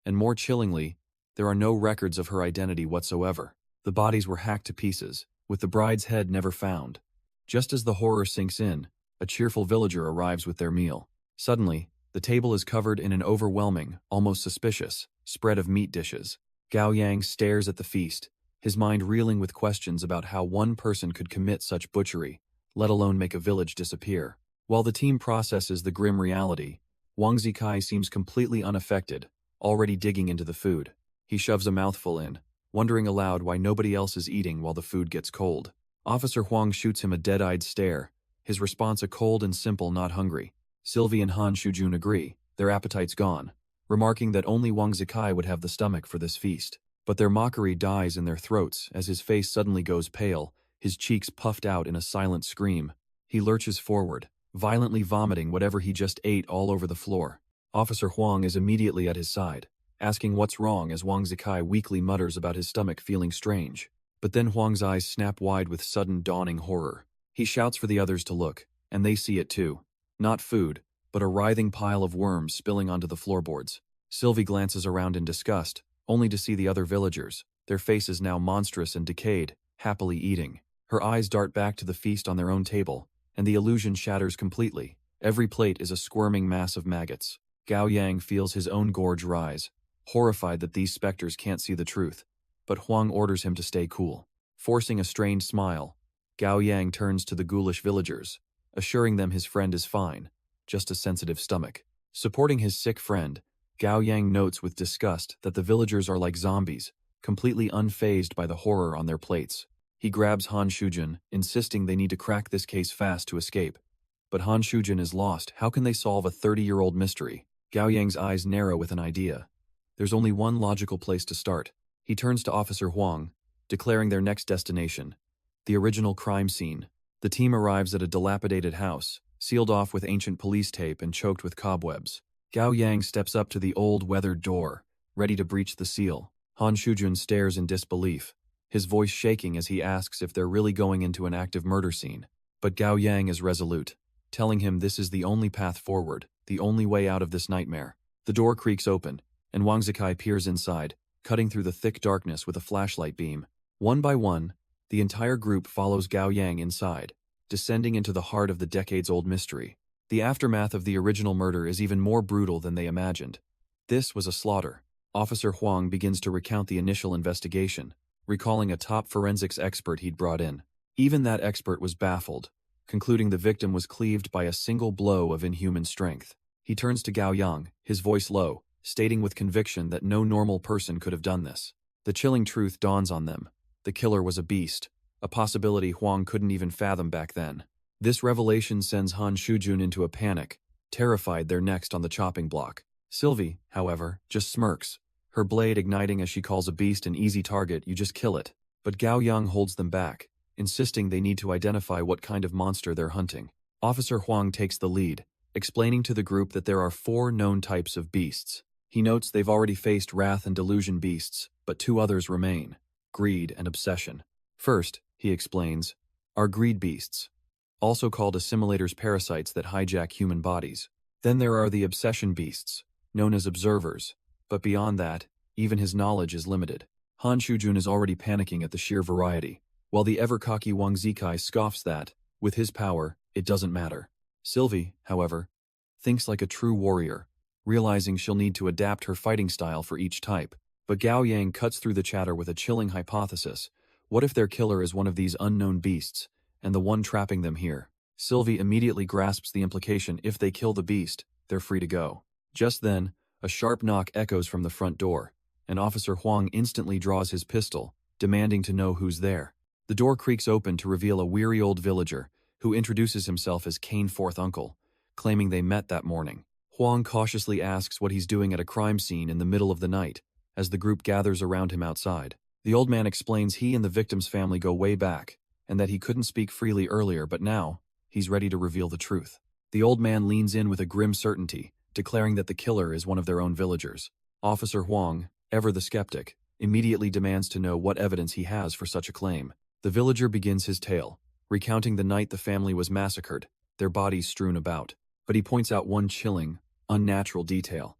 and more chillingly, there are no records of her identity whatsoever. The bodies were hacked to pieces, with the bride's head never found. Just as the horror sinks in, a cheerful villager arrives with their meal. Suddenly, the table is covered in an overwhelming, almost suspicious, spread of meat dishes. Gao Yang stares at the feast, his mind reeling with questions about how one person could commit such butchery, let alone make a village disappear. While the team processes the grim reality, Wang Zikai seems completely unaffected, already digging into the food. He shoves a mouthful in, wondering aloud why nobody else is eating while the food gets cold. Officer Huang shoots him a dead-eyed stare, his response a cold and simple "not hungry." Sylvie and Han Shujun agree, their appetites gone, remarking that only Wang Zikai would have the stomach for this feast. But their mockery dies in their throats as his face suddenly goes pale, his cheeks puffed out in a silent scream. He lurches forward, violently vomiting whatever he just ate all over the floor. Officer Huang is immediately at his side, asking what's wrong as Wang Zikai weakly mutters about his stomach feeling strange. But then Huang's eyes snap wide with sudden dawning horror. He shouts for the others to look, and they see it too. Not food, but a writhing pile of worms spilling onto the floorboards. Sylvie glances around in disgust, only to see the other villagers, their faces now monstrous and decayed, happily eating. Her eyes dart back to the feast on their own table, and the illusion shatters completely. Every plate is a squirming mass of maggots. Gao Yang feels his own gorge rise, horrified that these specters can't see the truth. But Huang orders him to stay cool. Forcing a strained smile, Gao Yang turns to the ghoulish villagers, assuring them his friend is fine, just a sensitive stomach. Supporting his sick friend, Gao Yang notes with disgust that the villagers are like zombies, completely unfazed by the horror on their plates. He grabs Han Shujun, insisting they need to crack this case fast to escape. But Han Shujun is lost. How can they solve a 30-year-old mystery? Gao Yang's eyes narrow with an idea. There's only one logical place to start. He turns to Officer Huang, declaring their next destination, the original crime scene. The team arrives at a dilapidated house, sealed off with ancient police tape and choked with cobwebs. Gao Yang steps up to the old weathered door, ready to breach the seal. Han Shujun stares in disbelief, his voice shaking as he asks if they're really going into an active murder scene. But Gao Yang is resolute, telling him this is the only path forward, the only way out of this nightmare. The door creaks open, and Wang Zikai peers inside, cutting through the thick darkness with a flashlight beam. One by one, the entire group follows Gao Yang inside, descending into the heart of the decades-old mystery. The aftermath of the original murder is even more brutal than they imagined. This was a slaughter. Officer Huang begins to recount the initial investigation, recalling a top forensics expert he'd brought in. Even that expert was baffled, concluding the victim was cleaved by a single blow of inhuman strength. He turns to Gao Yang, his voice low, stating with conviction that no normal person could have done this. The chilling truth dawns on them. The killer was a beast, a possibility Huang couldn't even fathom back then. This revelation sends Han Shujun into a panic, terrified they're next on the chopping block. Sylvie, however, just smirks, her blade igniting as she calls a beast an easy target, you just kill it. But Gao Yang holds them back, insisting they need to identify what kind of monster they're hunting. Officer Huang takes the lead, explaining to the group that there are 4 known types of beasts. He notes they've already faced wrath and delusion beasts, but 2 others remain: greed and obsession. First, he explains, are greed beasts, also called assimilators, parasites that hijack human bodies. Then there are the obsession beasts, known as observers, but beyond that, even his knowledge is limited. Han Shujun is already panicking at the sheer variety, while the ever-cocky Wang Zikai scoffs that, with his power, it doesn't matter. Sylvie, however, thinks like a true warrior, realizing she'll need to adapt her fighting style for each type. But Gao Yang cuts through the chatter with a chilling hypothesis. What if their killer is one of these unknown beasts, and the one trapping them here? Sylvie immediately grasps the implication: if they kill the beast, they're free to go. Just then, a sharp knock echoes from the front door, and Officer Huang instantly draws his pistol, demanding to know who's there. The door creaks open to reveal a weary old villager, who introduces himself as Cain Fourth Uncle, claiming they met that morning. Huang cautiously asks what he's doing at a crime scene in the middle of the night, as the group gathers around him outside. The old man explains he and the victim's family go way back, and that he couldn't speak freely earlier, but now, he's ready to reveal the truth. The old man leans in with a grim certainty, declaring that the killer is one of their own villagers. Officer Huang, ever the skeptic, immediately demands to know what evidence he has for such a claim. The villager begins his tale, recounting the night the family was massacred, their bodies strewn about. But he points out one chilling, unnatural detail.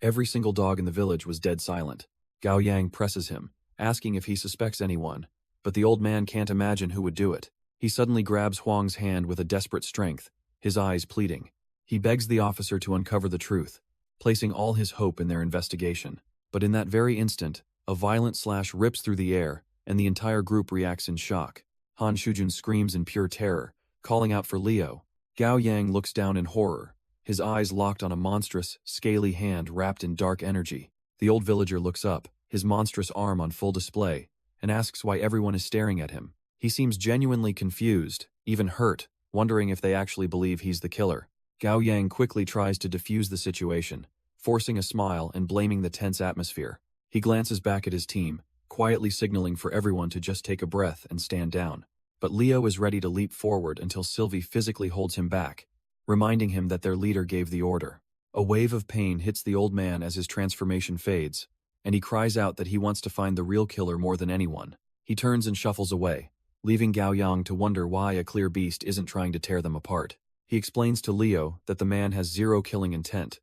Every single dog in the village was dead silent. Gao Yang presses him, asking if he suspects anyone, but the old man can't imagine who would do it. He suddenly grabs Huang's hand with a desperate strength, his eyes pleading. He begs the officer to uncover the truth, placing all his hope in their investigation. But in that very instant, a violent slash rips through the air, and the entire group reacts in shock. Han Shujun screams in pure terror, calling out for Leo. Gao Yang looks down in horror, his eyes locked on a monstrous, scaly hand wrapped in dark energy. The old villager looks up, his monstrous arm on full display, and asks why everyone is staring at him. He seems genuinely confused, even hurt, wondering if they actually believe he's the killer. Gao Yang quickly tries to defuse the situation, forcing a smile and blaming the tense atmosphere. He glances back at his team, quietly signaling for everyone to just take a breath and stand down. But Leo is ready to leap forward until Sylvie physically holds him back, reminding him that their leader gave the order. A wave of pain hits the old man as his transformation fades, and he cries out that he wants to find the real killer more than anyone. He turns and shuffles away, leaving Gao Yang to wonder why a clear beast isn't trying to tear them apart. He explains to Leo that the man has zero killing intent.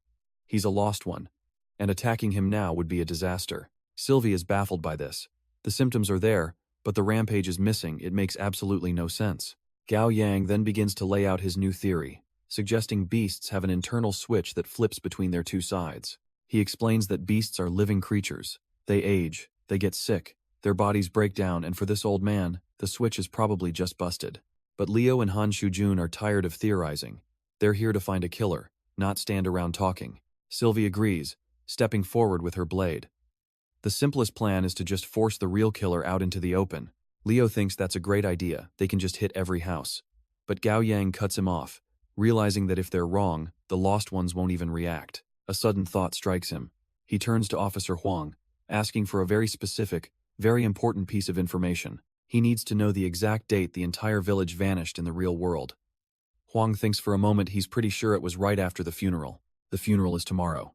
He's a lost one, and attacking him now would be a disaster. Sylvie is baffled by this. The symptoms are there, but the rampage is missing. It makes absolutely no sense. Gao Yang then begins to lay out his new theory, suggesting beasts have an internal switch that flips between their two sides. He explains that beasts are living creatures. They age, they get sick, their bodies break down, and for this old man, the switch is probably just busted. But Leo and Han Shujun are tired of theorizing. They're here to find a killer, not stand around talking. Sylvie agrees, stepping forward with her blade. The simplest plan is to just force the real killer out into the open. Leo thinks that's a great idea, they can just hit every house. But Gao Yang cuts him off, realizing that if they're wrong, the lost ones won't even react. A sudden thought strikes him. He turns to Officer Huang, asking for a very specific, very important piece of information. He needs to know the exact date the entire village vanished in the real world. Huang thinks for a moment he's pretty sure it was right after the funeral. The funeral is tomorrow.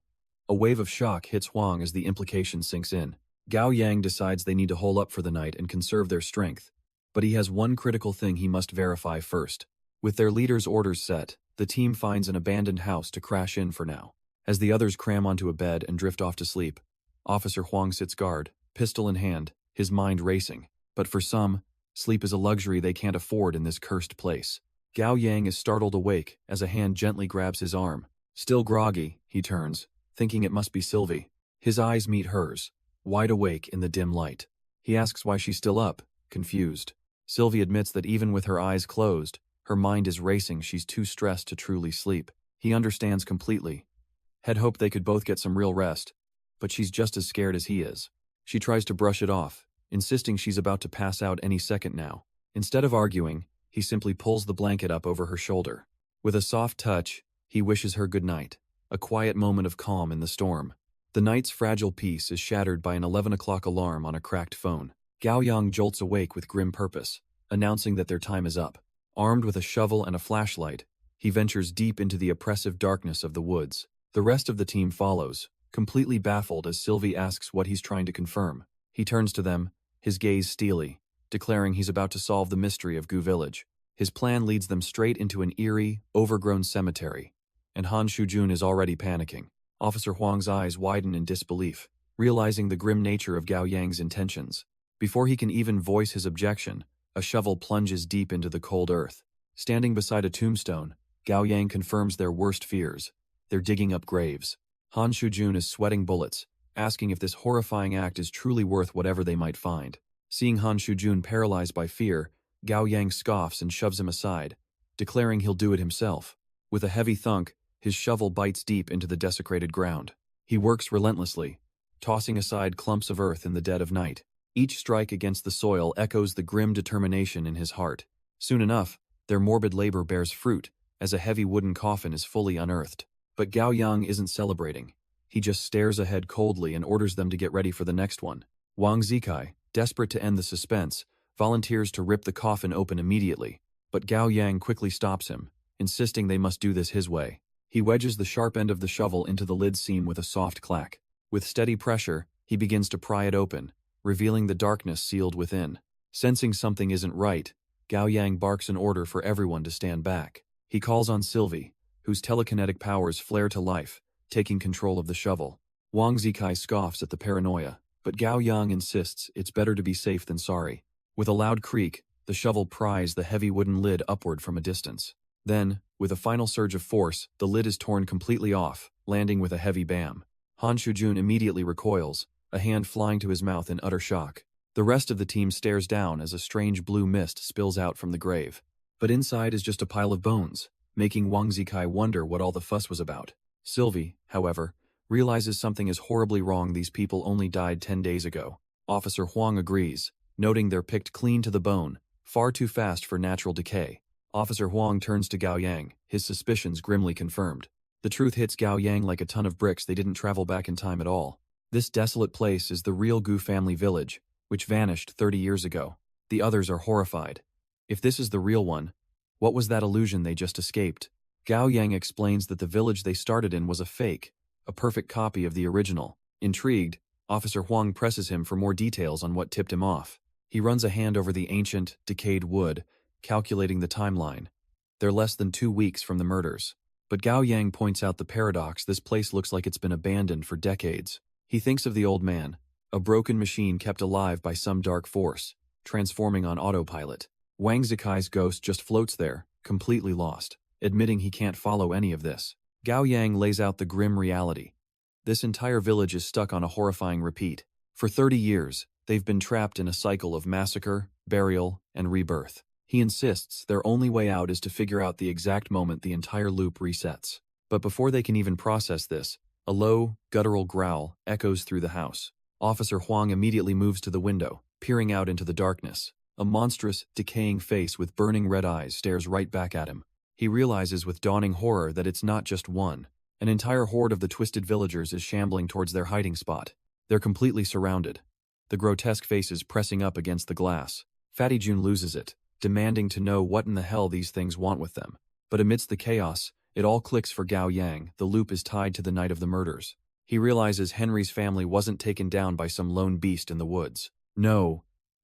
A wave of shock hits Huang as the implication sinks in. Gao Yang decides they need to hole up for the night and conserve their strength. But he has one critical thing he must verify first. With their leader's orders set, the team finds an abandoned house to crash in for now. As the others cram onto a bed and drift off to sleep, Officer Huang sits guard, pistol in hand, his mind racing. But for some, sleep is a luxury they can't afford in this cursed place. Gao Yang is startled awake as a hand gently grabs his arm. Still groggy, he turns, thinking it must be Sylvie. His eyes meet hers, wide awake in the dim light. He asks why she's still up, confused. Sylvie admits that even with her eyes closed, her mind is racing. She's too stressed to truly sleep. He understands completely. Had hoped they could both get some real rest, but she's just as scared as he is. She tries to brush it off, insisting she's about to pass out any second now. Instead of arguing, he simply pulls the blanket up over her shoulder. With a soft touch, he wishes her good night, a quiet moment of calm in the storm. The night's fragile peace is shattered by an 11 o'clock alarm on a cracked phone. Gao Yang jolts awake with grim purpose, announcing that their time is up. Armed with a shovel and a flashlight, he ventures deep into the oppressive darkness of the woods. The rest of the team follows, completely baffled as Sylvie asks what he's trying to confirm. He turns to them, his gaze steely, declaring he's about to solve the mystery of Gu Village. His plan leads them straight into an eerie, overgrown cemetery, and Han Shujun is already panicking. Officer Huang's eyes widen in disbelief, realizing the grim nature of Gao Yang's intentions. Before he can even voice his objection, a shovel plunges deep into the cold earth. Standing beside a tombstone, Gao Yang confirms their worst fears. They're digging up graves. Han Shujun is sweating bullets, asking if this horrifying act is truly worth whatever they might find. Seeing Han Shujun paralyzed by fear, Gao Yang scoffs and shoves him aside, declaring he'll do it himself. With a heavy thunk, his shovel bites deep into the desecrated ground. He works relentlessly, tossing aside clumps of earth in the dead of night. Each strike against the soil echoes the grim determination in his heart. Soon enough, their morbid labor bears fruit, as a heavy wooden coffin is fully unearthed. But Gao Yang isn't celebrating. He just stares ahead coldly and orders them to get ready for the next one. Wang Zikai, desperate to end the suspense, volunteers to rip the coffin open immediately. But Gao Yang quickly stops him, insisting they must do this his way. He wedges the sharp end of the shovel into the lid seam with a soft clack. With steady pressure, he begins to pry it open, revealing the darkness sealed within. Sensing something isn't right, Gao Yang barks an order for everyone to stand back. He calls on Sylvie, whose telekinetic powers flare to life, taking control of the shovel. Wang Zikai scoffs at the paranoia, but Gao Yang insists it's better to be safe than sorry. With a loud creak, the shovel pries the heavy wooden lid upward from a distance. Then, with a final surge of force, the lid is torn completely off, landing with a heavy bam. Han Shujun immediately recoils, a hand flying to his mouth in utter shock. The rest of the team stares down as a strange blue mist spills out from the grave. But inside is just a pile of bones, making Wang Zikai wonder what all the fuss was about. Sylvie, however, realizes something is horribly wrong. These people only died 10 days ago. Officer Huang agrees, noting they're picked clean to the bone, far too fast for natural decay. Officer Huang turns to Gao Yang, his suspicions grimly confirmed. The truth hits Gao Yang like a ton of bricks. They didn't travel back in time at all. This desolate place is the real Gu family village, which vanished 30 years ago. The others are horrified. If this is the real one, what was that illusion they just escaped? Gao Yang explains that the village they started in was a fake, a perfect copy of the original. Intrigued, Officer Huang presses him for more details on what tipped him off. He runs a hand over the ancient, decayed wood, calculating the timeline. They're less than 2 weeks from the murders. But Gao Yang points out the paradox: this place looks like it's been abandoned for decades. He thinks of the old man, a broken machine kept alive by some dark force, transforming on autopilot. Wang Zikai's ghost just floats there, completely lost, admitting he can't follow any of this. Gao Yang lays out the grim reality. This entire village is stuck on a horrifying repeat. For 30 years, they've been trapped in a cycle of massacre, burial, and rebirth. He insists their only way out is to figure out the exact moment the entire loop resets. But before they can even process this, a low, guttural growl echoes through the house. Officer Huang immediately moves to the window, peering out into the darkness. A monstrous, decaying face with burning red eyes stares right back at him. He realizes with dawning horror that it's not just one. An entire horde of the twisted villagers is shambling towards their hiding spot. They're completely surrounded, the grotesque faces pressing up against the glass. Fatty June loses it, demanding to know what in the hell these things want with them. But amidst the chaos, it all clicks for Gao Yang. The loop is tied to the night of the murders. He realizes Henry's family wasn't taken down by some lone beast in the woods. No,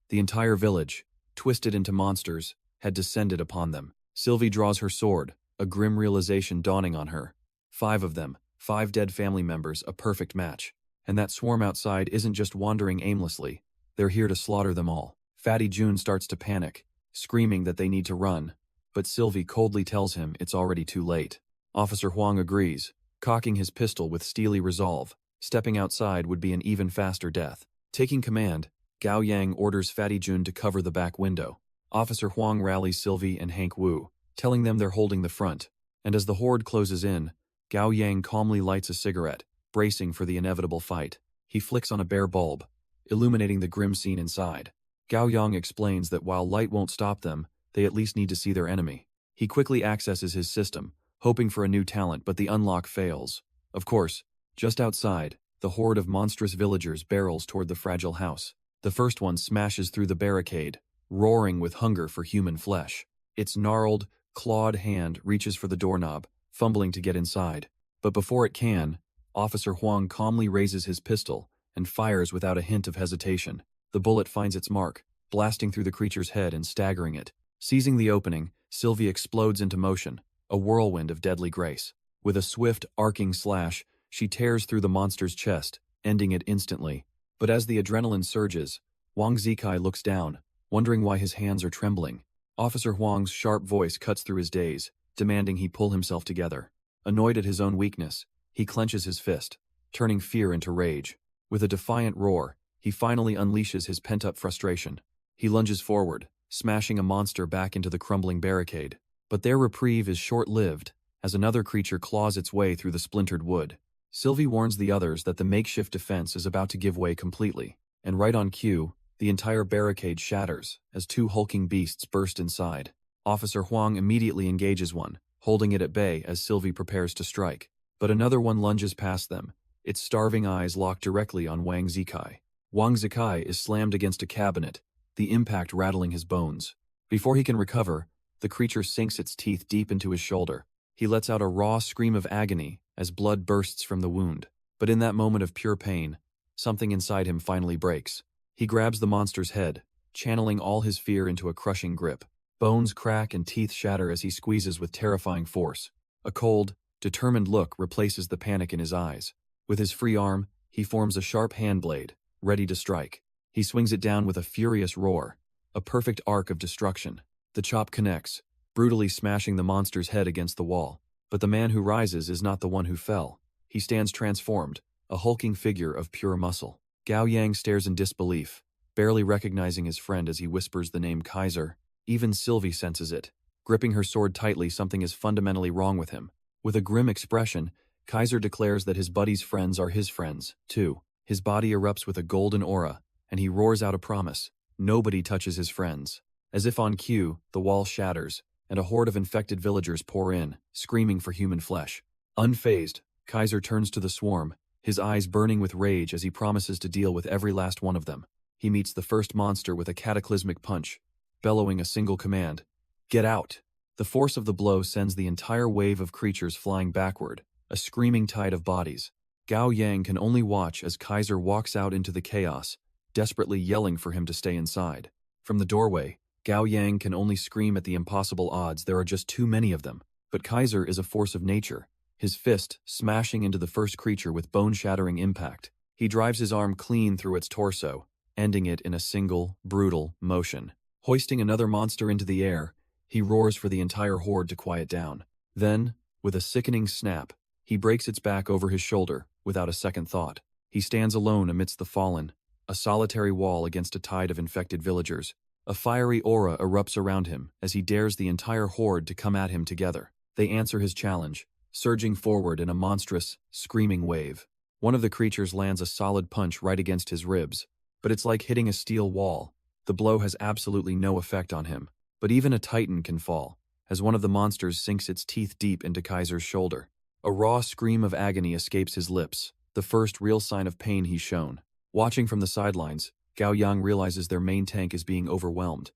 the entire village, twisted into monsters, had descended upon them. Sylvie draws her sword, a grim realization dawning on her. 5 of them, 5 dead family members, a perfect match. And that swarm outside isn't just wandering aimlessly. They're here to slaughter them all. Fatty June starts to panic, screaming that they need to run. But Sylvie coldly tells him it's already too late. Officer Huang agrees, cocking his pistol with steely resolve. Stepping outside would be an even faster death. Taking command, Gao Yang orders Fatty June to cover the back window. Officer Huang rallies Sylvie and Hank Wu, telling them they're holding the front. And as the horde closes in, Gao Yang calmly lights a cigarette, bracing for the inevitable fight. He flicks on a bare bulb, illuminating the grim scene inside. Gao Yang explains that while light won't stop them, they at least need to see their enemy. He quickly accesses his system, hoping for a new talent, but the unlock fails. Of course, just outside, the horde of monstrous villagers barrels toward the fragile house. The first one smashes through the barricade, roaring with hunger for human flesh. Its gnarled, clawed hand reaches for the doorknob, fumbling to get inside. But before it can, Officer Huang calmly raises his pistol and fires without a hint of hesitation. The bullet finds its mark, blasting through the creature's head and staggering it. Seizing the opening, Sylvie explodes into motion, a whirlwind of deadly grace. With a swift, arcing slash, she tears through the monster's chest, ending it instantly. But as the adrenaline surges, Wang Zikai looks down, wondering why his hands are trembling. Officer Huang's sharp voice cuts through his daze, demanding he pull himself together. Annoyed at his own weakness, he clenches his fist, turning fear into rage. With a defiant roar, he finally unleashes his pent-up frustration. He lunges forward, smashing a monster back into the crumbling barricade. But their reprieve is short-lived, as another creature claws its way through the splintered wood. Sylvie warns the others that the makeshift defense is about to give way completely. And right on cue, the entire barricade shatters as 2 hulking beasts burst inside. Officer Huang immediately engages one, holding it at bay as Sylvie prepares to strike. But another one lunges past them, its starving eyes locked directly on Wang Zikai. Wang Zikai is slammed against a cabinet, the impact rattling his bones. Before he can recover, the creature sinks its teeth deep into his shoulder. He lets out a raw scream of agony as blood bursts from the wound. But in that moment of pure pain, something inside him finally breaks. He grabs the monster's head, channeling all his fear into a crushing grip. Bones crack and teeth shatter as he squeezes with terrifying force. A cold, determined look replaces the panic in his eyes. With his free arm, he forms a sharp hand blade, ready to strike. He swings it down with a furious roar, a perfect arc of destruction. The chop connects, brutally smashing the monster's head against the wall. But the man who rises is not the one who fell. He stands transformed, a hulking figure of pure muscle. Gao Yang stares in disbelief, barely recognizing his friend as he whispers the name Kaiser. Even Sylvie senses it. Gripping her sword tightly, something is fundamentally wrong with him. With a grim expression, Kaiser declares that his buddy's friends are his friends, too. His body erupts with a golden aura, and he roars out a promise. Nobody touches his friends. As if on cue, the wall shatters, and a horde of infected villagers pour in, screaming for human flesh. Unfazed, Kaiser turns to the swarm, his eyes burning with rage as he promises to deal with every last one of them. He meets the first monster with a cataclysmic punch, bellowing a single command: "Get out!" The force of the blow sends the entire wave of creatures flying backward, a screaming tide of bodies. Gao Yang can only watch as Kaiser walks out into the chaos, desperately yelling for him to stay inside. From the doorway, Gao Yang can only scream at the impossible odds. There are just too many of them. But Kaiser is a force of nature, his fist smashing into the first creature with bone-shattering impact. He drives his arm clean through its torso, ending it in a single, brutal motion. Hoisting another monster into the air, he roars for the entire horde to quiet down. Then, with a sickening snap, he breaks its back over his shoulder, without a second thought. He stands alone amidst the fallen, a solitary wall against a tide of infected villagers. A fiery aura erupts around him as he dares the entire horde to come at him together. They answer his challenge, surging forward in a monstrous, screaming wave. One of the creatures lands a solid punch right against his ribs, but it's like hitting a steel wall. The blow has absolutely no effect on him. But even a titan can fall, as one of the monsters sinks its teeth deep into Kaiser's shoulder. A raw scream of agony escapes his lips, the first real sign of pain he's shown. Watching from the sidelines, Gao Yang realizes their main tank is being overwhelmed.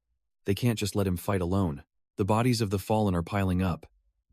They can't just let him fight alone. The bodies of the fallen are piling up,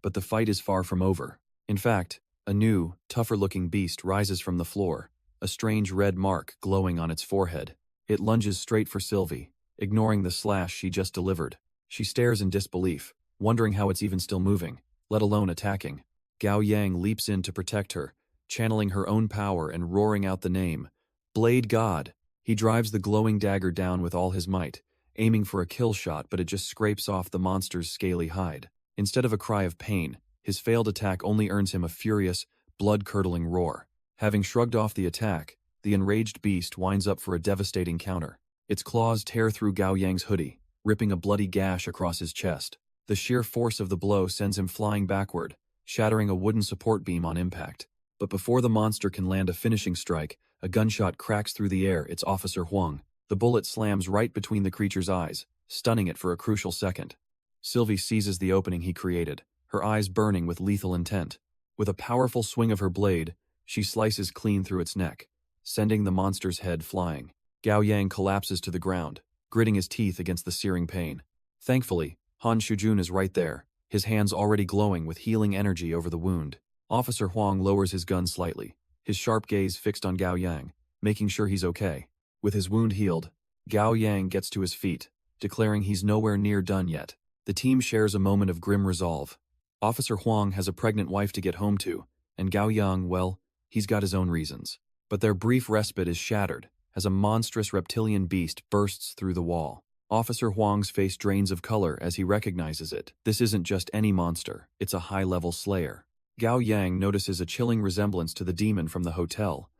but the fight is far from over. In fact, a new, tougher-looking beast rises from the floor, a strange red mark glowing on its forehead. It lunges straight for Sylvie, ignoring the slash she just delivered. She stares in disbelief, wondering how it's even still moving, let alone attacking. Gao Yang leaps in to protect her, channeling her own power and roaring out the name, Blade God. He drives the glowing dagger down with all his might, aiming for a kill shot, but it just scrapes off the monster's scaly hide. Instead of a cry of pain, his failed attack only earns him a furious, blood-curdling roar. Having shrugged off the attack, the enraged beast winds up for a devastating counter. Its claws tear through Gao Yang's hoodie, ripping a bloody gash across his chest. The sheer force of the blow sends him flying backward, shattering a wooden support beam on impact. But before the monster can land a finishing strike, a gunshot cracks through the air. It's Officer Huang. The bullet slams right between the creature's eyes, stunning it for a crucial second. Sylvie seizes the opening he created, her eyes burning with lethal intent. With a powerful swing of her blade, she slices clean through its neck, sending the monster's head flying. Gao Yang collapses to the ground, gritting his teeth against the searing pain. Thankfully, Han Shujun is right there, his hands already glowing with healing energy over the wound. Officer Huang lowers his gun slightly, his sharp gaze fixed on Gao Yang, making sure he's okay. With his wound healed, Gao Yang gets to his feet, declaring he's nowhere near done yet. The team shares a moment of grim resolve. Officer Huang has a pregnant wife to get home to, and Gao Yang, well, he's got his own reasons. But their brief respite is shattered as a monstrous reptilian beast bursts through the wall. Officer Huang's face drains of color as he recognizes it. This isn't just any monster, it's a high-level slayer. Gao Yang notices a chilling resemblance to the demon from the hotel,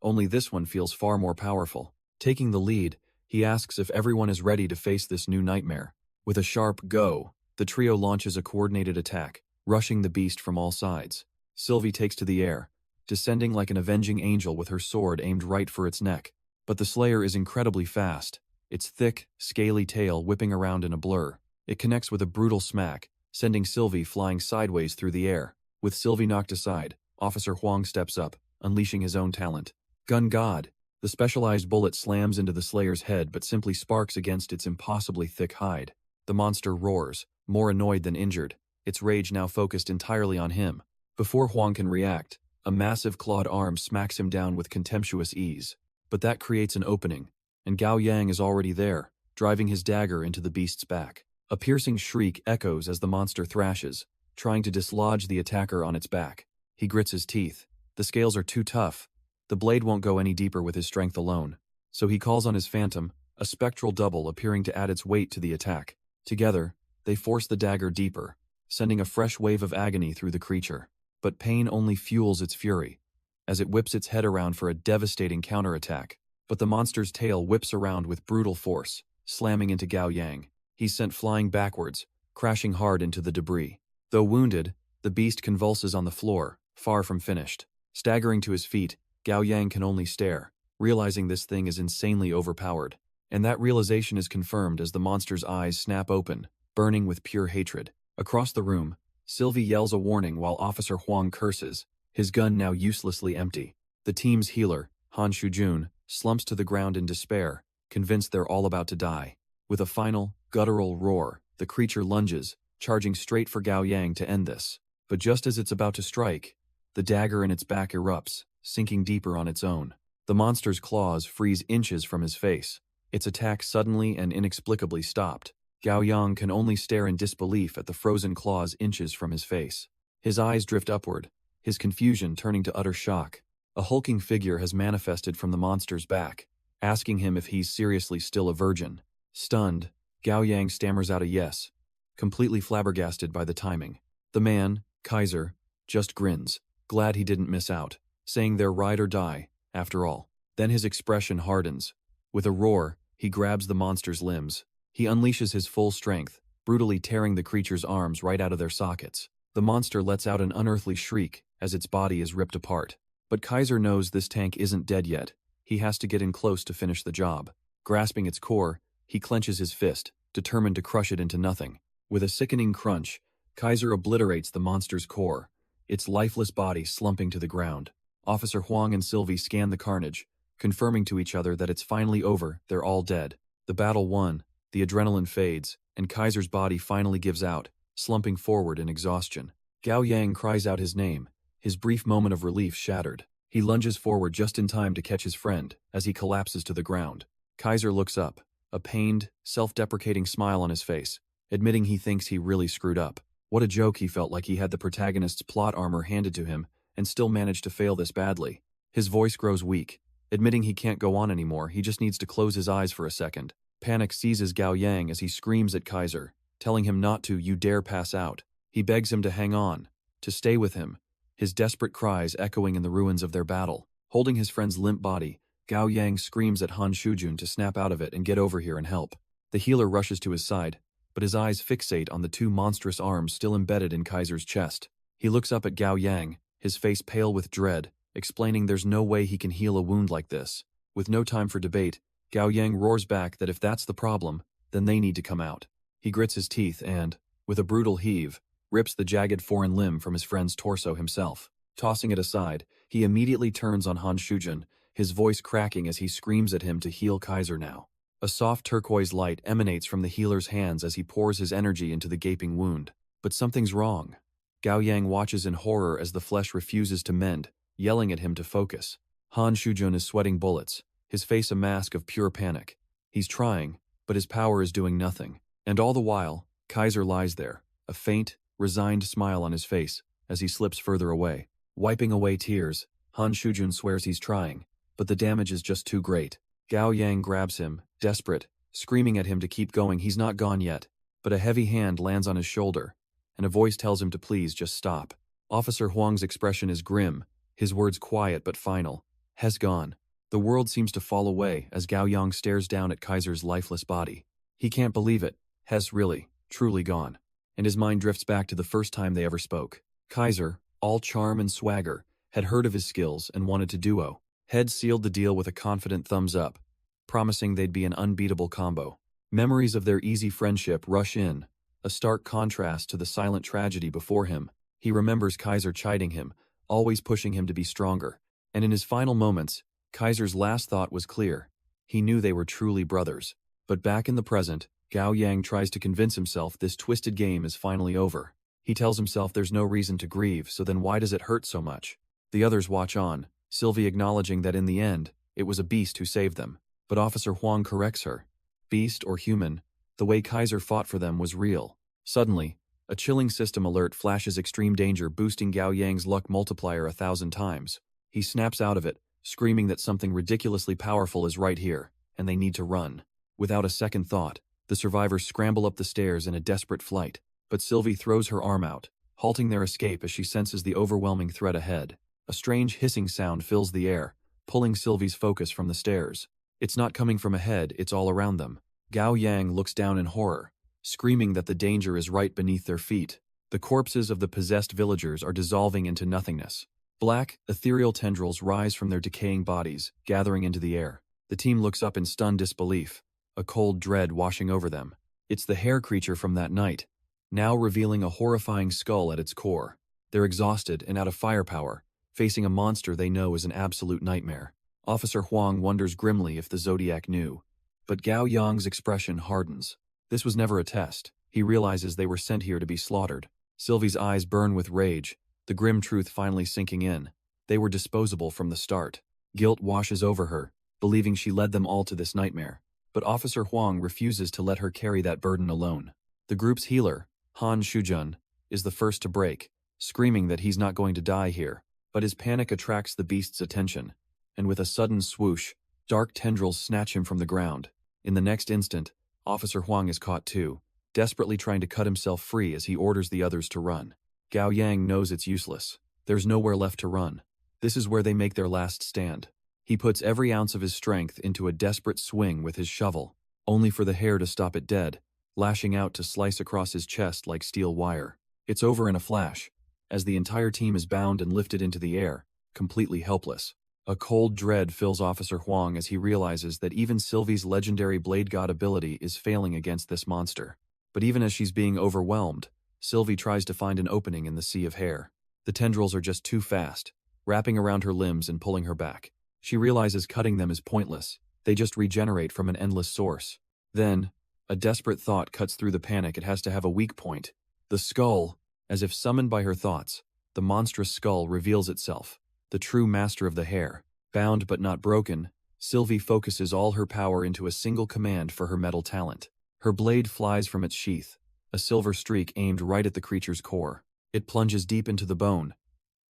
only this one feels far more powerful. Taking the lead, he asks if everyone is ready to face this new nightmare. With a sharp go, the trio launches a coordinated attack, rushing the beast from all sides. Sylvie takes to the air, descending like an avenging angel with her sword aimed right for its neck. But the slayer is incredibly fast, its thick, scaly tail whipping around in a blur. It connects with a brutal smack, sending Sylvie flying sideways through the air. With Sylvie knocked aside, Officer Huang steps up, unleashing his own talent. Gun God! The specialized bullet slams into the slayer's head but simply sparks against its impossibly thick hide. The monster roars, more annoyed than injured, its rage now focused entirely on him. Before Huang can react, a massive clawed arm smacks him down with contemptuous ease. But that creates an opening, and Gao Yang is already there, driving his dagger into the beast's back. A piercing shriek echoes as the monster thrashes, trying to dislodge the attacker on its back. He grits his teeth. The scales are too tough. The blade won't go any deeper with his strength alone. So he calls on his phantom, a spectral double appearing to add its weight to the attack. Together, they force the dagger deeper, sending a fresh wave of agony through the creature. But pain only fuels its fury, as it whips its head around for a devastating counterattack. But the monster's tail whips around with brutal force, slamming into Gao Yang. He's sent flying backwards, crashing hard into the debris. Though wounded, the beast convulses on the floor, far from finished. Staggering to his feet, Gao Yang can only stare, realizing this thing is insanely overpowered. And that realization is confirmed as the monster's eyes snap open, burning with pure hatred. Across the room, Sylvie yells a warning while Officer Huang curses, his gun now uselessly empty. The team's healer, Han Shujun, slumps to the ground in despair, convinced they're all about to die. With a final, guttural roar, the creature lunges, charging straight for Gao Yang to end this. But just as it's about to strike, the dagger in its back erupts, sinking deeper on its own. The monster's claws freeze inches from his face. Its attack suddenly and inexplicably stopped. Gao Yang can only stare in disbelief at the frozen claws inches from his face. His eyes drift upward, his confusion turning to utter shock. A hulking figure has manifested from the monster's back, asking him if he's seriously still a virgin. Stunned, Gao Yang stammers out a yes, completely flabbergasted by the timing. The man, Kaiser, just grins, glad he didn't miss out, saying they're ride or die, after all. Then his expression hardens. With a roar, he grabs the monster's limbs. He unleashes his full strength, brutally tearing the creature's arms right out of their sockets. The monster lets out an unearthly shriek as its body is ripped apart. But Kaiser knows this tank isn't dead yet. He has to get in close to finish the job. Grasping its core, he clenches his fist, determined to crush it into nothing. With a sickening crunch, Kaiser obliterates the monster's core, its lifeless body slumping to the ground. Officer Huang and Sylvie scan the carnage, confirming to each other that it's finally over, they're all dead. The battle won, the adrenaline fades, and Kaiser's body finally gives out, slumping forward in exhaustion. Gao Yang cries out his name, his brief moment of relief shattered. He lunges forward just in time to catch his friend as he collapses to the ground. Kaiser looks up, a pained, self-deprecating smile on his face, admitting he thinks he really screwed up. What a joke he felt like he had the protagonist's plot armor handed to him and still managed to fail this badly. His voice grows weak, admitting he can't go on anymore, he just needs to close his eyes for a second. Panic seizes Gao Yang as he screams at Kaiser, telling him not to, you dare pass out. He begs him to hang on, to stay with him, his desperate cries echoing in the ruins of their battle. Holding his friend's limp body, Gao Yang screams at Han Shujun to snap out of it and get over here and help. The healer rushes to his side, but his eyes fixate on the two monstrous arms still embedded in Kaiser's chest. He looks up at Gao Yang, his face pale with dread, explaining there's no way he can heal a wound like this. With no time for debate, Gao Yang roars back that if that's the problem, then they need to come out. He grits his teeth and, with a brutal heave, rips the jagged foreign limb from his friend's torso himself. Tossing it aside, he immediately turns on Han Shujun, his voice cracking as he screams at him to heal Kaiser now. A soft turquoise light emanates from the healer's hands as he pours his energy into the gaping wound. But something's wrong. Gao Yang watches in horror as the flesh refuses to mend, yelling at him to focus. Han Shujun is sweating bullets, his face a mask of pure panic. He's trying, but his power is doing nothing. And all the while, Kaiser lies there, a faint, resigned smile on his face as he slips further away. Wiping away tears, Han Shujun swears he's trying, but the damage is just too great. Gao Yang grabs him, desperate, screaming at him to keep going. He's not gone yet, but a heavy hand lands on his shoulder, and a voice tells him to please just stop. Officer Huang's expression is grim, his words quiet but final. Has gone. The world seems to fall away as Gao Yang stares down at Kaiser's lifeless body. He can't believe it. Has really, truly gone. And his mind drifts back to the first time they ever spoke. Kaiser, all charm and swagger, had heard of his skills and wanted to duo. Head sealed the deal with a confident thumbs up, promising they'd be an unbeatable combo. Memories of their easy friendship rush in, a stark contrast to the silent tragedy before him. He remembers Kaiser chiding him, always pushing him to be stronger. And in his final moments, Kaiser's last thought was clear. He knew they were truly brothers. But back in the present, Gao Yang tries to convince himself this twisted game is finally over. He tells himself there's no reason to grieve, so then why does it hurt so much? The others watch on, Sylvie acknowledging that in the end, it was a beast who saved them. But Officer Huang corrects her. Beast or human, the way Kaiser fought for them was real. Suddenly, a chilling system alert flashes extreme danger, boosting Gao Yang's luck multiplier 1,000 times. He snaps out of it, screaming that something ridiculously powerful is right here, and they need to run. Without a second thought, the survivors scramble up the stairs in a desperate flight, but Sylvie throws her arm out, halting their escape as she senses the overwhelming threat ahead. A strange hissing sound fills the air, pulling Sylvie's focus from the stairs. It's not coming from ahead, it's all around them. Gao Yang looks down in horror, screaming that the danger is right beneath their feet. The corpses of the possessed villagers are dissolving into nothingness. Black, ethereal tendrils rise from their decaying bodies, gathering into the air. The team looks up in stunned disbelief, a cold dread washing over them. It's the hair creature from that night, now revealing a horrifying skull at its core. They're exhausted and out of firepower, facing a monster they know is an absolute nightmare. Officer Huang wonders grimly if the Zodiac knew. But Gao Yang's expression hardens. This was never a test. He realizes they were sent here to be slaughtered. Sylvie's eyes burn with rage, the grim truth finally sinking in. They were disposable from the start. Guilt washes over her, believing she led them all to this nightmare. But Officer Huang refuses to let her carry that burden alone. The group's healer, Han Shujun, is the first to break, screaming that he's not going to die here. But his panic attracts the beast's attention, and with a sudden swoosh, dark tendrils snatch him from the ground. In the next instant, Officer Huang is caught too, desperately trying to cut himself free as he orders the others to run. Gao Yang knows it's useless. There's nowhere left to run. This is where they make their last stand. He puts every ounce of his strength into a desperate swing with his shovel, only for the hair to stop it dead, lashing out to slice across his chest like steel wire. It's over in a flash, as the entire team is bound and lifted into the air, completely helpless. A cold dread fills Officer Huang as he realizes that even Sylvie's legendary Blade God ability is failing against this monster. But even as she's being overwhelmed, Sylvie tries to find an opening in the sea of hair. The tendrils are just too fast, wrapping around her limbs and pulling her back. She realizes cutting them is pointless. They just regenerate from an endless source. Then, a desperate thought cuts through the panic. It has to have a weak point. The skull. As if summoned by her thoughts, the monstrous skull reveals itself, the true master of the hair. Bound but not broken, Sylvie focuses all her power into a single command for her metal talent. Her blade flies from its sheath, a silver streak aimed right at the creature's core. It plunges deep into the bone,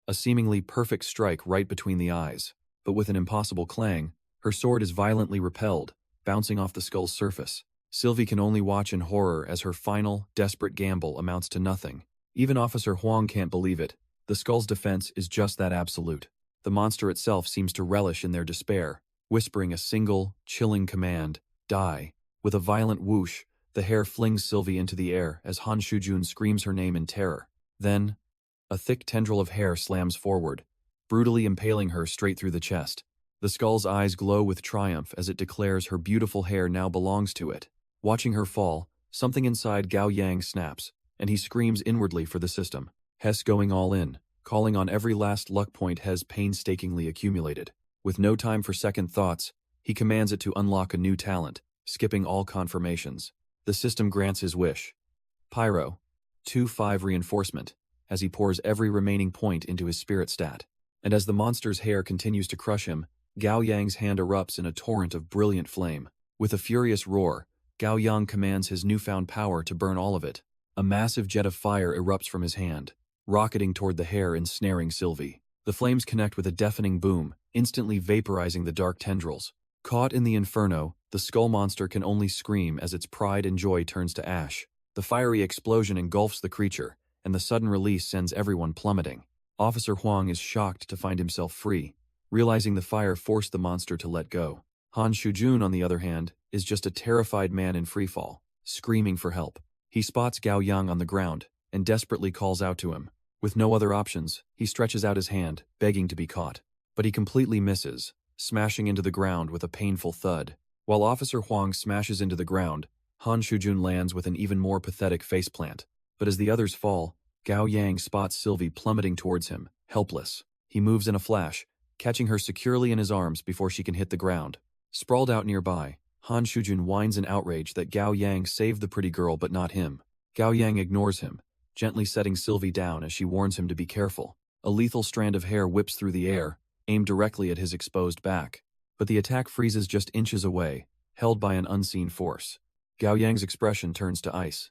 a seemingly perfect strike right between the eyes. But with an impossible clang, her sword is violently repelled, bouncing off the skull's surface. Sylvie can only watch in horror as her final, desperate gamble amounts to nothing. Even Officer Huang can't believe it. The skull's defense is just that absolute. The monster itself seems to relish in their despair, whispering a single, chilling command, die. With a violent whoosh, the hair flings Sylvie into the air as Han Shujun screams her name in terror. Then, a thick tendril of hair slams forward, brutally impaling her straight through the chest. The skull's eyes glow with triumph as it declares her beautiful hair now belongs to it. Watching her fall, something inside Gao Yang snaps, and he screams inwardly for the system. Hess going all in, calling on every last luck point Hess painstakingly accumulated. With no time for second thoughts, he commands it to unlock a new talent, skipping all confirmations. The system grants his wish. Pyro, 2-5 reinforcement, as he pours every remaining point into his spirit stat. And as the monster's hair continues to crush him, Gao Yang's hand erupts in a torrent of brilliant flame. With a furious roar, Gao Yang commands his newfound power to burn all of it. A massive jet of fire erupts from his hand, rocketing toward the hair, ensnaring Sylvie. The flames connect with a deafening boom, instantly vaporizing the dark tendrils. Caught in the inferno, the skull monster can only scream as its pride and joy turns to ash. The fiery explosion engulfs the creature, and the sudden release sends everyone plummeting. Officer Huang is shocked to find himself free, realizing the fire forced the monster to let go. Han Shujun, on the other hand, is just a terrified man in freefall, screaming for help. He spots Gao Yang on the ground and desperately calls out to him. With no other options, he stretches out his hand, begging to be caught. But he completely misses, smashing into the ground with a painful thud. While Officer Huang smashes into the ground, Han Shujun lands with an even more pathetic faceplant. But as the others fall, Gao Yang spots Sylvie plummeting towards him, helpless. He moves in a flash, catching her securely in his arms before she can hit the ground. Sprawled out nearby, Han Shujun whines in outrage that Gao Yang saved the pretty girl but not him. Gao Yang ignores him, gently setting Sylvie down as she warns him to be careful. A lethal strand of hair whips through the air, aimed directly at his exposed back. But the attack freezes just inches away, held by an unseen force. Gao Yang's expression turns to ice.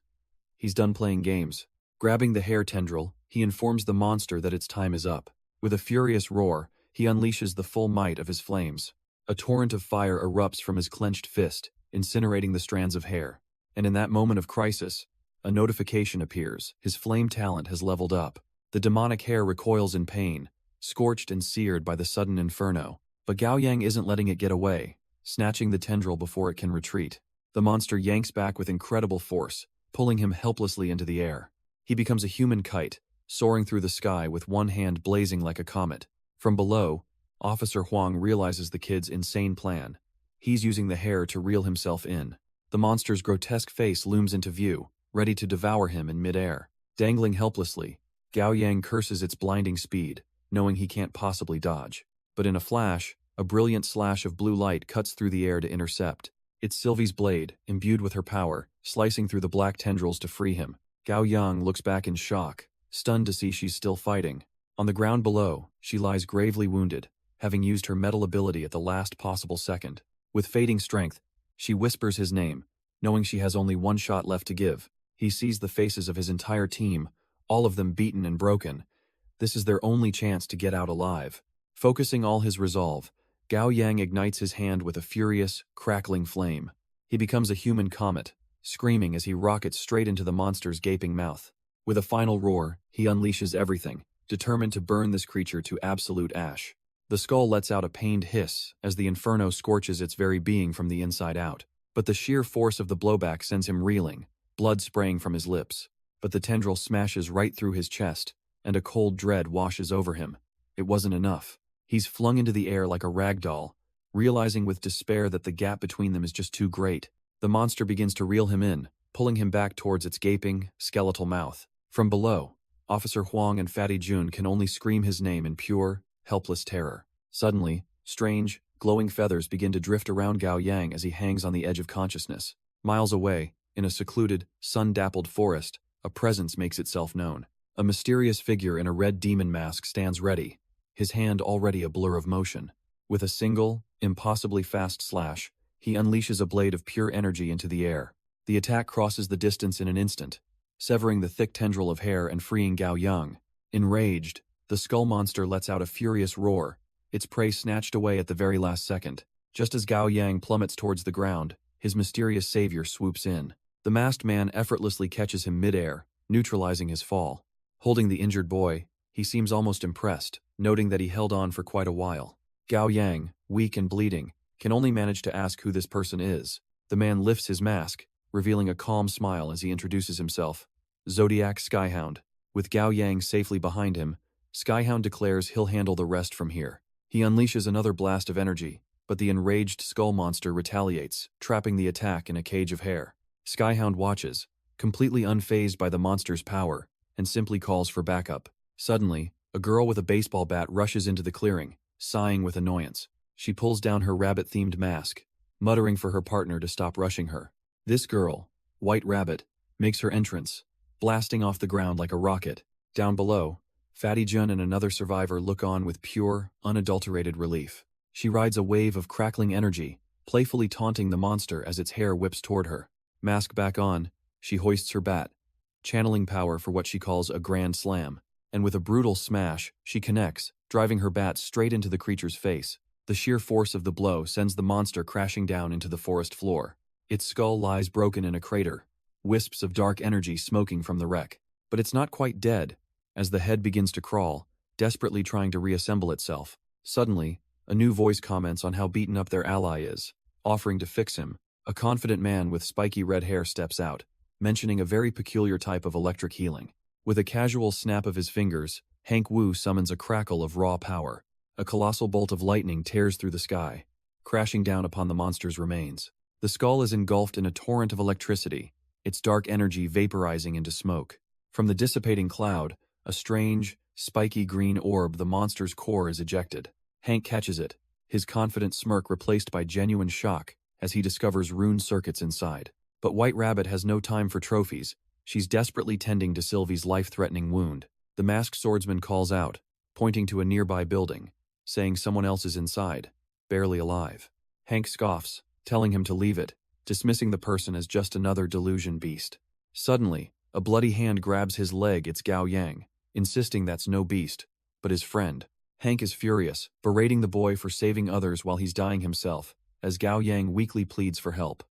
He's done playing games. Grabbing the hair tendril, he informs the monster that its time is up. With a furious roar, he unleashes the full might of his flames. A torrent of fire erupts from his clenched fist, incinerating the strands of hair. And in that moment of crisis, a notification appears. His flame talent has leveled up. The demonic hair recoils in pain, scorched and seared by the sudden inferno. But Gao Yang isn't letting it get away, snatching the tendril before it can retreat. The monster yanks back with incredible force, pulling him helplessly into the air. He becomes a human kite, soaring through the sky with one hand blazing like a comet. From below, Officer Huang realizes the kid's insane plan. He's using the hair to reel himself in. The monster's grotesque face looms into view, ready to devour him in midair. Dangling helplessly, Gao Yang curses its blinding speed, knowing he can't possibly dodge. But in a flash, a brilliant slash of blue light cuts through the air to intercept. It's Sylvie's blade, imbued with her power, slicing through the black tendrils to free him. Gao Yang looks back in shock, stunned to see she's still fighting. On the ground below, she lies gravely wounded, having used her metal ability at the last possible second. With fading strength, she whispers his name, knowing she has only one shot left to give. He sees the faces of his entire team, all of them beaten and broken. This is their only chance to get out alive. Focusing all his resolve, Gao Yang ignites his hand with a furious, crackling flame. He becomes a human comet, screaming as he rockets straight into the monster's gaping mouth. With a final roar, he unleashes everything, determined to burn this creature to absolute ash. The skull lets out a pained hiss as the inferno scorches its very being from the inside out. But the sheer force of the blowback sends him reeling, blood spraying from his lips. But the tendril smashes right through his chest, and a cold dread washes over him. It wasn't enough. He's flung into the air like a rag doll, realizing with despair that the gap between them is just too great. The monster begins to reel him in, pulling him back towards its gaping, skeletal mouth. From below, Officer Huang and Fatty Jun can only scream his name in pure, helpless terror. Suddenly, strange, glowing feathers begin to drift around Gao Yang as he hangs on the edge of consciousness. Miles away, in a secluded, sun-dappled forest, a presence makes itself known. A mysterious figure in a red demon mask stands ready, his hand already a blur of motion. With a single, impossibly fast slash, he unleashes a blade of pure energy into the air. The attack crosses the distance in an instant, severing the thick tendril of hair and freeing Gao Yang. Enraged, the skull monster lets out a furious roar, its prey snatched away at the very last second. Just as Gao Yang plummets towards the ground, his mysterious savior swoops in. The masked man effortlessly catches him mid-air, neutralizing his fall. Holding the injured boy, he seems almost impressed, noting that he held on for quite a while. Gao Yang, weak and bleeding, can only manage to ask who this person is. The man lifts his mask, revealing a calm smile as he introduces himself. Zodiac Skyhound. With Gao Yang safely behind him, Skyhound declares he'll handle the rest from here. He unleashes another blast of energy, but the enraged skull monster retaliates, trapping the attack in a cage of hair. Skyhound watches, completely unfazed by the monster's power, and simply calls for backup. Suddenly, a girl with a baseball bat rushes into the clearing, sighing with annoyance. She pulls down her rabbit-themed mask, muttering for her partner to stop rushing her. This girl, White Rabbit, makes her entrance, blasting off the ground like a rocket. Down below, Fatty Jun and another survivor look on with pure, unadulterated relief. She rides a wave of crackling energy, playfully taunting the monster as its hair whips toward her. Mask back on, she hoists her bat, channeling power for what she calls a grand slam, and with a brutal smash, she connects, driving her bat straight into the creature's face. The sheer force of the blow sends the monster crashing down into the forest floor. Its skull lies broken in a crater, wisps of dark energy smoking from the wreck. But it's not quite dead, as the head begins to crawl, desperately trying to reassemble itself. Suddenly, a new voice comments on how beaten up their ally is, offering to fix him. A confident man with spiky red hair steps out, mentioning a very peculiar type of electric healing. With a casual snap of his fingers, Hank Wu summons a crackle of raw power. A colossal bolt of lightning tears through the sky, crashing down upon the monster's remains. The skull is engulfed in a torrent of electricity, its dark energy vaporizing into smoke. From the dissipating cloud, a strange, spiky green orb the monster's core is ejected. Hank catches it, his confident smirk replaced by genuine shock as he discovers rune circuits inside. But White Rabbit has no time for trophies. She's desperately tending to Sylvie's life-threatening wound. The masked swordsman calls out, pointing to a nearby building, saying someone else is inside, barely alive. Hank scoffs, telling him to leave it, dismissing the person as just another delusion beast. Suddenly, a bloody hand grabs his leg. It's Gao Yang, insisting that's no beast, but his friend. Hank is furious, berating the boy for saving others while he's dying himself, as Gao Yang weakly pleads for help.